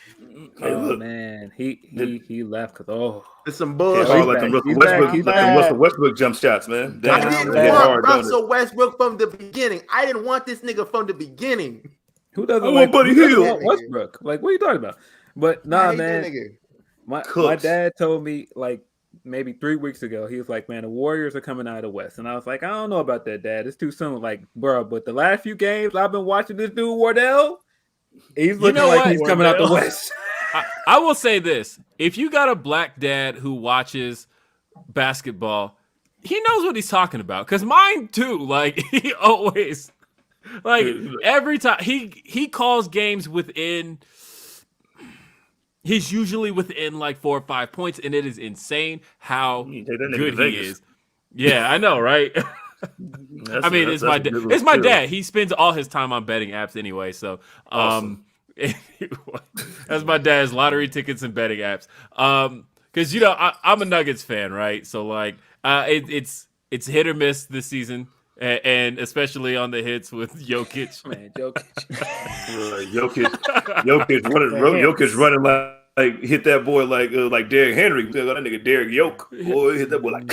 Oh man, he left because it's some bullshit. Russell Westbrook jump shots, man. I didn't want Russell Westbrook from the beginning. I didn't want this nigga from the beginning. Who doesn't want Buddy Hield? Westbrook? Like, what are you talking about? But nah, man. My dad told me like maybe 3 weeks ago, he was like, man, the Warriors are coming out of the West. And I was like, I don't know about that, Dad. It's too soon. Like, bro, but the last few games I've been watching this dude, Wardell, he's looking like he's coming out the West. I will say this. If you got a black dad who watches basketball, he knows what he's talking about. Because mine too, like, he always, like, every time, he calls games within... He's usually within like 4 or 5 points, and it is insane how good he is. Yeah, I know, right? I mean, it's my dad. He spends all his time on betting apps anyway. So, that's my dad's lottery tickets and betting apps. Because I'm a Nuggets fan, right? So like, it's hit or miss this season. and especially on the hits with Jokic. Man, Jokic. Jokic running like hit that boy like Derrick Henry. That nigga Derrick Yoke. Boy, hit that boy like.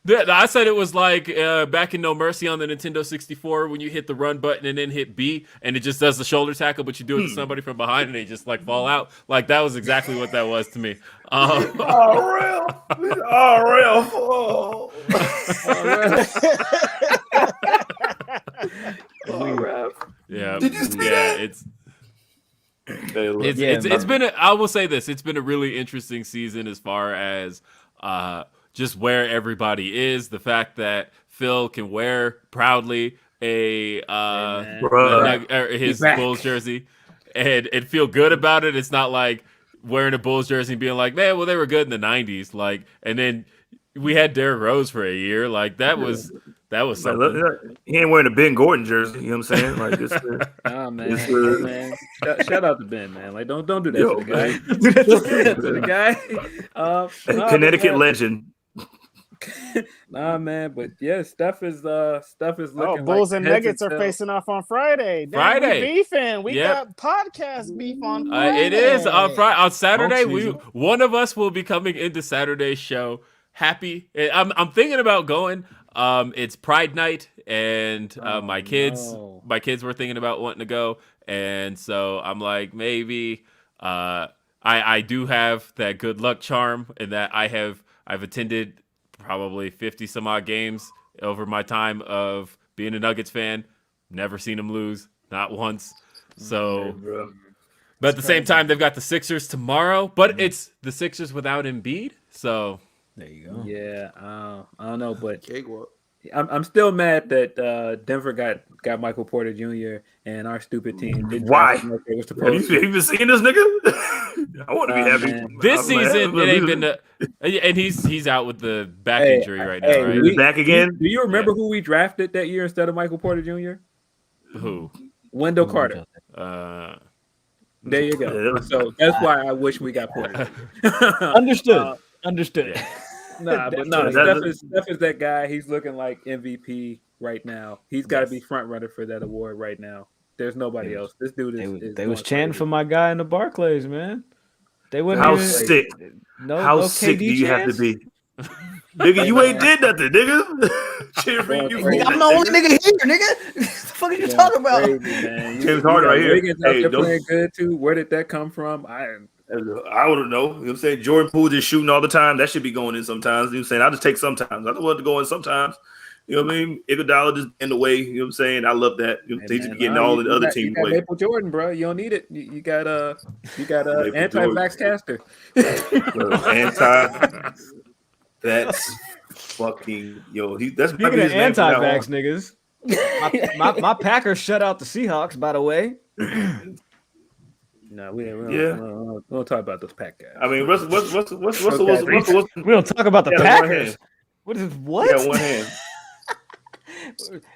I said it was like back in No Mercy on the Nintendo 64 when you hit the run button and then hit B and it just does the shoulder tackle, but you do it to somebody from behind and they just like fall out. Like that was exactly what that was to me. Oh, yeah. Did you see that? It's been I will say this, it's been a really interesting season as far as just where everybody is. The fact that Phil can wear proudly his Bulls jersey and feel good about it. It's not like wearing a Bulls jersey and being like, man, well, they were good in the 90s. Like, and then we had Derrick Rose for a year. Like that was something. He ain't wearing a Ben Gordon jersey. You know what I'm saying? Like this. Man. Shout out to Ben, man. Like don't do that to the guy. Do that to the guy. Connecticut legend. Nah, man, but yeah, Steph is looking. Bulls like and Nuggets are facing off on Friday. Friday, we beefing. We got podcast beef on Friday. It is on Friday. On Saturday, one of us will be coming into Saturday's show. Happy. I'm thinking about going. It's Pride Night, and my kids were thinking about wanting to go, and so I'm like, maybe. I do have that good luck charm, in that I've attended probably 50 some odd games over my time of being a Nuggets fan. Never seen them lose, not once. So, but at the same time, they've got the Sixers tomorrow, but it's the Sixers without Embiid. So there you go. Yeah, I don't know, but I'm still mad that Denver got Michael Porter Jr. and our stupid team. Why? Have you been seeing this nigga? I want to be happy. Man. This season, it ain't been and he's out with the back injury right now. Right? He's back again. Do you remember who we drafted that year instead of Michael Porter Jr.? Who? Wendell Carter. There you go. So that's why I wish we got Porter. Understood. Yeah. Steph is that guy. He's looking like MVP right now. He's got to be front runner for that award right now. There's nobody else. This dude is. They was chanting for my guy in the Barclays, man. They wouldn't. How sick? How sick do you have to be, nigga? You ain't did nothing, nigga. Cheer for you. I'm the only nigga here, nigga. What the fuck are you talking about? Crazy, James Harden right here. Wiggins out there playing good too. Where did that come from? I wouldn't know. You know what I'm saying? Jordan Poole just shooting all the time. That should be going in sometimes. You know what I'm saying? I just take sometimes. I don't want to go in sometimes. You know what I mean? Iguodala just in the way. You know what I'm saying? I love that. You know, they just be getting all the other teams away. Maple Jordan, bro. You don't need it. You got anti-vax caster. That's fucking that's speaking of anti-vax niggas. my Packers shut out the Seahawks, by the way. No, we don't talk about those Pack guys. I mean, what's we don't talk about the Packers. What is what? Yeah, one hand.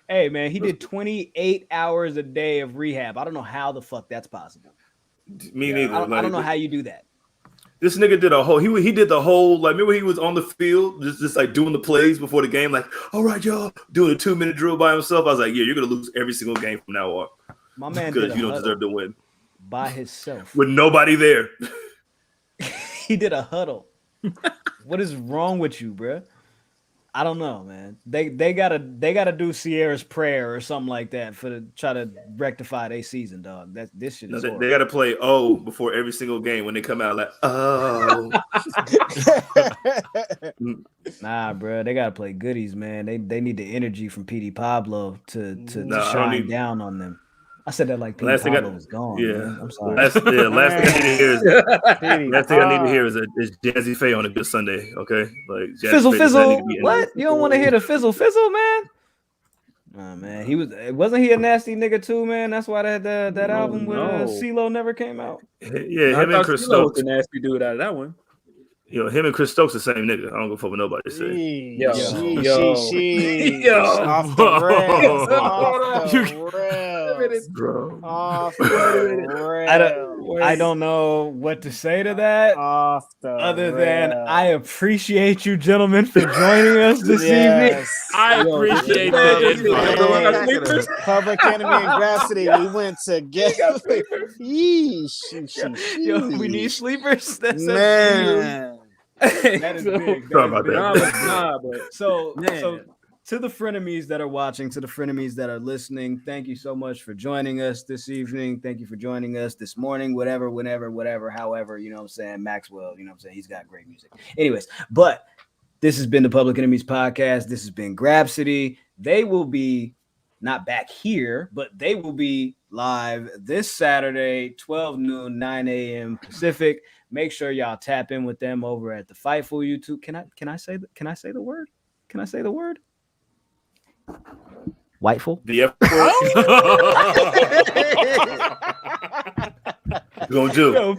Hey man, he did 28 hours a day of rehab. I don't know how the fuck that's possible. Me neither. I don't know how you do that. This nigga did a whole. He did the whole. Like, remember he was on the field just like doing the plays before the game. Like, all right, y'all, doing a 2-minute drill by himself. I was like, yeah, you're gonna lose every single game from now on. My man, because you don't deserve to win by himself with nobody there. He did a huddle. What is wrong with you, bro? I don't know, man. They gotta do Sierra's prayer or something like that try to rectify their season, dog. This shit is they gotta play before every single game when they come out like Nah, bro. They gotta play goodies, man. They need the energy from PD Pablo to shine down on them. I said that like PD Pablo was gone. Yeah, man. I'm sorry. Last thing I need to hear is Jazzy Faye on a good Sunday. Okay, like Jazzy fizzle. What? You don't want to hear the fizzle, man? Oh man, wasn't he a nasty nigga too, man? That's why that album with CeeLo never came out. Yeah, him and Chris Stokes, the nasty dude out of that one. Yo, him and Chris Stokes the same nigga. I don't go fuck with nobody say. Yo. Off the rails. rails. Bro. Off the rails. I don't know what to say to that. Off the Other rails. than I appreciate you gentlemen for joining us this evening. I appreciate the invite. Public Enemy and Grapsody, we went together. Yo, we need sleepers. That's Man. That is big. Sorry about that. So to the frenemies that are watching, to the frenemies that are listening, thank you so much for joining us this evening. Thank you for joining us this morning, whatever, whenever, however, you know what I'm saying? Maxwell, you know what I'm saying? He's got great music. Anyways, but this has been the Public Enemies podcast. This has been Grapsody. They will be not back here, but they will be live this Saturday, 12 noon, 9 a.m. Pacific. Make sure y'all tap in with them over at the Fightful YouTube. Can I say the word? Can I say the word? Whiteful? The F gonna do. Yo,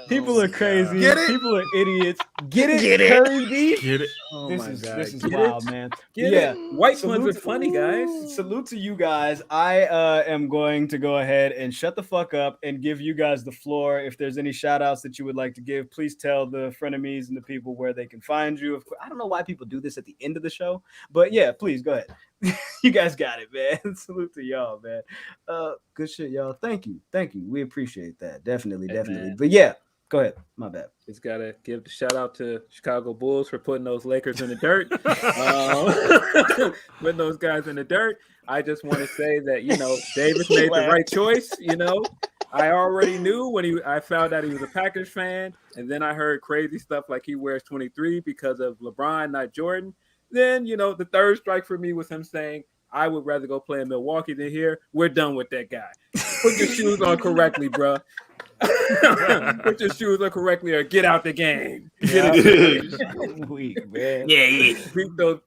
people are crazy. Get it? People are idiots. Get it? Get it? Curry beef? Get it? Oh This my is God. this is Get wild, it? man. Get Yeah. it? White ones Salute are funny, guys. Salute to you guys. I am going to go ahead and shut the fuck up and give you guys the floor. If there's any shout outs that you would like to give, please tell the frenemies and the people where they can find you. Of course, I don't know why people do this at the end of the show, but yeah, please go ahead. You guys got it, man. Salute to y'all, man. Good shit, y'all. Thank you. We appreciate that. Definitely. Man. But yeah, go ahead. My bad. Just gotta give the shout out to Chicago Bulls for putting those Lakers in the dirt. Putting those guys in the dirt. I just want to say that, Davis made the right choice. I already knew when I found out he was a Packers fan, and then I heard crazy stuff like he wears 23 because of LeBron, not Jordan. Then, the third strike for me was him saying, I would rather go play in Milwaukee than here. We're done with that guy. Put your shoes on correctly, bro. Put your shoes on correctly or get out the game. Weak, man. Yeah.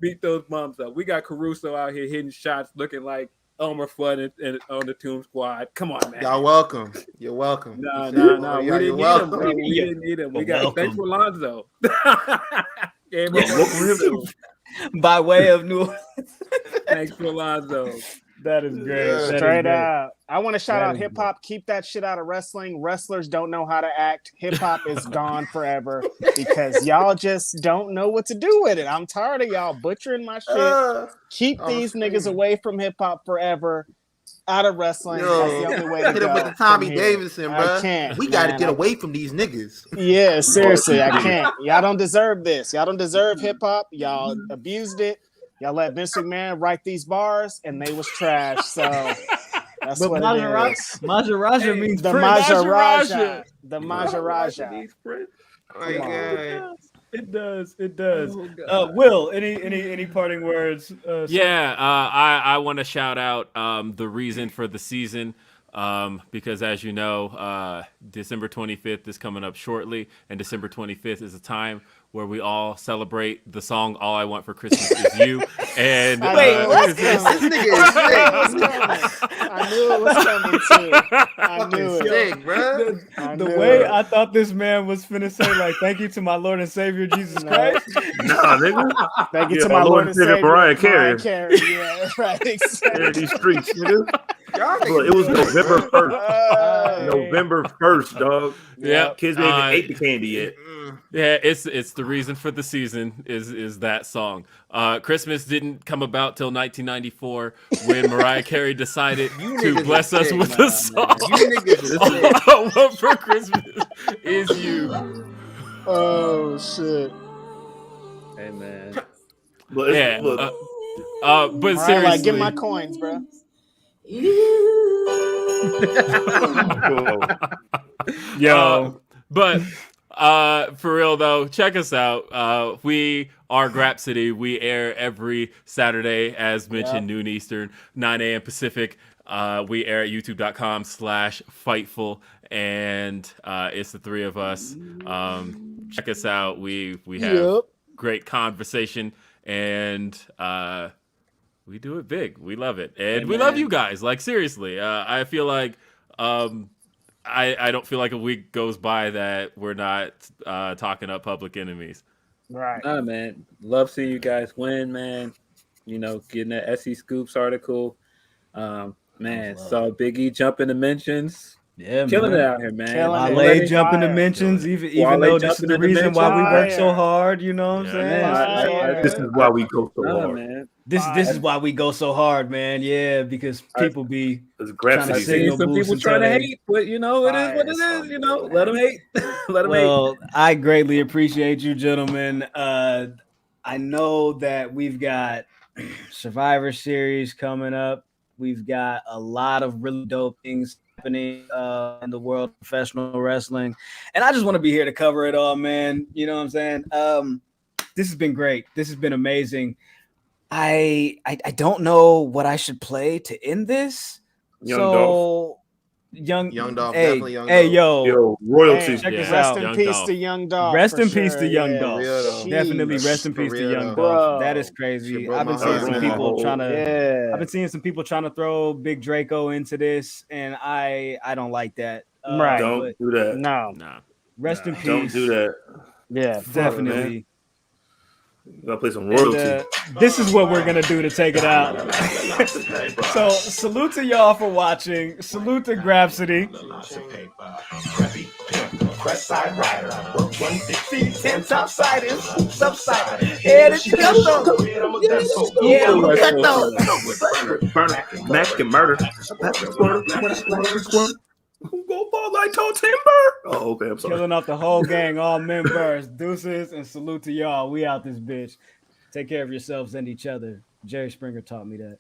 Beat those bums up. We got Caruso out here hitting shots looking like Elmer Fudd on the Toon Squad. Come on, man. Y'all welcome. You're welcome. No. We You're didn't need welcome. him, bro. We didn't need him. We got thanks for Lonzo. Gave Welcome him. By way of New Orleans. Thanks for Lonzo. That is great. Yeah. That is Straight great. out. I want to shout That out is hip hop. Keep that shit out of wrestling. Wrestlers don't know how to act. Hip hop is gone forever because y'all just don't know what to do with it. I'm tired of y'all butchering my shit. Keep these niggas away from hip hop forever. Out of wrestling. That's the only way to Hit go. him with the Tommy from here. Davidson, bro. I can't. We got to man. get away from these niggas. Yeah, seriously, I can't. Y'all don't deserve this. Y'all don't deserve hip hop. Y'all abused it. Y'all let Vince McMahon write these bars, and they was trash. So that's what it is. Maharaja means The prince. Maharaja. The Maharaja. My God. It does. Oh, Will, any parting words? Yeah, I want to shout out the reason for the season because, as you know, December 25th is coming up shortly, and December 25th is a time where we all celebrate the song "All I Want for Christmas Is You." And This nigga is sick. I knew it was coming too. I knew it. Sick, bro. The way I thought this man was finna say, like, thank you to my Lord and Savior Jesus Christ. Nah, nigga. Thank you Yeah, to my Lord and Savior, Mariah Carey. Yeah, right. Exactly. Yeah, these streets, nigga. Y'all Look, niggas it was doing November 1st. Hey. November 1st, dog. Yeah. Kids ain't even ate the candy yet. Yeah, it's the reason for the season is that song. Christmas didn't come about till 1994 when Mariah Carey decided to niggas bless are us sick, with a song. You niggas is sick. All I Want for Christmas Is You. Oh shit. Hey, man. But Yeah, look, but All right, seriously, like, get my coins, bro. Yo, but for real though, check us out. We are Grapsody. We air every Saturday, as mentioned, noon Eastern, 9 a.m. Pacific. We air at youtube.com/Fightful, and it's the three of us. Check us out. We have great conversation, and we do it big. We love it, and we love you guys. Like, seriously, I feel like I don't feel like a week goes by that we're not talking up Public Enemies. Right. Nah, man. Love seeing you guys win, man. Getting that SE Scoops article. Man, saw Big E jump in the mentions. Yeah, killing man. it out here, man. Wale jumping dimensions, even though this is the reason why we work so hard. You know what I'm saying? This is why we go so hard, man. This is why we go so hard, man. Yeah, because people be trying to signal some people trying to hate, but you know it is what it is. You know, let them hate. Let them hate. Well, I greatly appreciate you, gentlemen. I know that we've got Survivor Series coming up. We've got a lot of really dope things happening in the world of professional wrestling, and I just want to be here to cover it all, man. You know what I'm saying? This has been great. This has been amazing. I don't know what I should play to end this. Young Dolph, definitely Young Dolph. Yo, royalty. Check this rest out. in peace to Young Dolph. Rest in sure. peace to Young Dolph. Definitely rest in peace to Young Dolph. That is crazy. I've been seeing some people trying to. I've been seeing some people trying to throw Big Draco into this, and I don't like that. Right? Don't do that. No. Rest in peace. Don't do that. Yeah, definitely. You gotta play some royalty. And, this is what we're gonna do to take it out. So salute to y'all for watching. Salute to Grapsody. Press side rider, 150, 10 topsiders, subside, head and cut those. Yeah, I'm cut those. Burn, Mac and murder. Who go fall like toe timber? Oh, okay, I'm sorry. Killing off the whole gang, all members. Deuces and salute to y'all. We out this bitch. Take care of yourselves and each other. Jerry Springer taught me that.